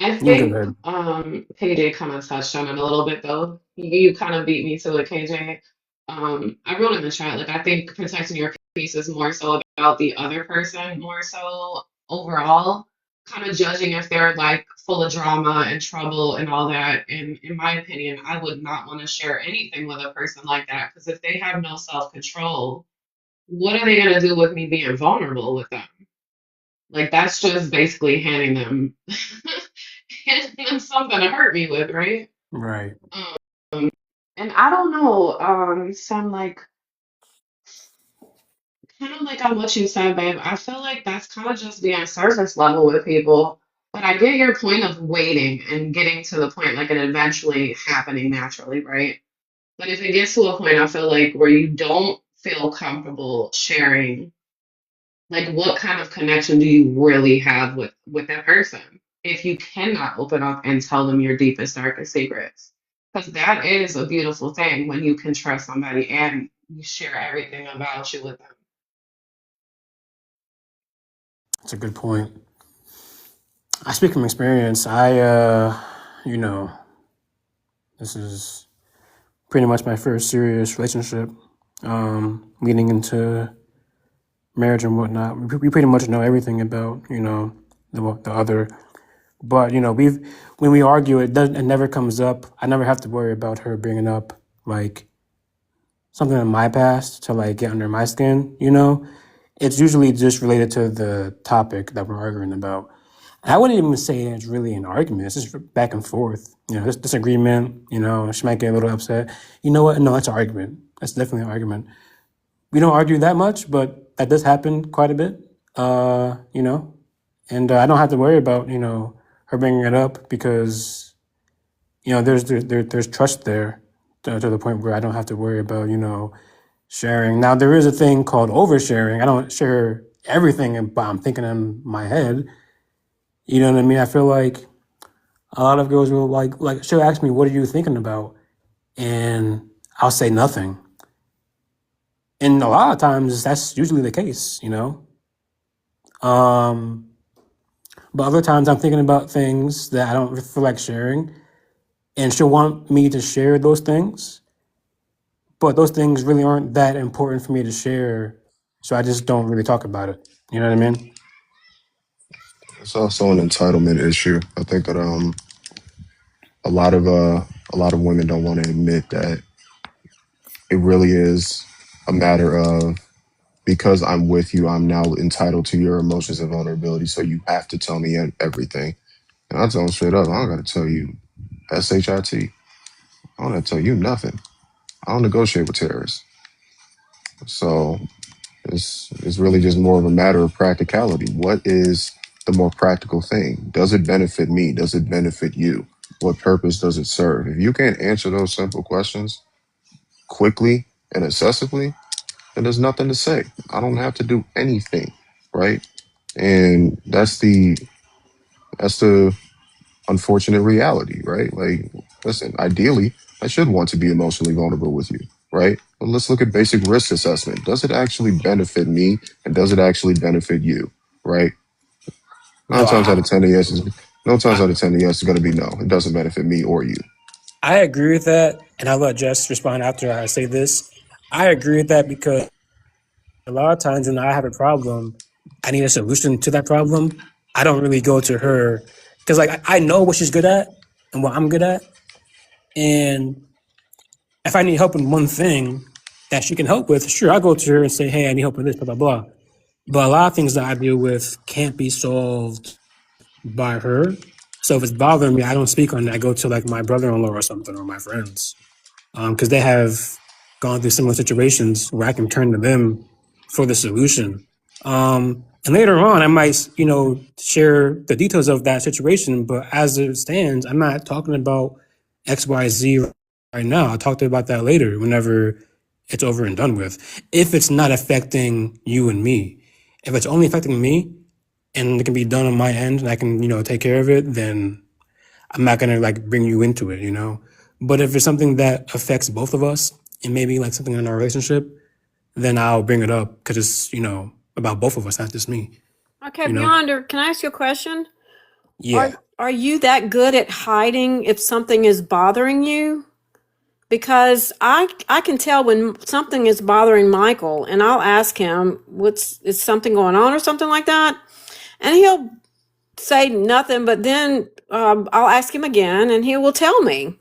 I You can go think ahead. KJ kind of touched on it a little bit though. You kind of beat me to it, KJ. I wrote in the chat, like I think protecting your peace is more so about the other person, more so overall, kind of judging if they're like full of drama and trouble and all that. And in my opinion, I would not want to share anything with a person like that because if they have no self-control, what are they gonna do with me being vulnerable with them? Like that's just basically handing them handing them something to hurt me with, right? Right. Um, and I don't know, some like kind of like on what you said, babe. I feel like that's kind of just being surface level with people. But I get your point of waiting and getting to the point like it eventually happening naturally, right? But if it gets to a point, I feel like where you don't feel comfortable sharing, like what kind of connection do you really have with that person if you cannot open up and tell them your deepest darkest secrets? Because that is a beautiful thing when you can trust somebody and you share everything about you with them. That's a good point. I speak from experience. You know, this is pretty much my first serious relationship, leading into marriage and whatnot. We pretty much know everything about, you know, the other. But, you know, when we argue, it never comes up. I never have to worry about her bringing up, like, something in my past to, like, get under my skin, you know? It's usually just related to the topic that we're arguing about. I wouldn't even say it's really an argument. It's just back and forth. You know, this disagreement, you know, she might get a little upset. You know what? No, it's an argument. That's definitely an argument. We don't argue that much, but that does happen quite a bit, you know? And I don't have to worry about, you know, her bringing it up because, you know, there's trust there to the point where I don't have to worry about, you know, sharing. Now, there is a thing called oversharing. I don't share everything, but I'm thinking in my head. You know what I mean? I feel like a lot of girls will like she'll ask me, "What are you thinking about?" And I'll say nothing. And a lot of times that's usually the case, you know. But other times I'm thinking about things that I don't feel like sharing, and she'll want me to share those things, but those things really aren't that important for me to share, so I just don't really talk about it. You know what I mean? it's also an entitlement issue. I think that a lot of women don't want to admit that it really is a matter of because I'm with you, I'm now entitled to your emotions and vulnerability. So you have to tell me everything. And I tell them straight up, I don't got to tell you SHIT. I don't have to tell you nothing. I don't negotiate with terrorists. So it's really just more of a matter of practicality. What is the more practical thing? Does it benefit me? Does it benefit you? What purpose does it serve? If you can't answer those simple questions quickly and accessibly, then there's nothing to say. I don't have to do anything, right? And that's the unfortunate reality, right? Like, listen, ideally, I should want to be emotionally vulnerable with you, right? But let's look at basic risk assessment. Does it actually benefit me, and does it actually benefit you, right? No, Nine times out of ten, the answer is no. Times out of ten, the answer is going to be no. It doesn't benefit me or you. I agree with that, and I'll let Jess respond after I say this. I agree with that because a lot of times when I have a problem, I need a solution to that problem. I don't really go to her because, like, I know what she's good at and what I'm good at, and if I need help in one thing that she can help with, sure, I'll go to her and say, "Hey, I need help with this, blah blah blah." But a lot of things that I deal with can't be solved by her. So if it's bothering me, I don't speak on it. I go to like my brother-in-law or something or my friends. Because they have gone through similar situations where I can turn to them for the solution. And later on, I might, you know, share the details of that situation. But as it stands, I'm not talking about X, Y, Z right now. I'll talk to you about that later, whenever it's over and done with. If it's not affecting you and me, if it's only affecting me and it can be done on my end and I can, you know, take care of it, then I'm not gonna like bring you into it, you know. But if it's something that affects both of us and maybe like something in our relationship, then I'll bring it up because it's, about both of us, not just me, Okay, you know? Beyonder, can I ask you a question? Yeah. Are you that good at hiding if something is bothering you? Because I can tell when something is bothering Michael, and I'll ask him, is something going on or something like that? And he'll say nothing, but then I'll ask him again and he will tell me.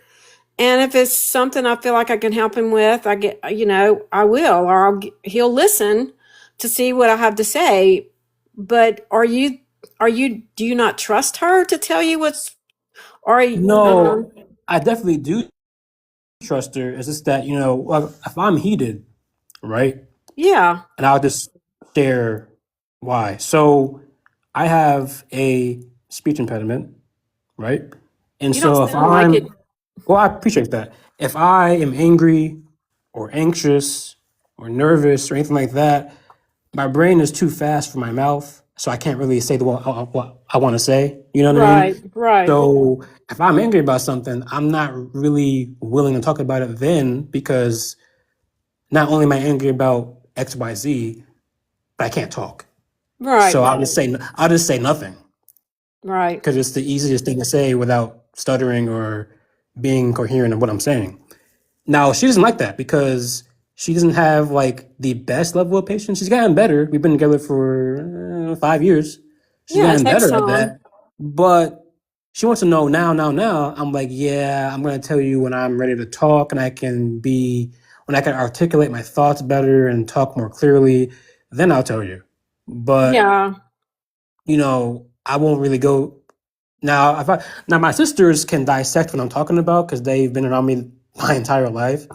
And if it's something I feel like I can help him with, I will, or he'll listen to see what I have to say. But do you not trust her to tell you No, I definitely do trust her. It's just that, if I'm heated, right? yeah, And I'll just share why. So I have a speech impediment, right? And you don't so if sound like it. well, I appreciate that. If I am angry or anxious or nervous or anything like that, my brain is too fast for my mouth, so I can't really say what I want to say. You know what I mean? Right. So if I'm angry about something, I'm not really willing to talk about it then because not only am I angry about X, Y, Z, but I can't talk. Right. So I'll just say nothing Right. because it's the easiest thing to say without stuttering or being coherent in what I'm saying. Now she doesn't like that because she doesn't have like the best level of patience. She's gotten better. We've been together for 5 years. She's Yeah, it gotten takes better at time. that. But she wants to know now. I'm like, yeah, I'm gonna tell you when I'm ready to talk and when I can articulate my thoughts better and talk more clearly, then I'll tell you. But Yeah. I won't really go now. Now my sisters can dissect what I'm talking about because they've been around me my entire life.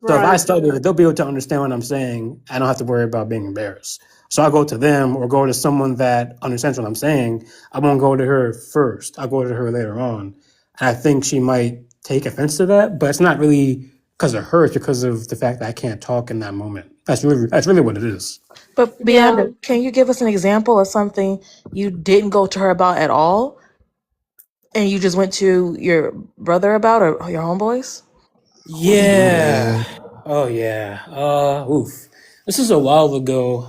So if I Right. stutter, they'll be able to understand what I'm saying. I don't have to worry about being embarrassed. So I'll go to them or go to someone that understands what I'm saying. I won't go to her first. I'll go to her later on. And I think she might take offense to that, but it's not really because of her. It's because of the fact that I can't talk in that moment. That's really what it is. But Yeah. Beyond, can you give us an example of something you didn't go to her about at all, and you just went to your brother about or your homeboys? Yeah. Yeah. Oh yeah. Oof. This is a while ago.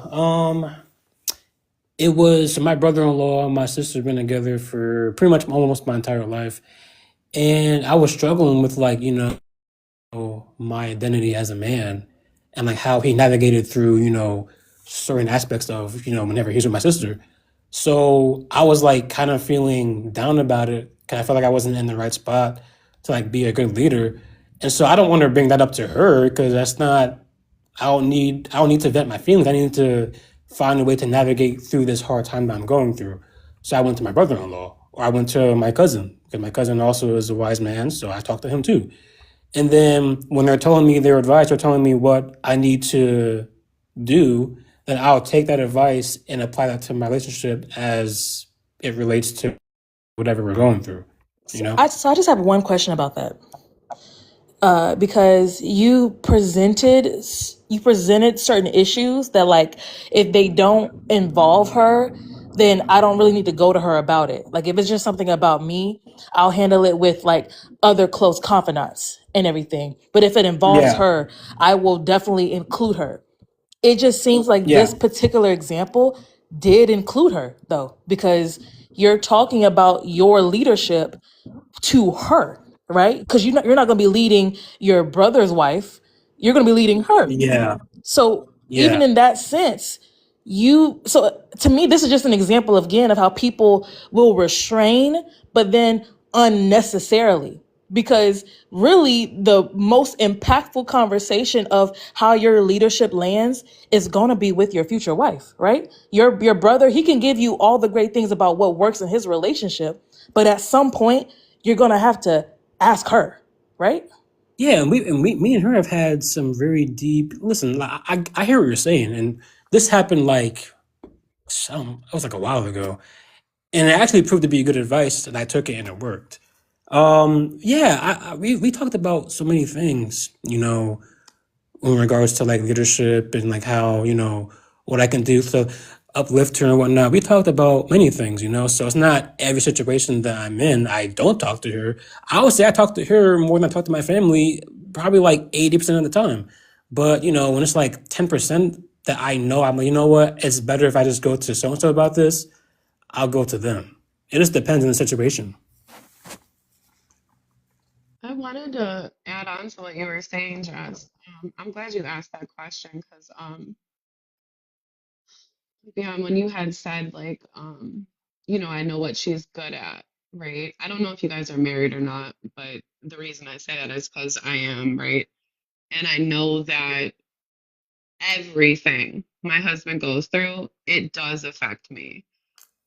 It was my brother-in-law and my sister been together for pretty much almost my entire life. And I was struggling with like, my identity as a man and like how he navigated through, certain aspects of, whenever he's with my sister. So I was like kind of feeling down about it because I felt like I wasn't in the right spot to like be a good leader. And so I don't want to bring that up to her because that's not I don't need to vent my feelings. I need to find a way to navigate through this hard time that I'm going through. So I went to my brother-in-law or I went to my cousin because my cousin also is a wise man. So I talked to him too. And then when they're telling me their advice, they're telling me what I need to do, then I'll take that advice and apply that to my relationship as it relates to whatever we're going through, you know? I just have one question about that. Because you presented certain issues that like if they don't involve her, then I don't really need to go to her about it. Like if it's just something about me, I'll handle it with like other close confidants and everything. But if it involves Yeah. her, I will definitely include her. It just seems like Yeah. this particular example did include her though, because you're talking about your leadership to her, right? Because you're not going to be leading your brother's wife. You're going to be leading her. Yeah. So even Yeah. in that sense, so to me, this is just an example again of how people will restrain, but then unnecessarily. Because really, the most impactful conversation of how your leadership lands is going to be with your future wife, right? Your brother, he can give you all the great things about what works in his relationship, but at some point, you're going to have to ask her, right? Yeah, me and her have had some very deep. Listen, I hear what you're saying, and this happened like it was like a while ago, and it actually proved to be good advice, and I took it and it worked. Yeah, we talked about so many things, in regards to like leadership and like how what I can do. So uplift her and whatnot. We talked about many things, so it's not every situation that I'm in I don't talk to her. I would say I talk to her more than I talk to my family, probably like 80% of the time. But, when it's like 10% that I know, I'm like, you know what, it's better if I just go to so-and-so about this, I'll go to them. It just depends on the situation. I wanted to add on to what you were saying, Jess. I'm glad you asked that question because, yeah, when you had said like, I know what she's good at, right? I don't know if you guys are married or not, but the reason I say that is because I am, right? And I know that everything my husband goes through, it does affect me,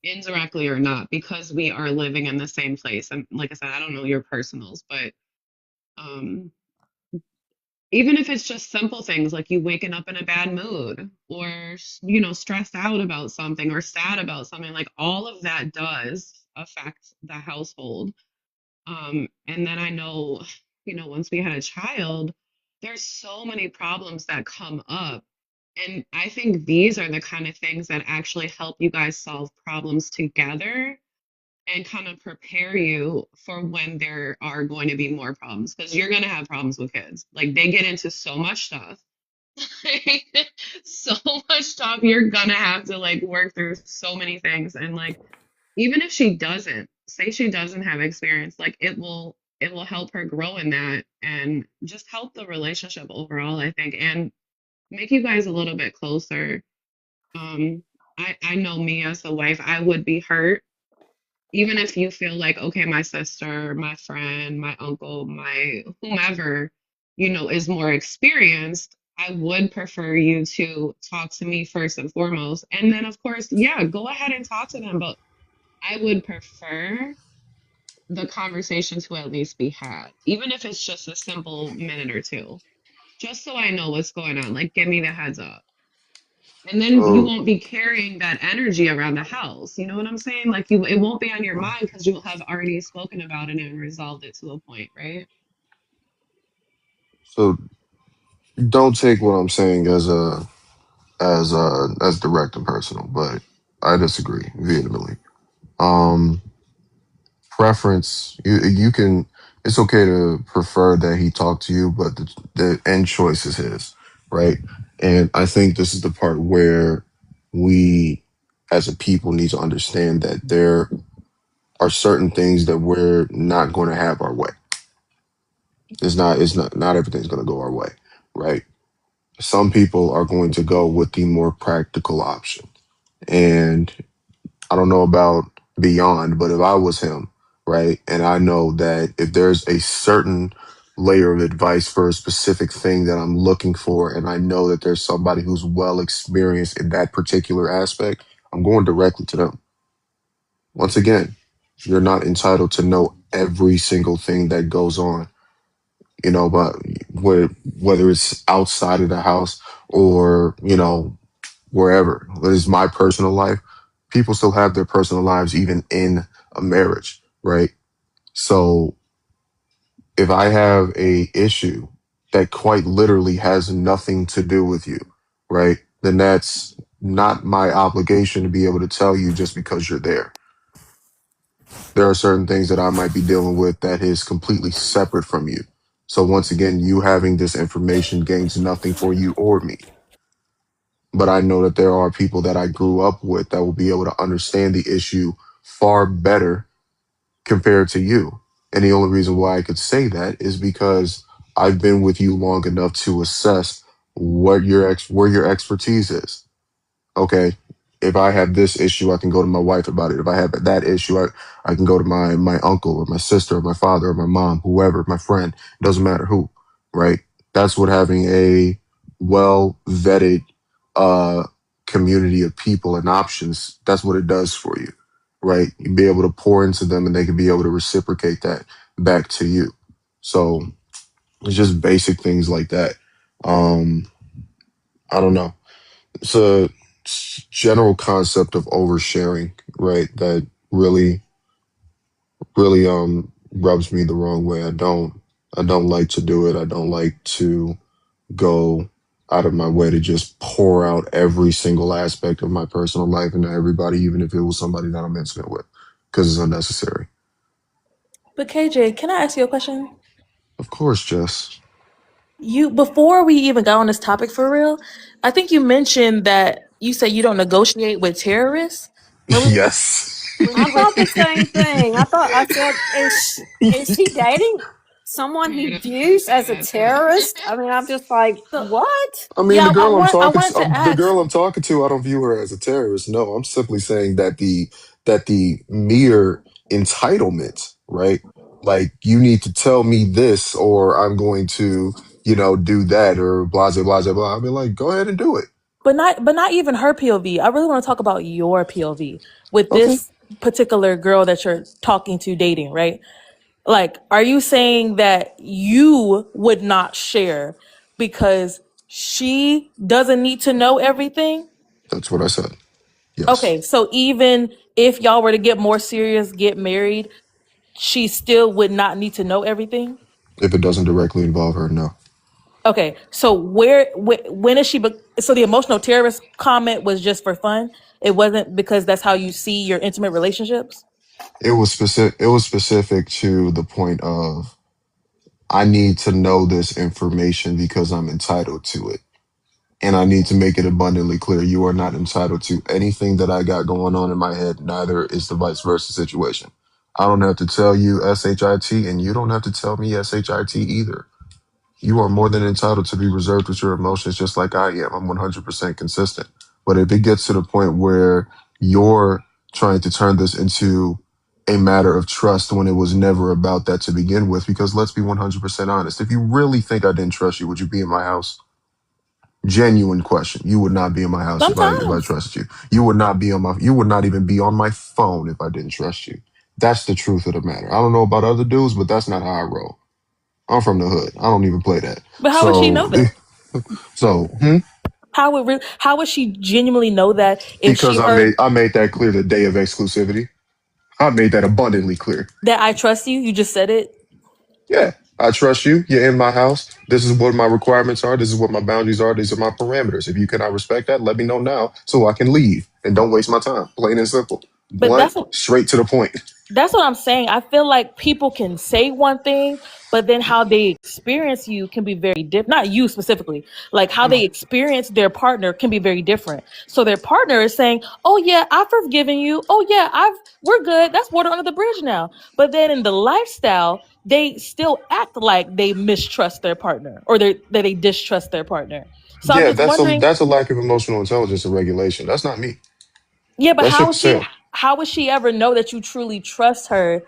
indirectly or not, because we are living in the same place. And like I said, I don't know your personals, but um even if it's just simple things like you waking up in a bad mood or stressed out about something or sad about something, like all of that does affect the household. And then I know, once we had a child, there's so many problems that come up. And I think these are the kind of things that actually help you guys solve problems together and kind of prepare you for when there are going to be more problems, because you're going to have problems with kids. Like they get into so much stuff. So much stuff. You're going to have to like work through so many things. And like even if she doesn't, say she doesn't have experience, like it will help her grow in that and just help the relationship overall, I think, and make you guys a little bit closer. I know me as a wife, I would be hurt even if you feel like, okay, my sister, my friend, my uncle, my whomever, is more experienced, I would prefer you to talk to me first and foremost. And then, of course, yeah, go ahead and talk to them. But I would prefer the conversation to at least be had, even if it's just a simple minute or two, just so I know what's going on. Like, give me the heads up. And then you So, won't be carrying that energy around the house. You know what I'm saying? Like it won't be on your mind because you'll have already spoken about it and resolved it to a point, right? so don't take what I'm saying as direct and personal, but I disagree vehemently. Um, Preference, you can. It's okay to prefer that he talk to you, but the end choice is his, right? And I think this is the part where we, as a people, need to understand that there are certain things that we're not going to have our way. Not everything's going to go our way, right? Some people are going to go with the more practical option. And I don't know about beyond, but if I was him, right, and I know that if there's a certain layer of advice for a specific thing that I'm looking for, and I know that there's somebody who's well experienced in that particular aspect, I'm going directly to them. Once again, you're not entitled to know every single thing that goes on, but whether it's outside of the house or, wherever. It is my personal life. People still have their personal lives even in a marriage, right? So if I have a issue that quite literally has nothing to do with you, right? Then that's not my obligation to be able to tell you just because you're there. There are certain things that I might be dealing with that is completely separate from you. So once again, you having this information gains nothing for you or me. But I know that there are people that I grew up with that will be able to understand the issue far better compared to you. And the only reason why I could say that is because I've been with you long enough to assess where your expertise is. Okay, if I have this issue, I can go to my wife about it. If I have that issue, I can go to my uncle or my sister or my father or my mom, whoever, my friend, it doesn't matter who, right? That's what having a well vetted uh, community of people and options, that's what it does for you, right? You be able to pour into them and they can be able to reciprocate that back to you. So it's just basic things like that. Um, I don't know. It's a general concept of oversharing, right? That really rubs me the wrong way. I don't like to do it. I don't like to go out of my way to just pour out every single aspect of my personal life into everybody, even if it was somebody that I'm intimate with, because it's unnecessary. But KJ, can I ask you a question? Of course, Jess. You before we even got on this topic for real, I think you mentioned that you said you don't negotiate with terrorists. Yes. I thought the same thing. I said, is he dating someone Heard he him views say as a that too. terrorist? I mean, I'm just like, So what? I mean, yeah, I wanted to the ask, girl I'm talking to, I don't view her as a terrorist. No, I'm simply saying that the mere entitlement, right? Like you need to tell me this, or I'm going to, do that, or blah blah blah blah blah. I mean, like, go ahead and do it. but not even her POV. I really want to talk about your POV with Okay, this particular girl that you're talking to, dating, right? Like, are you saying that you would not share because she doesn't need to know everything? that's what I said. Yes, Okay, so even if y'all were to get more serious, get married, she still would not need to know everything? if it doesn't directly involve her, no. Okay, so when is she? So the emotional terrorist comment was just for fun. It wasn't because that's how you see your intimate relationships. It was specific. It was specific to the point of I need to know this information because I'm entitled to it. And I need to make it abundantly clear you are not entitled to anything that I got going on in my head. Neither is the vice versa situation. I don't have to tell you SHIT, and you don't have to tell me SHIT either. You are more than entitled to be reserved with your emotions, just like I am. I'm 100% consistent. But if it gets to the point where you're trying to turn this into a matter of trust when it was never about that to begin with, because let's be 100% honest. If you really think I didn't trust you, would you be in my house? Genuine question. You would not be in my house if I Sometimes, trusted you. You would not even be on my phone if I didn't trust you. That's the truth of the matter. I don't know about other dudes, but that's not how I roll. I'm from the hood. I don't even play that. but how would she So know that? so How would she genuinely know that if because she I heard made that clear the day of exclusivity. I made that abundantly clear. that I trust you? You just said it. Yeah. I trust you. You're in my house. This is what my requirements are. This is what my boundaries are. These are my parameters. If you cannot respect that, let me know now so I can leave and don't waste my time. Plain and simple. But Blunt, straight to the point. that's what I'm saying. I feel like people can say one thing, but then how they experience you can be very different. Not you specifically, like how they experience their partner can be very different. So their partner is saying, "Oh yeah, I've forgiven you. Oh yeah, we're good. That's water under the bridge now." But then in the lifestyle, they still act like they mistrust their partner or that they distrust their partner. So I'm Yeah, just wondering, that's a lack of emotional intelligence and regulation. That's not me. yeah, but That ship sailed. how would she ever know that you truly trust her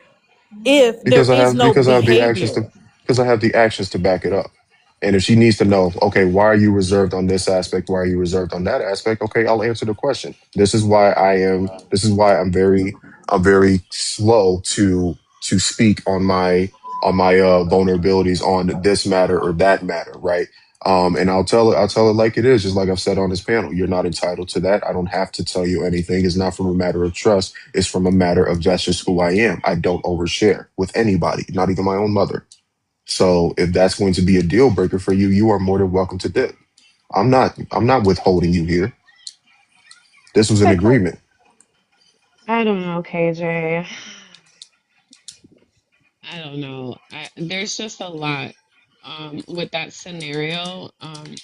if there because I is have no because I have the actions behavior? to because I have the actions to back it up. And if she needs to know, okay, why are you reserved on this aspect? Why are you reserved on that aspect? Okay, I'll answer the question. This is why I'm very slow to speak on my vulnerabilities on this matter or that matter, right? And I'll tell it like it is, just like I've said on this panel. You're not entitled to that. I don't have to tell you anything. It's not from a matter of trust. It's from a matter of that's just who I am. I don't overshare with anybody, not even my own mother. So if that's going to be a deal breaker for you, you are more than welcome to dip. I'm not withholding you here. This was an Okay, cool. agreement. I don't know, KJ. I don't know. There's just a lot with that scenario.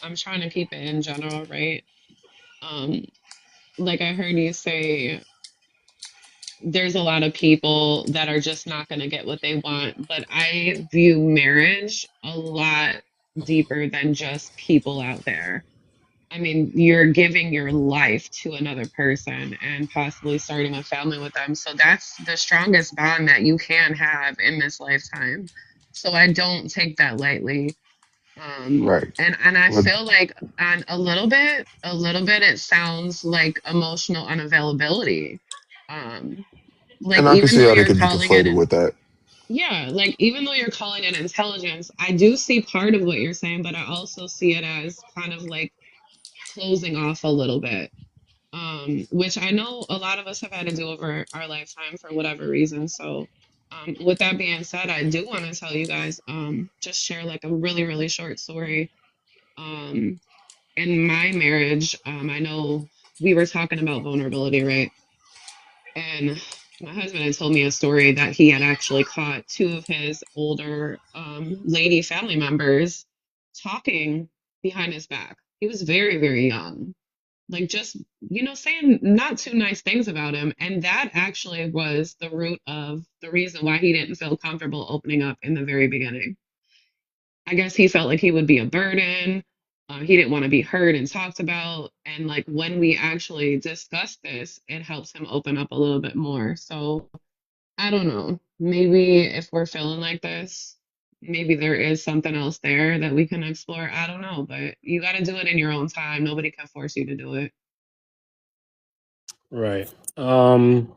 I'm trying to keep it in general, right? Um, like I heard you say, there's a lot of people that are just not going to get what they want, but I view marriage a lot deeper than just people out there. I mean, you're giving your life to another person and possibly starting a family with them. So that's the strongest bond that you can have in this lifetime. So I don't take that lightly. Right. And I But feel like on a little bit, it sounds like emotional unavailability. Um, like and I can even see though how they you're could be calling it conflated an with that. yeah, like even though you're calling it intelligence, I do see part of what you're saying, but I also see it as kind of like closing off a little bit, which I know a lot of us have had to do over our lifetime for whatever reason. So, with that being said, I do want to tell you guys, just share like a really, really short story. Um, in my marriage, I know we were talking about vulnerability, right? And my husband had told me a story that he had actually caught two of his older lady family members talking behind his back. He was very, very young, like just, saying not too nice things about him. And that actually was the root of the reason why he didn't feel comfortable opening up in the very beginning. I guess he felt like he would be a burden. He didn't want to be heard and talked about. And like when we actually discussed this, it helps him open up a little bit more. So I don't know. Maybe if we're feeling like this, maybe there is something else there that we can explore. I don't know, but you got to do it in your own time. Nobody can force you to do it. Right. Pamela,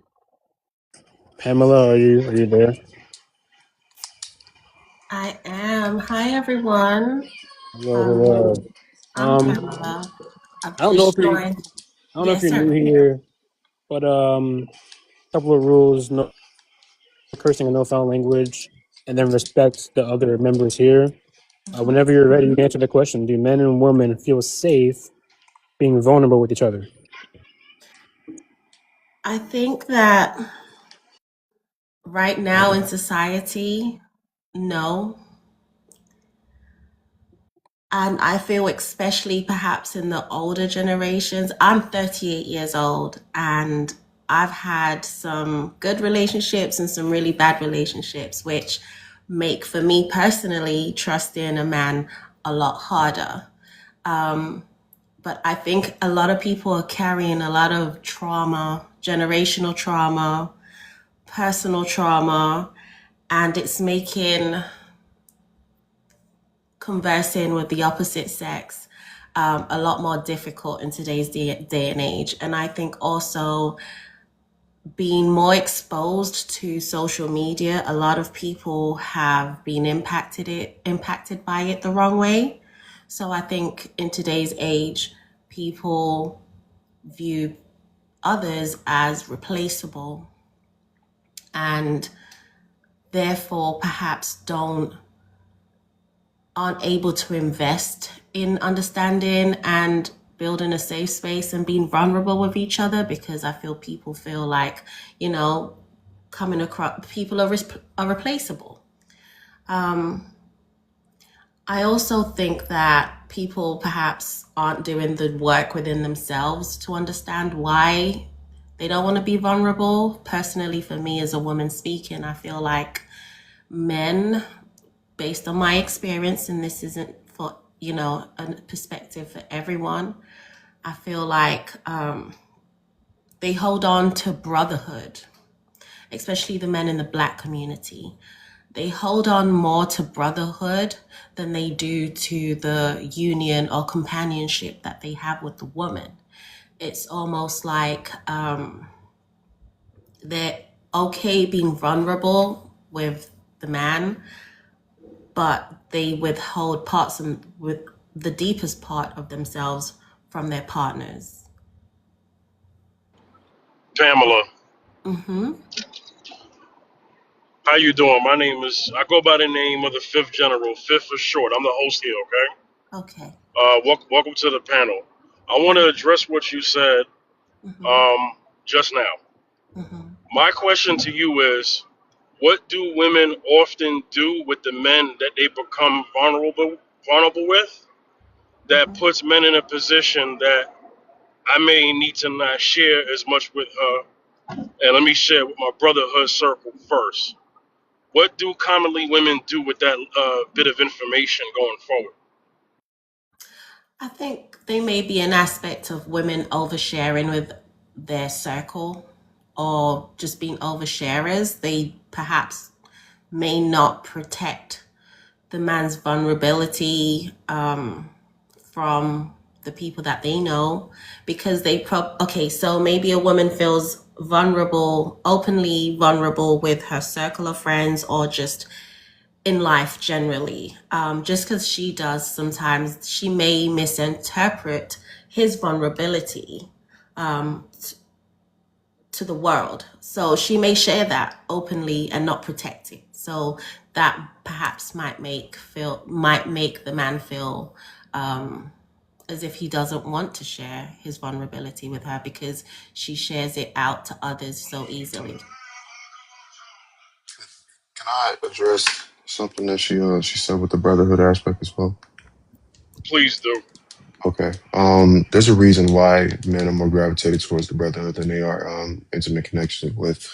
are you there? I am. Hi, everyone. Hello, Um, hello. I'm Um, Pamela. I've I don't know just if you joined. I don't know if Yes, you're new sir. here, but couple of rules: no cursing and no foul language, and then respect the other members here. Mhm. Whenever you're ready, you can answer the question: do men and women feel safe being vulnerable with each other? I think that right now in society, no. And I feel especially perhaps in the older generations. I'm 38 years old and I've had some good relationships and some really bad relationships, which make for me personally trusting a man a lot harder. But I think a lot of people are carrying a lot of trauma, generational trauma, personal trauma, and it's making conversing with the opposite sex a lot more difficult in today's day and age. And I think also being more exposed to social media, a lot of people have been impacted by it the wrong way. So I think in today's age, people view others as replaceable and therefore perhaps aren't able to invest in understanding and building a safe space and being vulnerable with each other, because I feel people feel like, coming across people are replaceable. I also think that people perhaps aren't doing the work within themselves to understand why they don't want to be vulnerable. Personally, for me as a woman speaking, I feel like men, based on my experience, and this isn't for, a perspective for everyone, I feel like they hold on to brotherhood, especially the men in the Black community. They hold on more to brotherhood than they do to the union or companionship that they have with the woman. It's almost like they're okay being vulnerable with the man, but they withhold parts with the deepest part of themselves from their partners. Pamela, Mm-hmm. how you doing? My name is, I go by the name of the Fifth General, Fifth for short. I'm the host here, okay? Okay. Welcome to the panel. I want to Thank. address what you said Mm-hmm. just now. Mm-hmm. My question to you is, what do women often do with the men that they become vulnerable with that Mm-hmm. puts men in a position that I may need to not share as much with her, and let me share with my brotherhood circle first. What do commonly women do with that bit of information going forward? I think there may be an aspect of women oversharing with their circle or just being oversharers. They perhaps may not protect the man's vulnerability from the people that they know, because okay, so maybe a woman feels vulnerable, openly vulnerable with her circle of friends or just in life generally. Just because she does, sometimes she may misinterpret his vulnerability to the world. So she may share that openly and not protect it. So that perhaps might make the man feel as if he doesn't want to share his vulnerability with her because she shares it out to others so easily. Can I address something that she said with the brotherhood aspect as well? Please do. Okay. There's a reason why men are more gravitated towards the brotherhood than they are intimate connection with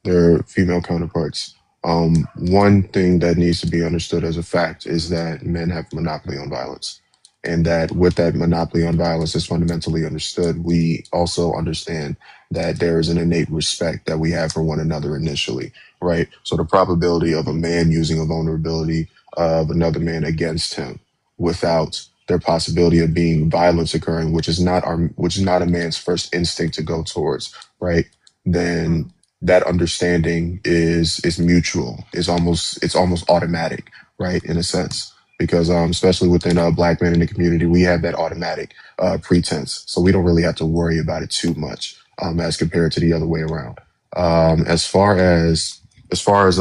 their female counterparts. One thing that needs to be understood as a fact is that men have monopoly on violence. And that with that monopoly on violence is fundamentally understood, we also understand that there is an innate respect that we have for one another initially, right? So the probability of a man using a vulnerability of another man against him without their possibility of being violence occurring, which is not a man's first instinct to go towards, right? Then that understanding is mutual. It's almost automatic, right? In a sense, because especially within black men in the community, we have that automatic pretense, so we don't really have to worry about it too much as compared to the other way around. As far as as far as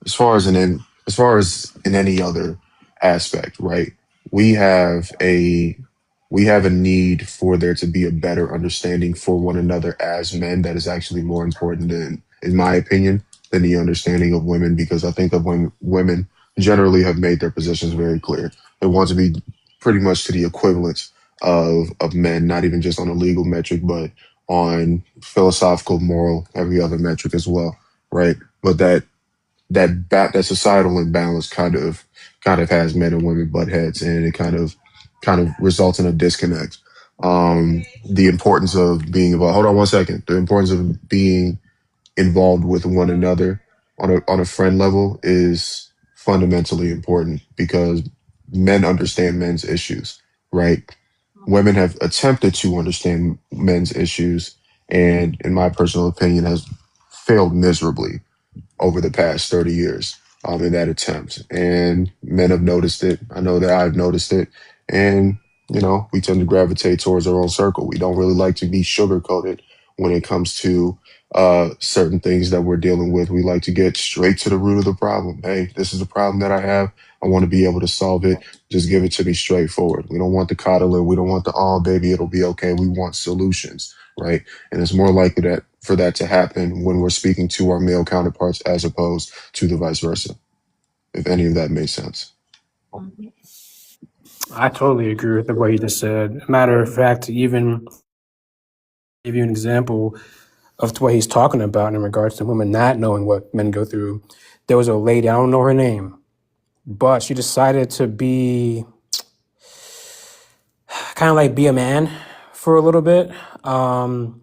as far as in any other aspect, right? We have a we have a need for there to be a better understanding for one another as men that is actually more important than, in my opinion, than the understanding of women, because I think that when women generally have made their positions very clear. They want to be pretty much to the equivalent of men, not even just on a legal metric, but on philosophical, moral, every other metric as well, right? But that societal imbalance kind of has men and women butt heads, and it kind of results in a disconnect. The importance of being involved. Hold on one second. The importance of being involved with one another on a friend level is fundamentally important because men understand men's issues, right? Women have attempted to understand men's issues, and in my personal opinion, has failed miserably over the past 30 years in that attempt. And men have noticed it. I know that I've noticed it. And, we tend to gravitate towards our own circle. We don't really like to be sugarcoated when it comes to certain things that we're dealing with. We like to get straight to the root of the problem. Hey, this is a problem that I have. I want to be able to solve it. Just give it to me straightforward. We don't want the coddling. We don't want the, oh, baby, it'll be okay. We want solutions, right? And it's more likely that for that to happen when we're speaking to our male counterparts as opposed to the vice versa, if any of that makes sense. I totally agree with what you just said. Matter of fact, to even give you an example of what he's talking about in regards to women not knowing what men go through. There was a lady, I don't know her name, but she decided to be kind of like be a man for a little bit. Man.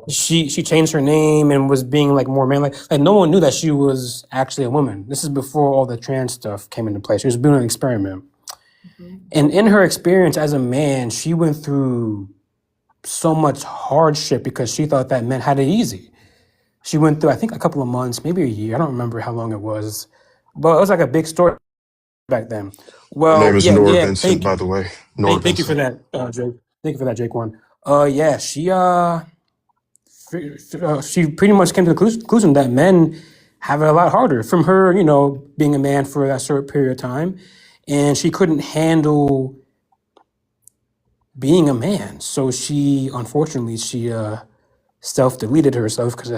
She changed her name and was being like more man, like no one knew that she was actually a woman. This is before all the trans stuff came into play. She was doing an experiment. And in her experience as a man, she went through so much hardship because she thought that men had it easy. She went through, I think, a couple of months, maybe a year. I don't remember how long it was, but it was like a big story back then. Well, her name is yeah, Nora yeah. Vincent, by the way. Thank you for that, Jake. Thank you for that, Jake. Yeah, she pretty much came to the conclusion that men have it a lot harder from her, being a man for that short period of time, and she couldn't handle being a man. So she, unfortunately, self-deleted herself because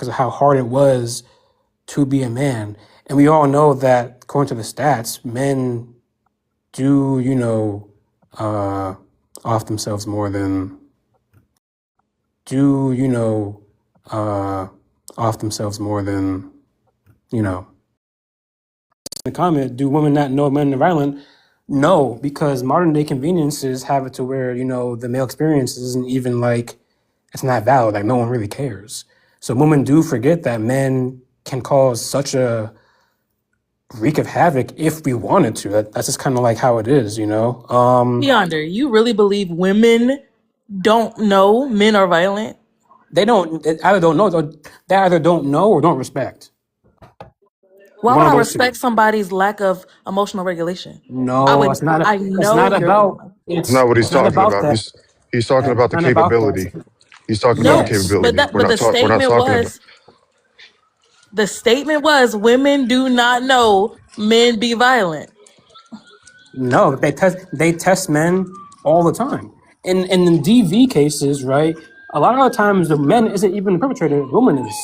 of how hard it was to be a man. And we all know that, according to the stats, men do, off themselves more than the comment, do women not know men are violent? No, because modern day conveniences have it to where, the male experience isn't even like, it's not valid, like no one really cares. So women do forget that men can cause such a wreak of havoc if we wanted to. That's just kind of like how it is, Yonder, you really believe women don't know men are violent? They either don't know or don't respect. Why One would of I those two. respect somebody's lack of emotional regulation? No, it's not. I It's know not you're about. It's not what he's It's not talking about about. that. He's talking about the It's not about capability. that. He's talking about the Yes, capability. but the We're not statement talking about. was women do not know men be violent. No, they test men all the time. And in DV cases, right? A lot of the times the men isn't even the perpetrator, the woman is.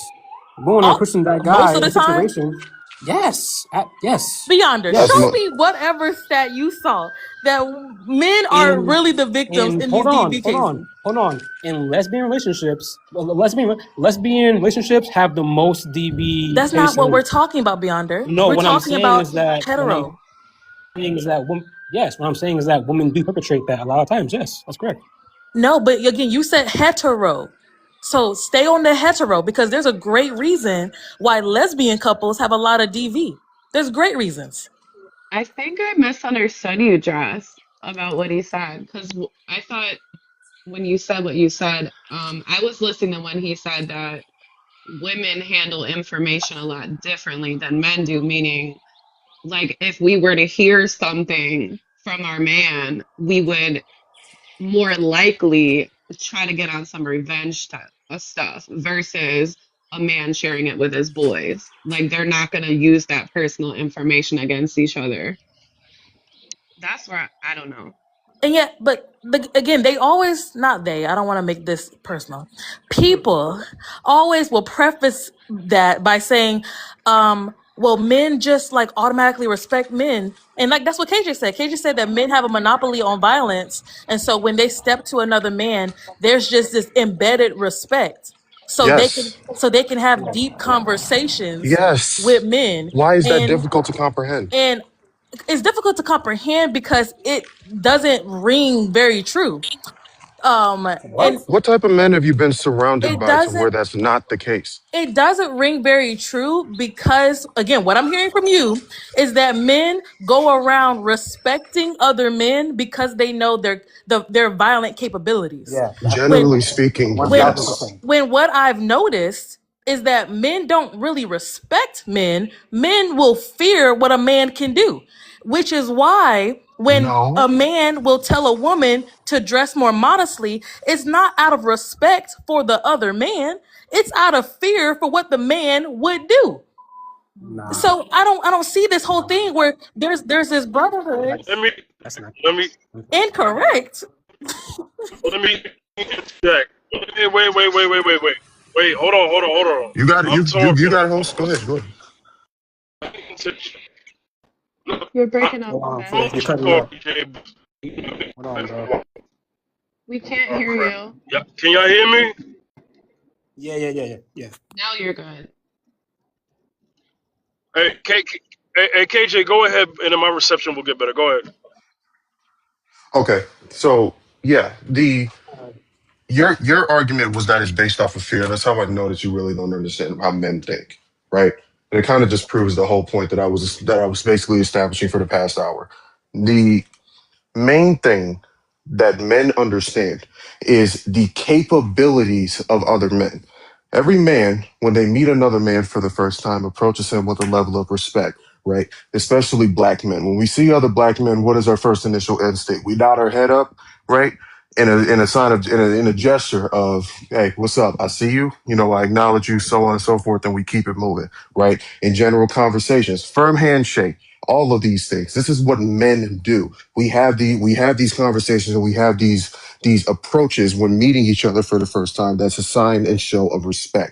The woman are Oh, pushing that most guy of in the a time. situation. Yes. Yes. Beyonder, As show Yes. mu- me whatever stat you saw that men are In really the victims in these DV cases. hold on. In lesbian relationships have the most DV That's not what we're cases. talking about, Beyonder. No, We're what I'm talking saying about is that hetero. what I'm saying is that women do perpetrate that a lot of times. Yes, that's correct. No, but again, you said hetero. So stay on the hetero because there's a great reason why lesbian couples have a lot of DV. There's great reasons. I think I misunderstood you, Jess, about what he said because I thought when you said what you said, I was listening to when he said that women handle information a lot differently than men do, meaning like if we were to hear something from our man, we would more likely try to get on some revenge stuff versus a man sharing it with his boys. Like they're not going to use that personal information against each other. That's where I don't know. And yet, but again, they always, not they, I don't want to make this personal. People always will preface that by saying, well, men just like automatically respect men. And like that's what KJ said. KJ said that men have a monopoly on violence. And so when they step to another man, there's just this embedded respect. yes, So they can have deep conversations with yes. men. Why is that And difficult to comprehend? and it's difficult to comprehend because it doesn't ring very true. And What? What type of men have you been surrounded it by to where doesn't that's not the case? it doesn't ring very true because again, what I'm hearing from you is that men go around respecting other men because they know their violent capabilities. Yeah, that's When Generally speaking, one when thousand yes. percent. when what I've noticed is that men don't really respect men. Men will fear what a man can do, which is why when No, a man will tell a woman to dress more modestly, it's not out of respect for the other man. It's out of fear for what the man would do. Nah, So I don't see this whole thing where there's this brotherhood. Let me that's not. let me Incorrect. let me check. Wait. Hold on. you got it. I'm You talking. got it, host. Go ahead. Go ahead. You're breaking up Hold on, bad. Fibs, you're cutting up. Hold on, bro. We can't hear you. Yeah, can y'all hear me? Yeah. Now you're good. Hey, KJ, go ahead, and then my reception will get better. Go ahead. Okay. So yeah, your argument was that it's based off of fear. That's how I know that you really don't understand how men think, right? And it kind of just proves the whole point that I was basically establishing for the past hour. The main thing that men understand is the capabilities of other men. Every man, when they meet another man for the first time, approaches him with a level of respect, right? Especially black men. When we see other black men, what is our first initial instinct? We nod our head up, right? In a sign of in a gesture of, hey, what's up? I see you. You know, I acknowledge you, so on and so forth, and we keep it moving, right? In general conversations, firm handshake, all of these things. This is what men do. We have these conversations and we have these approaches when meeting each other for the first time. That's a sign and show of respect.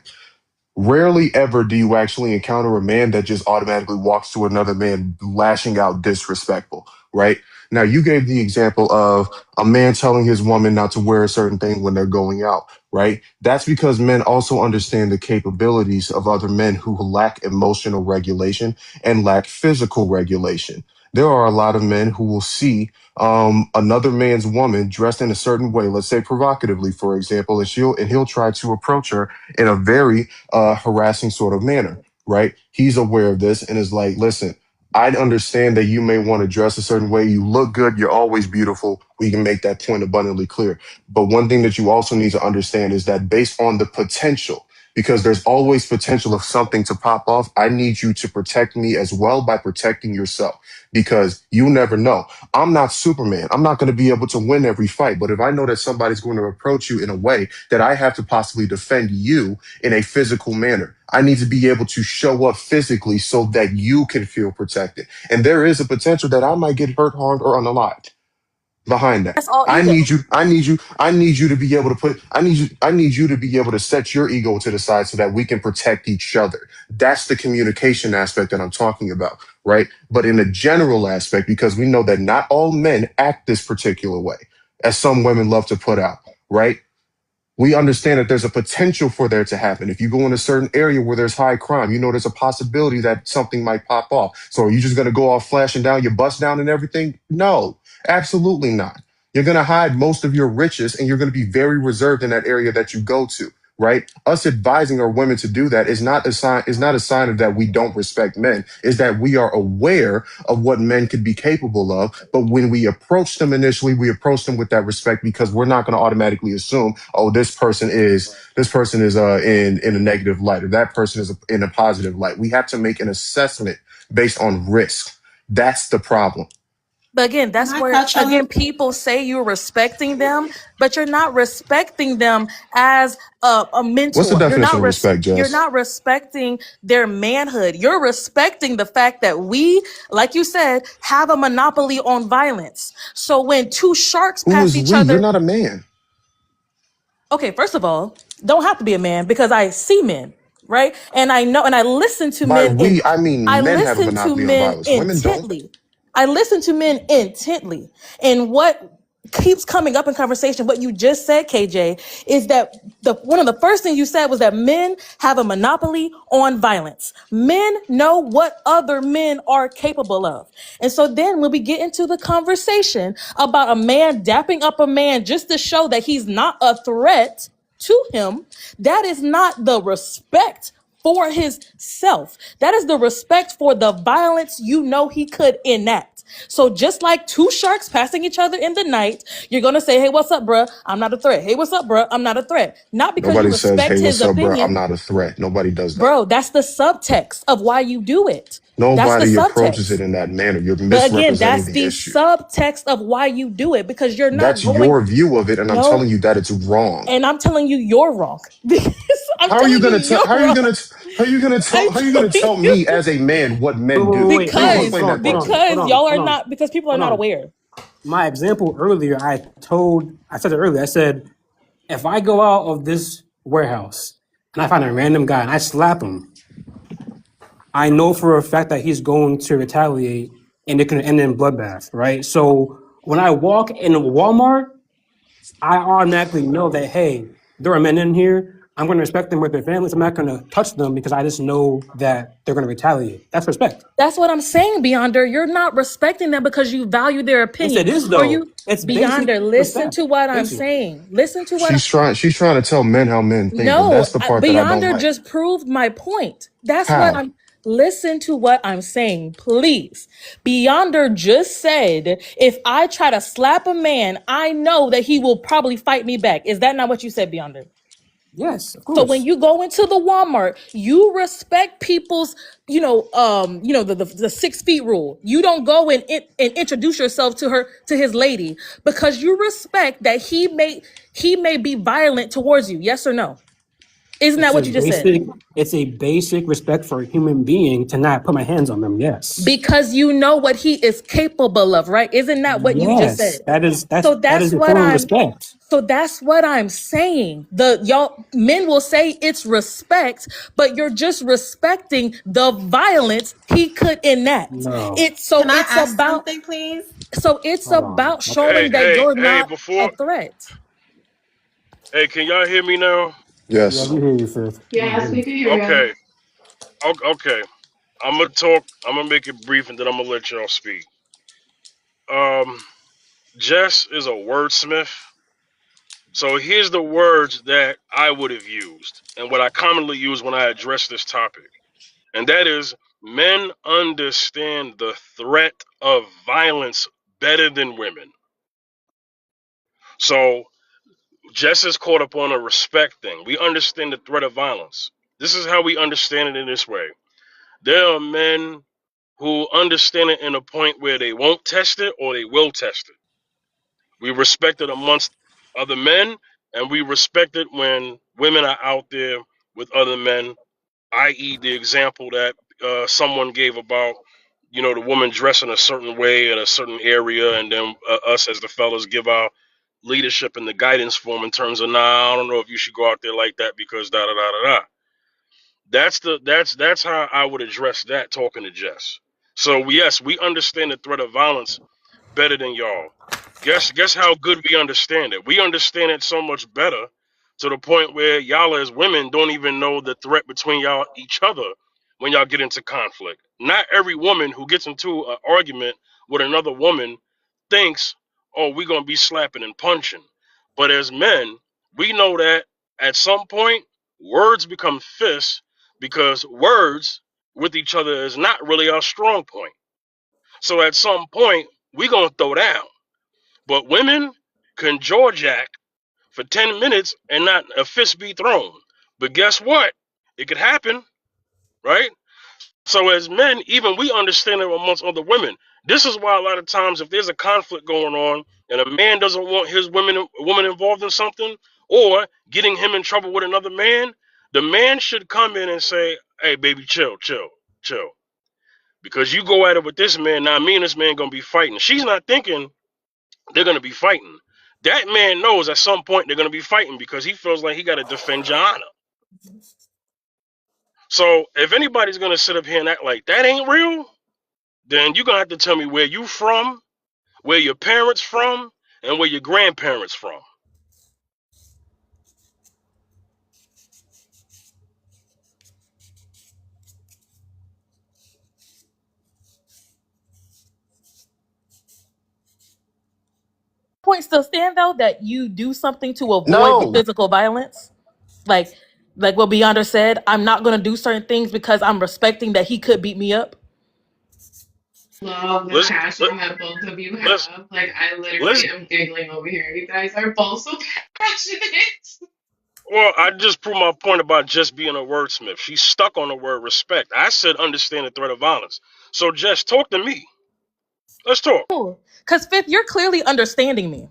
Rarely ever do you actually encounter a man that just automatically walks to another man lashing out disrespectful, right? Now, you gave the example of a man telling his woman not to wear a certain thing when they're going out, right? That's because men also understand the capabilities of other men who lack emotional regulation and lack physical regulation. There are a lot of men who will see another man's woman dressed in a certain way, let's say provocatively, for example, and he'll try to approach her in a very harassing sort of manner, right? He's aware of this and is like, listen, I understand that you may want to dress a certain way. You look good. You're always beautiful. We can make that point abundantly clear. But one thing that you also need to understand is that based on the potential, because there's always potential of something to pop off. I need you to protect me as well by protecting yourself, because you never know. I'm not Superman. I'm not going to be able to win every fight. But if I know that somebody's going to approach you in a way that I have to possibly defend you in a physical manner, I need to be able to show up physically so that you can feel protected. And there is a potential that I might get hurt, harmed, or unalived behind that. That's all ego. I need you to be able to I need you to be able to set your ego to the side so that we can protect each other. That's the communication aspect that I'm talking about, right? But in a general aspect, because we know that not all men act this particular way, as some women love to put out, right? We understand that there's a potential for there to happen. If you go in a certain area where there's high crime, you know there's a possibility that something might pop off. So are you just going to go off flashing down your bust down and everything? No, absolutely not. You're going to hide most of your riches and you're going to be very reserved in that area that you go to, right? Us advising our women to do that is not a sign of that we don't respect men, is that we are aware of what men could be capable of. But when we approach them initially, we approach them with that respect, because we're not going to automatically assume, oh, this person is in a negative light, or that person is in a positive light. We have to make an assessment based on risk. That's the problem. But again, Can that's I where touch on? people say you're respecting them, but you're not respecting them as a What's the mentor. definition of respect, You're Jess? not respecting their manhood. You're respecting the fact that we, like you said, have a monopoly on violence. So when two sharks Who pass is each we? You're other, not a man. okay, first of all, don't have to be a man because I see men, right? And I know, and I listen to By men in, we, I I mean men have a listen to monopoly on men violence. Women don't. intently. I listen to men intently. And what keeps coming up in conversation, what you just said, KJ, is that one of the first things you said was that men have a monopoly on violence. Men know what other men are capable of. And so then when we get into the conversation about a man dapping up a man just to show that he's not a threat to him, that is not the respect for his self. That is the respect for the violence you know he could enact. So just like two sharks passing each other in the night, you're gonna say, "Hey, what's up, bruh? I'm not a threat. Hey, what's up, bruh? I'm not a threat." Not because you Nobody says, respect hey, his what's up, bro? I'm opinion, not a threat. Nobody does that. bro. That's the subtext of why you do it. That's the Nobody approaches it subtext. in that manner. You're But again, misrepresenting that's the the issue. subtext of why you do it, because you're not That's going. your view of it, and I'm No, telling you that it's wrong. and I'm telling you you're wrong. Because I'm How are you telling you gonna tell? you're wrong. I'm How are you gonna telling tell you. me as a man what men do? Wait, Please okay, because explain that part to me. y'all are hold on, not, because people are hold not on. aware. My example earlier, I said it earlier. I said, if I go out of this warehouse and I find a random guy and I slap him, I know for a fact that he's going to retaliate and it can end in bloodbath, right? So when I walk in a Walmart, I automatically know that, hey, there are men in here. I'm going to respect them with their families. I'm not going to touch them because I just know that they're going to retaliate. That's respect. That's what I'm saying, Beyonder. You're not respecting them because you value their Yes, opinion. it is, Or though. you, It's basic Beyonder, listen respect. to what I'm Basic. saying. Listen to what She's trying to tell men how men think, and No, that's the part that I don't Beyonder like. just proved my point. That's what How? I'm. Listen to what I'm saying, please. Beyonder just said, if I try to slap a man, I know that he will probably fight me back. Is that not what you said, Beyonder? Yes, of So when course. you go into the Walmart, you respect people's, the 6 feet rule. You don't go and introduce yourself to his lady, because you respect that he may be violent towards you. Yes or no? Isn't that what you just said? It's a basic respect for a human being to not put my hands on them. Yes. Because you know what he is capable of, right? Isn't that what you just said? Yes. That is That's a what form of I'm. respect. So that's what I'm saying. Y'all men will say it's respect, but you're just respecting the violence he could enact. No. Can I ask something, please? It's Hold on. about Okay. Hey, showing that hey, you're hey, not a before, threat. hey, can y'all hear me now? Yeah, Yes. we hear you, Fifth. We Yes, hear we you. can hear you. Okay, okay. I'm gonna talk. I'm gonna make it brief, and then I'm gonna let y'all speak. Um, Jess is a wordsmith, so here's the words that I would have used, and what I commonly use when I address this topic, and that is, men understand the threat of violence better than women. So Jess is caught up on a respect thing. We understand the threat of violence. This is how we understand it in this way. There are men who understand it in a point where they won't test it or they will test it. We respect it amongst other men, and we respect it when women are out there with other men, i.e., the example that someone gave about, the woman dressing a certain way in a certain area, and then us as the fellas give our leadership and the guidance for them in terms of, nah, I don't know if you should go out there like that because da da da da da. That's how I would address that talking to Jess. So yes, we understand the threat of violence better than y'all. Guess how good we understand it. We understand it so much better to the point where y'all as women don't even know the threat between y'all each other when y'all get into conflict. Not every woman who gets into an argument with another woman thinks, oh, we're gonna be slapping and punching. But as men, we know that at some point words become fists because words with each other is not really our strong point. So at some point, we're going to throw down. But women can jaw jack for 10 minutes and not a fist be thrown. But guess what? It could happen, right? So as men, even we understand it amongst other women. This is why a lot of times if there's a conflict going on and a man doesn't want his woman involved in something or getting him in trouble with another man, the man should come in and say, hey, baby, chill. Because you go at it with this man, now me and this man gonna be fighting. She's not thinking they're gonna be fighting. That man knows at some point they're gonna be fighting because he feels like he gotta defend your honor. So if anybody's gonna sit up here and act like that ain't real, then you're gonna have to tell me where you from, where your parents from, and where your grandparents from. Point still stand though that you do something to avoid the No, physical violence, like what Beyonder said. I'm not gonna do certain things because I'm respecting that he could beat me up. Love the Listen, passion that both of you listen, have. Like, I literally listen. am giggling over here. You guys are both so passionate. Well, I just proved my point about just being a wordsmith. She's stuck on the word respect. I said understand the threat of violence. So just talk to me. Let's talk. Cool. Because Fifth, you're clearly understanding me.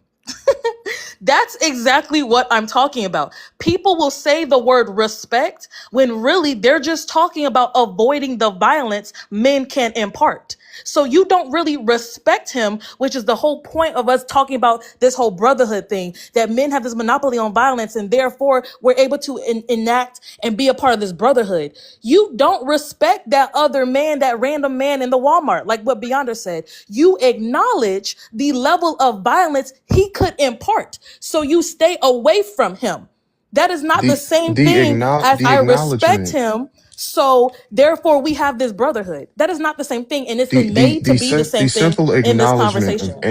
That's exactly what I'm talking about. People will say the word respect when really they're just talking about avoiding the violence men can impart. So you don't really respect him, which is the whole point of us talking about this whole brotherhood thing, that men have this monopoly on violence and therefore we're able to enact and be a part of this brotherhood. You don't respect that other man, that random man in the Walmart, like what Beyonder said. You acknowledge the level of violence he could impart. So you stay away from him. That is not the same thing as the I respect acknowledgement. him. So therefore we have this brotherhood. That is not the same thing. And it's the been the made to the, be the sim- the same thing simple in this acknowledgement of conversation.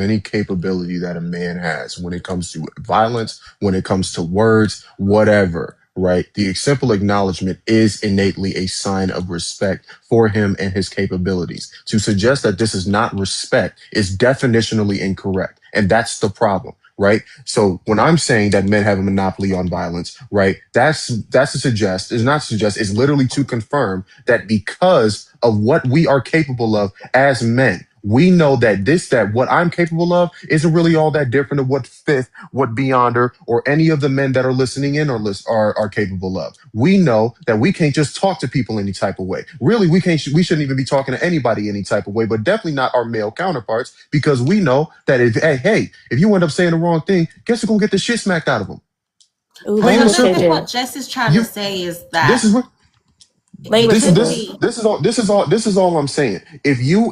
any capability that a man has when it comes to violence, when it comes to words, whatever, right? The simple acknowledgement is innately a sign of respect for him and his capabilities. To suggest that this is not respect is definitionally incorrect, and that's the problem, right? So when I'm saying that men have a monopoly on violence, right, that's to suggest, is not suggest, is literally to confirm that because of what we are capable of as men, we know that what I'm capable of isn't really all that different of what Fifth, what Beyonder, or any of the men that are listening in are capable of. We know that we can't just talk to people any type of way. Really, we shouldn't even be talking to anybody any type of way, but definitely not our male counterparts, because we know that if you end up saying the wrong thing, guess who's gonna get the shit smacked out of them? Ooh, Plain and But I language, think simple. what KJ. Jess is trying to You say is this that is what Language, this KJ. typically,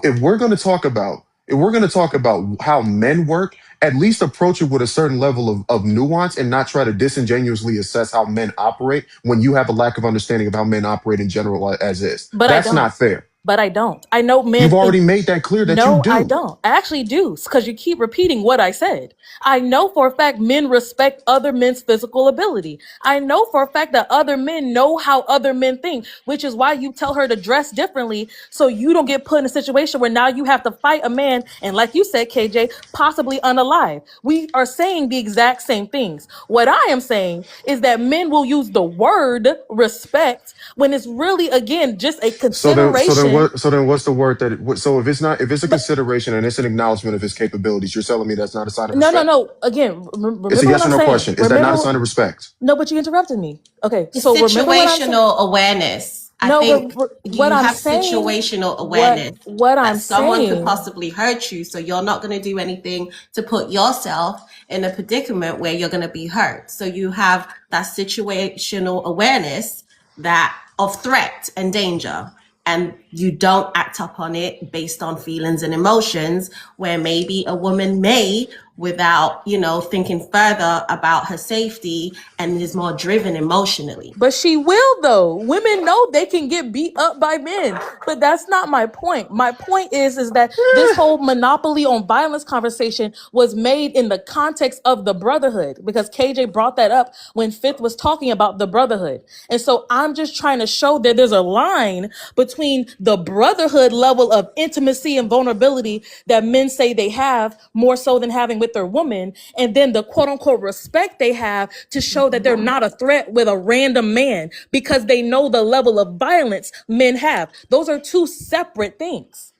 if we're going to talk about how men work, at least approach it with a certain level of nuance and not try to disingenuously assess how men operate when you have a lack of understanding of how men operate in general as is. But I That's don't. not fair. but I don't. I know men You've think. already made that clear that you No, I do. don't. I actually do, because you keep repeating what I said. I know for a fact men respect other men's physical ability. I know for a fact that other men know how other men think, which is why you tell her to dress differently so you don't get put in a situation where now you have to fight a man and, like you said, KJ, possibly unalive. We are saying the exact same things. What I am saying is that men will use the word respect when it's really, again, just a consideration. So then what's the word that so if it's a But consideration and it's an acknowledgement of his capabilities, you're telling me that's not a sign of no, no, respect? no. Again, It's a remember what yes or I'm no saying. question. Is that not a Remember, sign of respect? no, but you interrupted me. Okay, It's so remember what I'm saying. situational awareness. I No, but think what you I'm have saying, situational what awareness what that I'm someone could saying. possibly hurt you. So you're not going to do anything to put yourself in a predicament where you're going to be hurt. So you have that situational awareness that of threat and danger. And you don't act upon it based on feelings and emotions, where maybe a woman may, without, thinking further about her safety, and is more driven emotionally. But she will, though. Women know they can get beat up by men. But that's not my point. My point is that this whole monopoly on violence conversation was made in the context of the brotherhood, because KJ brought that up when Fifth was talking about the brotherhood. And so I'm just trying to show that there's a line between the brotherhood level of intimacy and vulnerability that men say they have more so than having with their woman, and then the quote unquote respect they have to show that they're not a threat with a random man because they know the level of violence men have. Those are two separate things.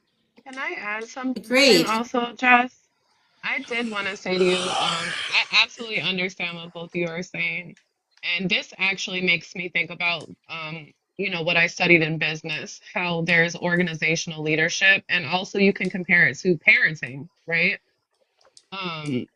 Can I add something Agreed. also, Jess? I did want to say to you, I absolutely understand what both of you are saying. And this actually makes me think about, what I studied in business, how there's organizational leadership, and also you can compare it to parenting, right? Um,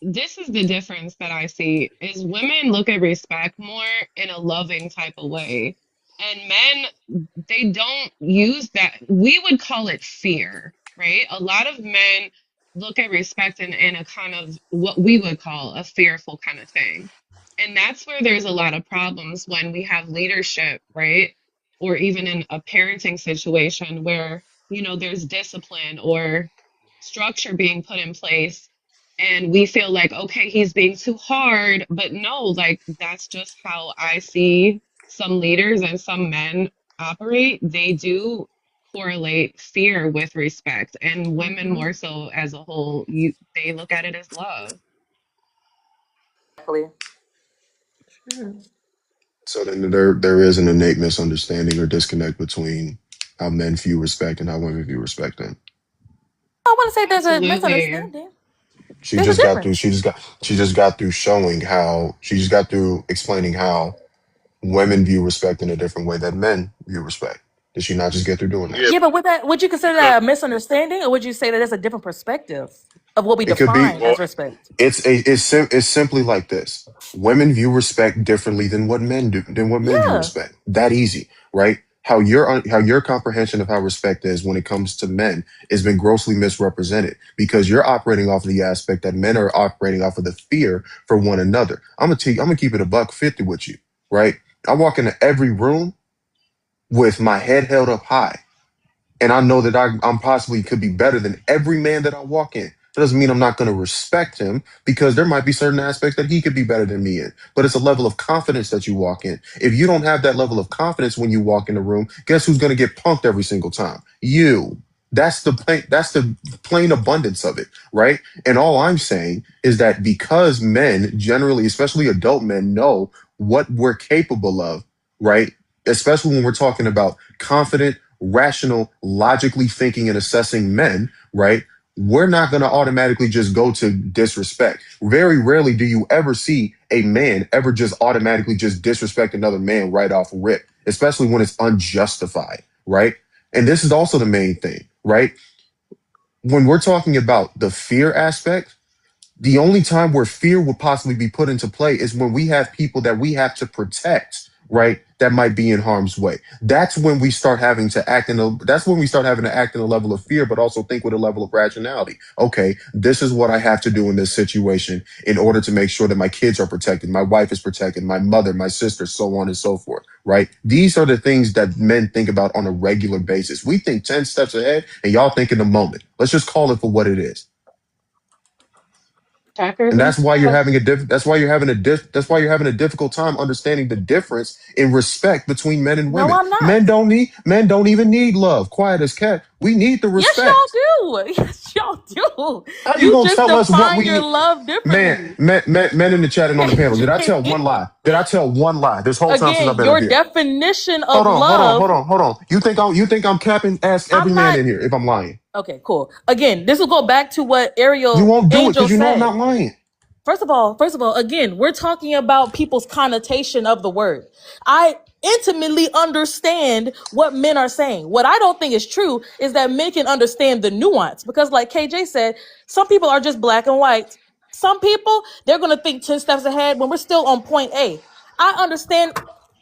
this is the difference that I see is women look at respect more in a loving type of way. And men, they don't use that. We would call it fear, right? A lot of men look at respect in a kind of what we would call a fearful kind of thing. And that's where there's a lot of problems when we have leadership, right? Or even in a parenting situation where, there's discipline or structure being put in place, and we feel like, okay, he's being too hard, but no, like that's just how I see some leaders and some men operate. They do correlate fear with respect, and women more so as a whole, they look at it as love. Exactly. So then there is an innate misunderstanding or disconnect between how men view respect and how women view respect. Then I want to say there's a Absolutely. misunderstanding. she There's a just got through. difference. She just got through showing how. She just got through explaining how women view respect in a different way that men view respect. Did she not just get through doing that? Yeah, Yeah, but would you consider because that a misunderstanding, or would you say that it's a different perspective of what we It could be. define well, as respect? It's simply like this. Women view respect differently than what men do than what men view Yeah. respect. That easy, right? How your comprehension of how respect is when it comes to men has been grossly misrepresented because you're operating off of the aspect that men are operating off of the fear for one another. I'm gonna keep it a buck 50 with you, right? I walk into every room with my head held up high, and I know that I'm possibly could be better than every man that I walk in. That doesn't mean I'm not going to respect him because there might be certain aspects that he could be better than me in. But it's a level of confidence that you walk in. If you don't have that level of confidence when you walk in the room, guess who's going to get punked every single time? You. That's the plain abundance of it, right? And all I'm saying is that because men generally, especially adult men, know what we're capable of, right? Especially when we're talking about confident, rational, logically thinking and assessing men, right? We're not going to automatically just go to disrespect. Very rarely do you ever see a man ever just automatically just disrespect another man right off rip, especially when it's unjustified, right? And this is also the main thing, right? When we're talking about the fear aspect, the only time where fear would possibly be put into play is when we have people that we have to protect, right? That might be in harm's way. That's when we start having to act in a that's when we start having to act in a level of fear, but also think with a level of rationality. Okay, this is what I have to do in this situation in order to make sure that my kids are protected, my wife is protected, my mother, my sister, so on and so forth, right? These are the things that men think about on a regular basis. We think 10 steps ahead and y'all think in the moment. Let's just call it for what it is. Tucker, And this that's why you're having a that's why you're having a difficult time understanding the difference in respect between men and No, women. I'm not. Men don't even need love. Quiet as cat. We need the Yes, respect. y'all do. Yes, y'all do. How you You gonna just tell us what define we your need? love differently. Men in the chat and on the panel. Did I tell one lie? Did I tell one lie this whole time since I've Again, been up your here? definition of love. Hold on. You think I'm capping? Ask every I'm man not. in here if I'm lying. Okay, cool. Again, this will go back to what You Ariel won't do it Angel because you know I'm said. not lying. First of all, again, we're talking about people's connotation of the word. I intimately understand what men are saying. What I don't think is true is that men can understand the nuance because, like KJ said, some people are just black and white. Some people, they're going to think 10 steps ahead when we're still on point A. I understand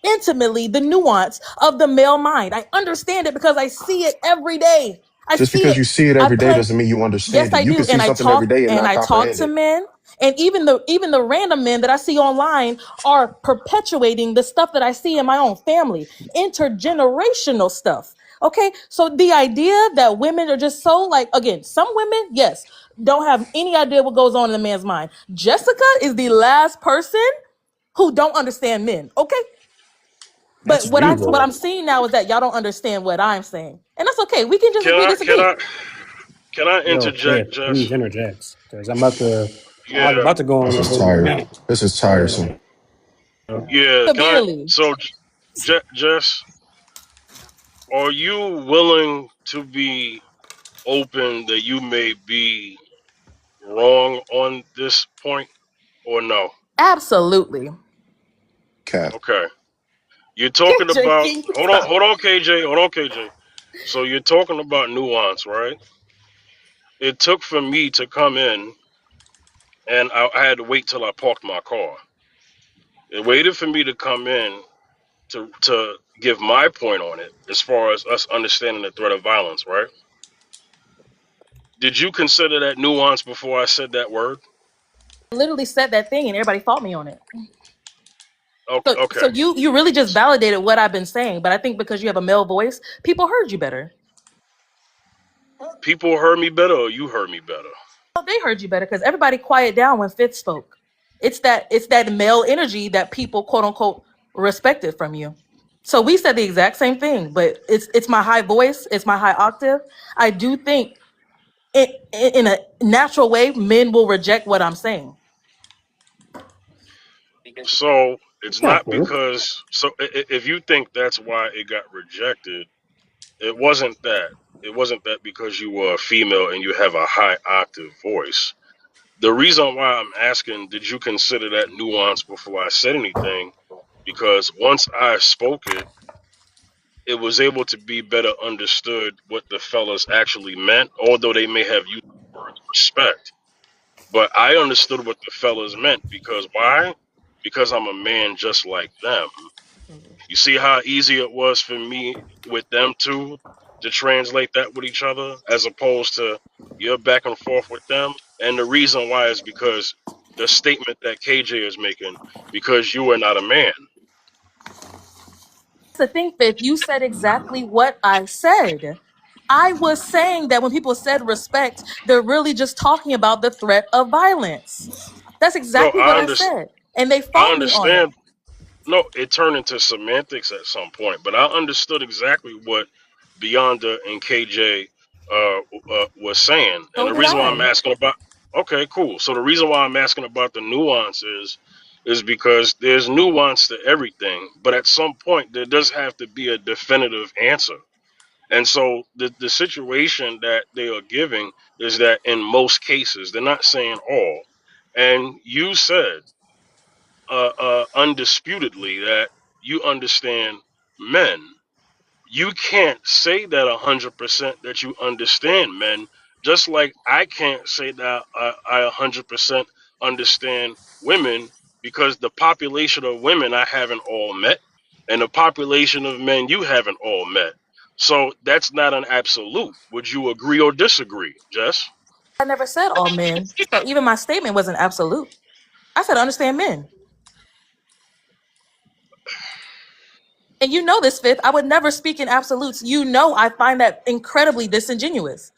intimately the nuance of the male mind. I understand it because I see it every day. I Just see because it. you see it I every day play. doesn't mean you Yes, understand it. I You can do. see something every day and And not I talk comprehend to it. men, and even the random men that I see online are perpetuating the stuff that I see in my own family, intergenerational stuff. Okay? So the idea that women are just so like again, some women, yes, don't have any idea what goes on in a man's mind. Jessica is the last person who don't understand men. Okay? But That's you, what though. I'm seeing now is that y'all don't understand what I'm saying. And that's okay. We can just Can agree I can disagree. I can I Yo, Cliff, interject, Jess? please interject because I'm Yeah, about to go on This a is whole tired. minute. This is tiresome. yeah. Can I? Severely. So, Jess, are you willing to be open that you may be wrong on this point, or no? Absolutely. Cap. Okay. You're talking about. Can you stop? Hold on, KJ. Hold on, KJ. So you're talking about nuance, right? It took for me to come in, and I had to wait till I parked my car. It waited for me to come in to give my point on it, as far as us understanding the threat of violence, right? Did you consider that nuance before I said that word? I literally said that thing and everybody fought me on it. Okay. So Okay. you really just validated what I've been saying, but I think because you have a male voice, people heard you better. People heard me better, or you heard me better? Well, they heard you better because everybody quieted down when Fitz spoke. It's that male energy that people quote unquote respected from you. So we said the exact same thing, but it's my high voice, it's my high octave. I do think in a natural way, men will reject what I'm saying. So it's Not not true. because. So if you think that's why it got rejected, it wasn't that. It wasn't that because you were a female and you have a high octave voice. The reason why I'm asking, did you consider that nuance before I said anything? Because once I spoke it, it was able to be better understood what the fellas actually meant, although they may have used the word respect. But I understood what the fellas meant because why? Because I'm a man just like them. You see how easy it was for me with them two to translate that with each other, as opposed to you're back and forth with them. And the reason why is because the statement that KJ is making, because you are not a man. To think that you said exactly what I said. I was saying that when people said respect, they're really just talking about the threat of violence. That's No, exactly what I said. And they I fought me on it. understand. No, it turned into semantics at some point, but I understood exactly what Beyonda and KJ was saying, and So the did reason why I'm I. asking about. Okay, cool. So the reason why I'm asking about the nuances is because there's nuance to everything, but at some point there does have to be a definitive answer. And so the situation that they are giving is that in most cases, they're not saying all. And you said undisputedly that you understand men. You can't say that 100% that you understand men, just like I can't say that I 100% understand women, because the population of women I haven't all met, and the population of men you haven't all met. So that's not an absolute. Would you agree or disagree, Jess? I never said all men. So even my statement wasn't absolute. I said understand men. And you know this, Fifth. I would never speak in absolutes. You know I find that incredibly disingenuous.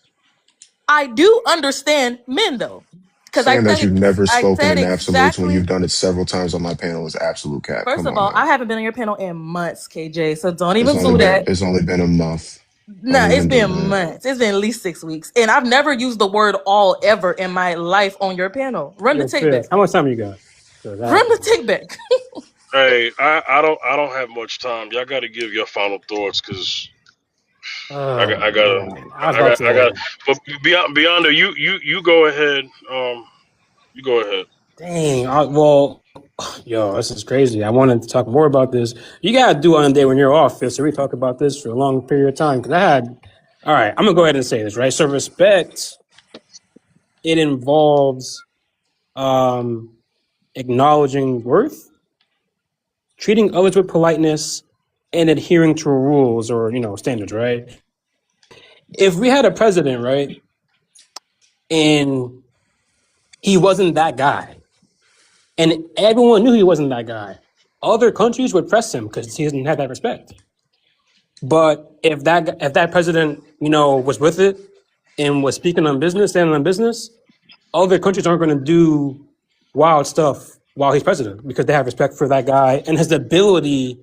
I do understand men though. Because Saying that you've never I spoken said in absolutes when exactly. you've done it several times on my panel is absolute cap. First Come of on all, I now. haven't been on your panel in months, KJ. So don't even do that. It's only been a month. No, Don't it's even do been that. months. It's been at least 6 weeks. And I've never used the word all ever in my life on your panel. Run the Yo, tape back. Fifth, how much time you got? 'Cause Run the tape back. Hey, I don't have much time. Y'all got to give your final thoughts because oh man, I got. But beyond you go ahead. You go ahead. dang. Well, yo, this is crazy. I wanted to talk more about this. You gotta do it on a day when you're off, Fifth. So we talk about this for a long period of time because I had. All right, I'm gonna go ahead and say this, right? So respect, it involves acknowledging worth, treating others with politeness, and adhering to rules or standards, right? If we had a president, right, and he wasn't that guy, and everyone knew he wasn't that guy, other countries would press him because he doesn't have that respect. But if that president, was with it and was speaking on business, standing on business, other countries aren't going to do wild stuff while he's president because they have respect for that guy and his ability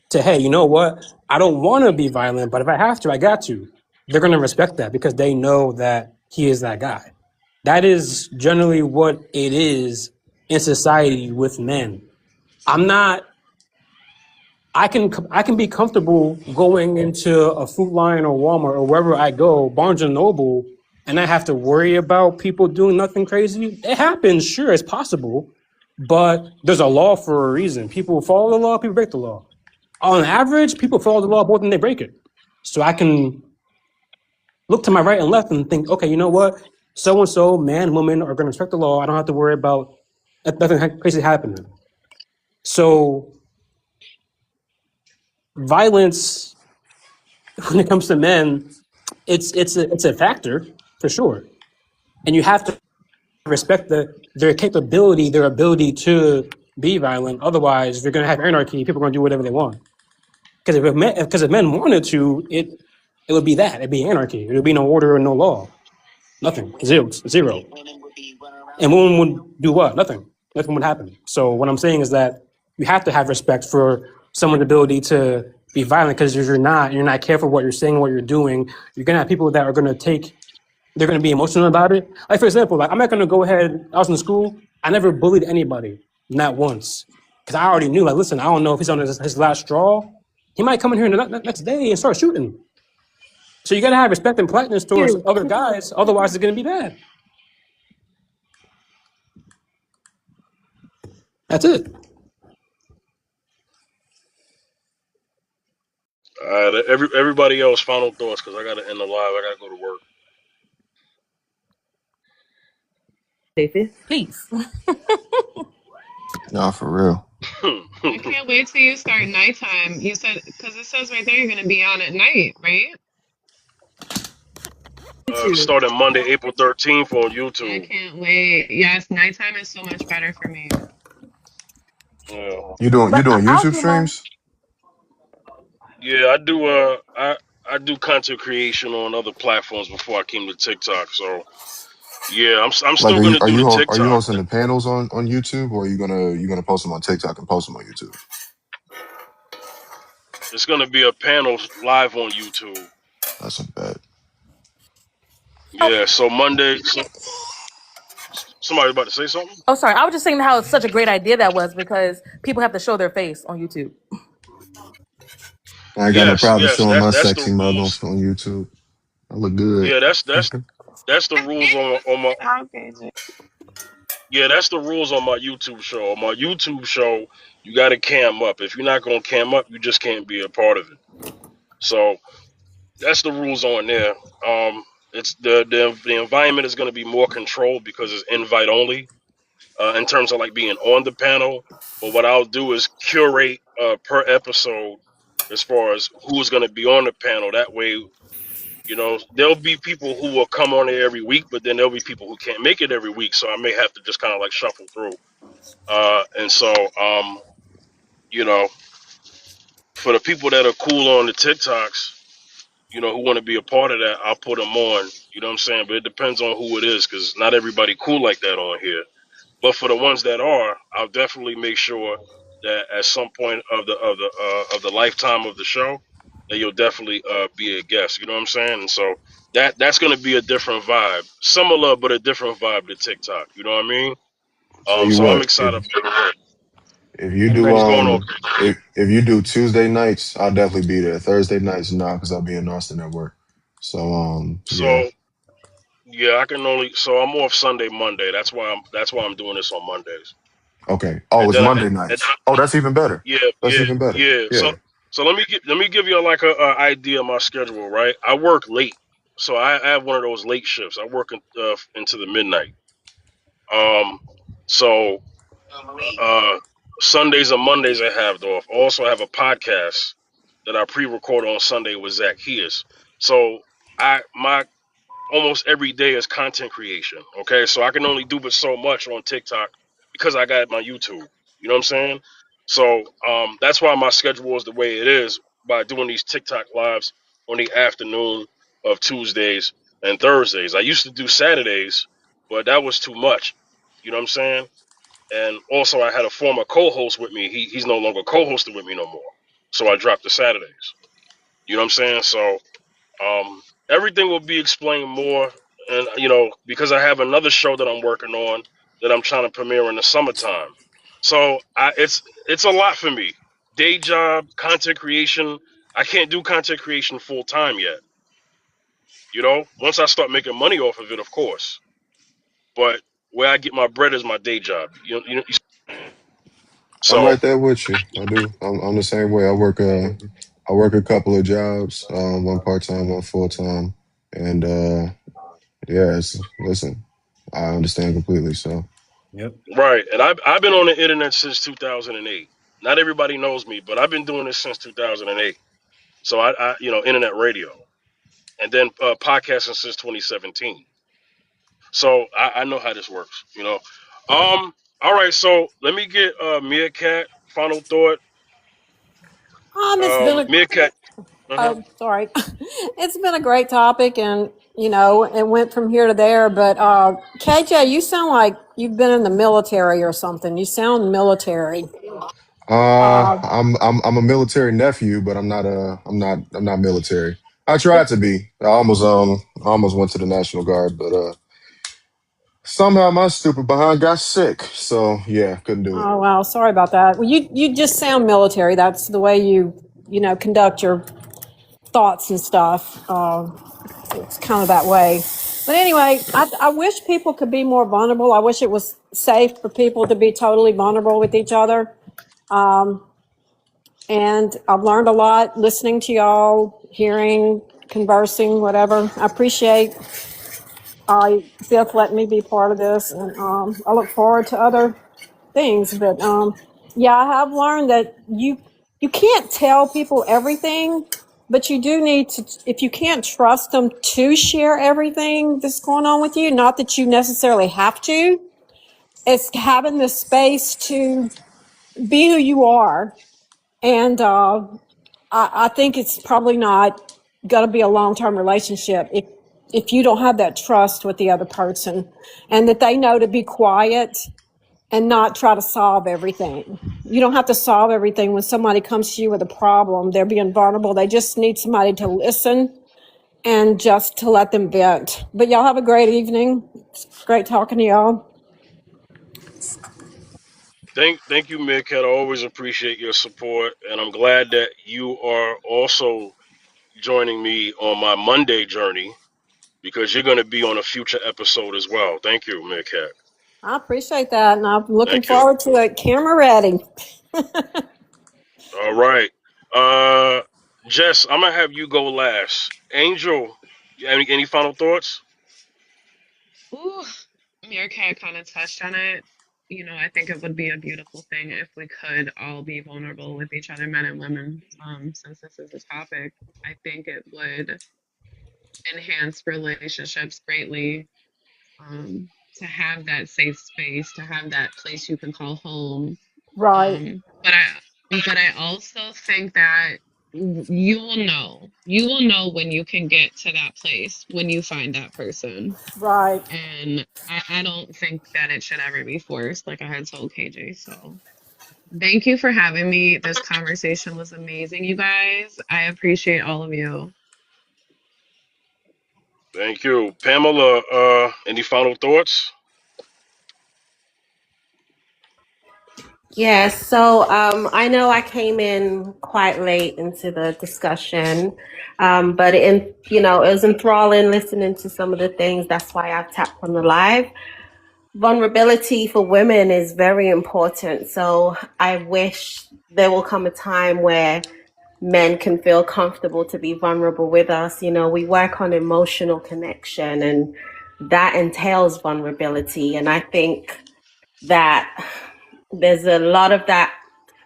to, hey, you know what? I don't want to be violent, but if I have to, I got to. They're going to respect that because they know that he is that guy. That is generally what it is in society with men. I can be comfortable going into a Food Lion or Walmart or wherever I go, Barnes and Noble, and I have to worry about people doing nothing crazy. It happens, sure, it's possible, but there's a law for a reason. People follow the law, people break the law. On average, people follow the law more than they break it. So I can look to my right and left and think, okay, you know what? So and so, man, woman are going to respect the law. I don't have to worry about nothing crazy happening. So violence, when it comes to men, it's a factor for sure, and you have to respect their capability, their ability to be violent. Otherwise, you're going to have anarchy. People are going to do whatever they want. Because if men wanted to, it would be that. It'd be anarchy. There would be no order and no law. Nothing. Zero. And women would do what? Nothing. Nothing would happen. So what I'm saying is that you have to have respect for someone's ability to be violent, because if you're not careful what you're saying, what you're doing, you're gonna have people that are gonna they're gonna be emotional about it. Like, for example, like, I'm not gonna go ahead, I was in school, I never bullied anybody, not once. Because I already knew, like, listen, I don't know if he's on his last straw. He might come in here the next day and start shooting. So you gotta have respect and politeness towards other guys, otherwise it's gonna be bad. That's it. Everybody else, final thoughts, because I got to end the live. I got to go to work. David, please. Nah, for real. I can't wait till you start nighttime. You said, because it says right there you're going to be on at night, right? Starting Monday, April 13th on I YouTube. can't wait. Yes, nighttime is so much better for me. Yeah. You doing I'll YouTube do mine. streams? Yeah, I do. I do content creation on other platforms before I came to TikTok. So yeah, I'm Like, still gonna do the are you TikTok. hosting the panels on YouTube, or are you gonna post them on TikTok and post them on YouTube? It's gonna be a panel live on YouTube. That's a bet. Yeah. So Monday. Somebody about to say something? Oh, sorry. I was just saying how such a great idea that was, because people have to show their face on YouTube. I ain't got no Yes. problem Yes. showing my That's the sexy mug on rules. YouTube. I look good. Yeah. That's the rules on my. Okay, Yeah, that's the rules on my YouTube show. On my YouTube show, you got to cam up. If you're not going to cam up, you just can't be a part of it. So that's the rules on there. It's the environment is going to be more controlled because it's invite only. in terms of like being on the panel. But what I'll do is curate per episode as far as who's going to be on the panel. That way, there'll be people who will come on there every week, but then there'll be people who can't make it every week. So I may have to just kind of like shuffle through. And so, you know, for the people that are cool on the TikToks, who want to be a part of that, I'll put them on. You know what I'm saying? But it depends on who it is, because not everybody cool like that on here. But for the ones that are, I'll definitely make sure that at some point of the lifetime of the show, that you'll definitely be a guest. You know what I'm saying? And so that's going to be a different vibe, similar but a different vibe to TikTok. You know what I mean? Tell you So I'm what, excited. if you I'm do What's ready. going on? if you do Tuesday nights, I'll definitely be there. Thursday nights, nah, because I'll be in Austin at work. So yeah. So yeah, I can only. So I'm off Sunday, Monday. That's why I'm doing this on Mondays. Okay. Oh, And it's then Monday nights. Oh, that's even better. yeah, That's yeah, even better. yeah. So Yeah. so let me give you like a idea of my schedule. Right, I work late, so I have one of those late shifts. I work into the midnight. So uh, Sundays and Mondays I have off. Also, I have a podcast that I pre-record on Sunday with Zacchaeus. So my almost every day is content creation. Okay, so I can only do but so much on TikTok because I got my YouTube. You know what I'm saying? So that's why my schedule is the way it is, by doing these TikTok lives on the afternoon of Tuesdays and Thursdays. I used to do Saturdays, but that was too much. You know what I'm saying? And also, I had a former co-host with me. He's no longer co-hosting with me no more. So I dropped the Saturdays. You know what I'm saying? So everything will be explained more, and because I have another show that I'm working on that I'm trying to premiere in the summertime. So it's a lot for me. Day job, content creation. I can't do content creation full time yet. Once I start making money off of it, of course. But where I get my bread is my day job. I'm So right there with you. I do. I'm the same way. I work a couple of jobs, one part time, one full time, and yeah. Listen, I understand completely. So Yep. right, and I've been on the internet since 2008. Not everybody knows me, but I've been doing this since 2008. So internet radio, and then podcasting since 2017. So I know how this works. All right. So let me get Meerkat final thought. It's been a Meerkat. Uh-huh. oh, sorry. It's been a great topic, and it went from here to there. But KJ, you sound like you've been in the military or something. You sound military. Uh, I'm a military nephew, but I'm not military. I tried to be. I almost went to the National Guard, but somehow my stupid behind got sick. So yeah, couldn't do it. oh wow, sorry about that. Well, you just sound military. That's the way you conduct your thoughts and stuff. It's kind of that way. But anyway, I wish people could be more vulnerable. I wish it was safe for people to be totally vulnerable with each other. And I've learned a lot listening to y'all, hearing, conversing, whatever. I appreciate Biff letting me be part of this, and I look forward to other things. But yeah, I have learned that you can't tell people everything, but you do need to. If you can't trust them to share everything that's going on with you, not that you necessarily have to. It's having the space to be who you are, and I think it's probably not going to be a long-term relationship if you don't have that trust with the other person, and that they know to be quiet and not try to solve everything. You don't have to solve everything. When somebody comes to you with a problem, they're being vulnerable. They just need somebody to listen and just to let them vent. But y'all have a great evening. It's great talking to y'all. Thank you, Meerkat. I always appreciate your support, and I'm glad that you are also joining me on my Monday journey, because you're going to be on a future episode as well. Thank you, Meerkat. I appreciate that, and I'm looking Thank you. forward to it. Camera ready. All right. Jess, I'm gonna have you go last. Angel, any final thoughts? Ooh, Meerkat kind of touched on it. I think it would be a beautiful thing if we could all be vulnerable with each other, men and women. Since this is a topic, I think it would enhance relationships greatly. To have that safe space, to have that place you can call home. Right, But I also think that you will know when you can get to that place when you find that person. right. And I don't think that it should ever be forced, like I had told KJ. So thank you for having me. This conversation was amazing, you guys. I appreciate all of you. Thank you, Pamela. Any final thoughts? Yes, so I know I came in quite late into the discussion, but it was enthralling listening to some of the things. That's why I've tapped on the live. Vulnerability for women is very important. So I wish there will come a time where men can feel comfortable to be vulnerable with us. We work on emotional connection, and that entails vulnerability. And I think that there's a lot of that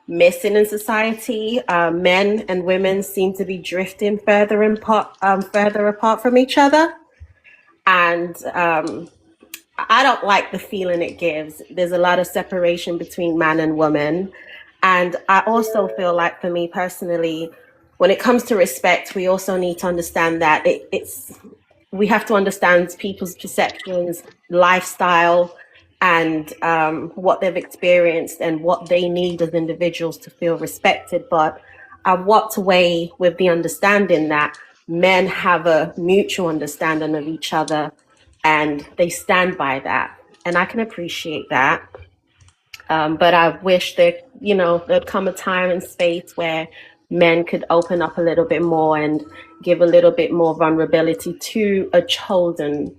missing in society. Men and women seem to be drifting further apart from each other, and I don't like the feeling it gives. There's a lot of separation between man and woman, and I also feel like, for me personally, when it comes to respect, we also need to understand that we have to understand people's perceptions, lifestyle, and what they've experienced and what they need as individuals to feel respected. But I've walked away with the understanding that men have a mutual understanding of each other and they stand by that. And I can appreciate that. But I wish there'd come a time and space where men could open up a little bit more and give a little bit more vulnerability to a chosen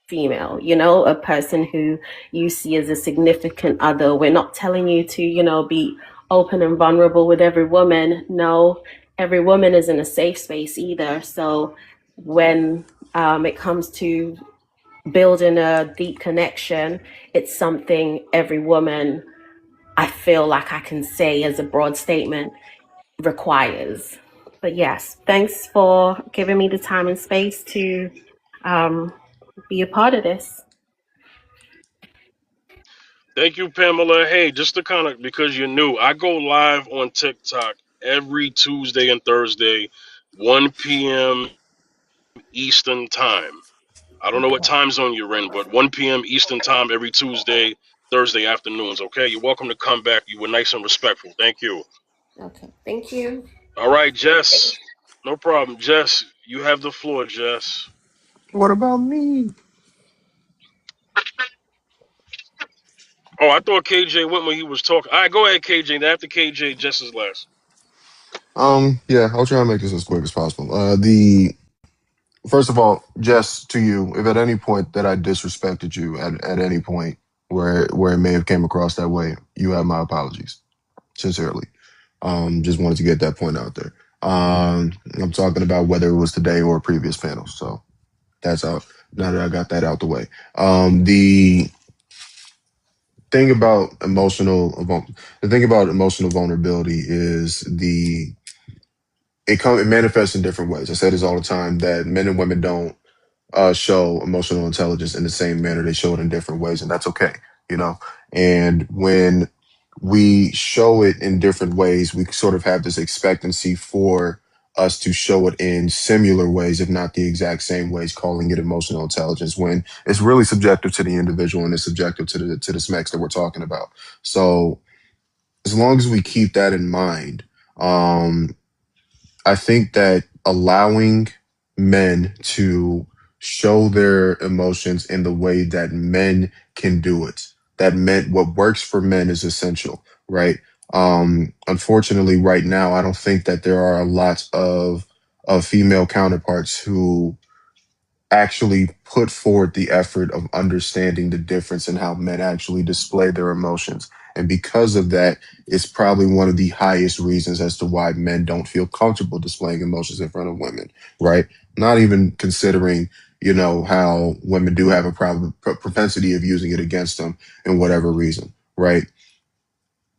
female, a person who you see as a significant other. We're not telling you to, be open and vulnerable with every woman. No, every woman is in a safe space either. So when it comes to building a deep connection, it's something every woman, I feel like I can say as a broad statement, requires. But yes, thanks for giving me the time and space to be a part of this. Thank you, Pamela. Hey, just to kind of, because you're new, I go live on TikTok every Tuesday and Thursday, 1 p.m. Eastern time. I don't know what time zone you're in, but 1 p.m. Eastern time every Tuesday, Thursday afternoons. Okay, you're welcome to come back. You were nice and respectful. Thank you. Okay, thank you. All right, Jess. No problem, Jess. You have the floor, Jess. What about me? Oh, I thought KJ went when he was talking. All right, go ahead, KJ. After KJ, Jess is last. Yeah, I'll try and make this as quick as possible. The First of all, Jess, to you, if at any point that I disrespected you at any point where it may have came across that way, you have my apologies. Sincerely. Just wanted to get that point out there. I'm talking about whether it was today or a previous panel. So that's out. Now that I got that out the way. The thing about the thing about emotional vulnerability is it manifests in different ways. I say this all the time that men and women don't show emotional intelligence in the same manner. They show it in different ways, and that's okay, you know. And when we show it in different ways, we sort of have this expectancy for us to show it in similar ways, if not the exact same ways, calling it emotional intelligence when it's really subjective to the individual and it's subjective to the specs that we're talking about. So as long as we keep that in mind, I think that allowing men to show their emotions in the way that men can do it, what works for men is essential, right? Unfortunately, right now, I don't think that there are a lot of female counterparts who actually put forward the effort of understanding the difference in how men actually display their emotions. And because of that, it's probably one of the highest reasons as to why men don't feel comfortable displaying emotions in front of women, right? Not even considering, how women do have a propensity of using it against them in whatever reason, right?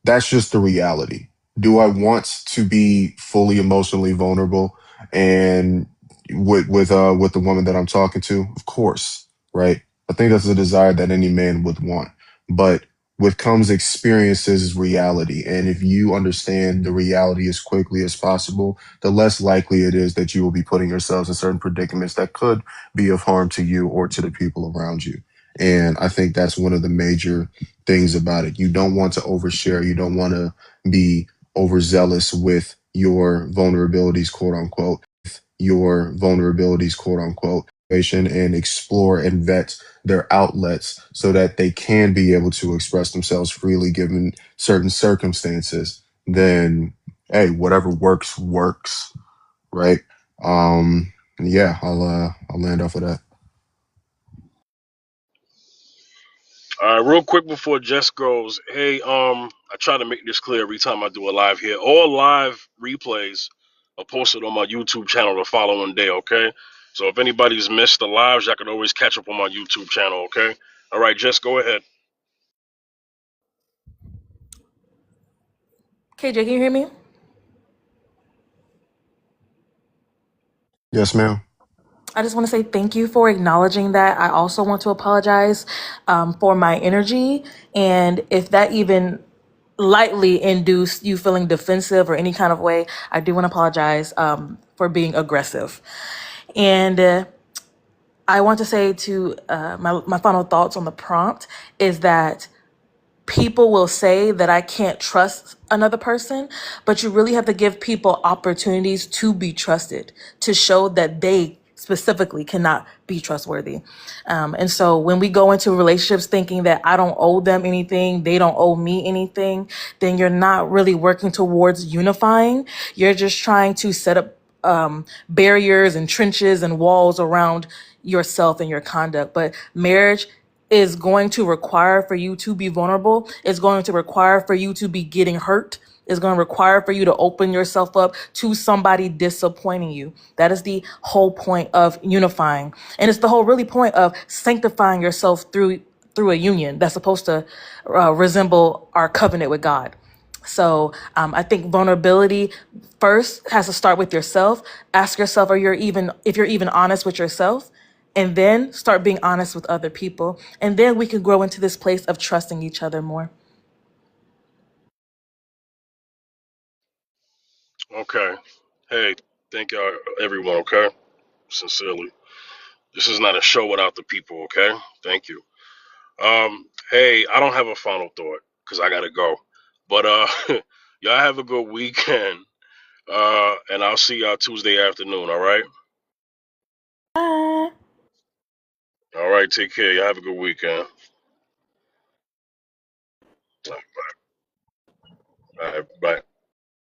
That's just the reality. Do I want to be fully emotionally vulnerable and with the woman that I'm talking to? Of course, right? I think that's a desire that any man would want. But with comes experiences is reality. And if you understand the reality as quickly as possible, the less likely it is that you will be putting yourselves in certain predicaments that could be of harm to you or to the people around you. And I think that's one of the major things about it. You don't want to overshare. You don't want to be overzealous with your vulnerabilities, quote unquote, quote unquote, and explore and vet their outlets so that they can be able to express themselves freely given certain circumstances. Then, hey, whatever works, works, right? Yeah, I'll land off of that. All right, real quick before Jess goes, hey, I try to make this clear every time I do a live here. All live replays are posted on my YouTube channel the following day, okay? So if anybody's missed the lives, y'all can always catch up on my YouTube channel, okay? All right, Jess, go ahead. KJ, can you hear me? Yes, ma'am. I just want to say thank you for acknowledging that. I also want to apologize for my energy. And if that even lightly induced you feeling defensive or any kind of way, I do want to apologize for being aggressive. And I want to say to my final thoughts on the prompt is that people will say that I can't trust another person, but you really have to give people opportunities to be trusted, to show that they specifically cannot be trustworthy. And so when we go into relationships thinking that I don't owe them anything, they don't owe me anything, then you're not really working towards unifying. You're just trying to set up barriers and trenches and walls around yourself and your conduct. But marriage is going to require for you to be vulnerable. It's going to require for you to be getting hurt. It's going to require for you to open yourself up to somebody disappointing you. That is the whole point of unifying. And it's the whole really point of sanctifying yourself through a union that's supposed to resemble our covenant with God. So I think vulnerability first has to start with yourself. Ask yourself, if you're even honest with yourself, and then start being honest with other people. And then we can grow into this place of trusting each other more. Okay. Hey, thank y'all, everyone, okay? Sincerely. This is not a show without the people, okay? Thank you. Hey, I don't have a final thought because I gotta go. But y'all have a good weekend. And I'll see y'all Tuesday afternoon, all right? Bye. All right, take care. Y'all have a good weekend. All right, bye.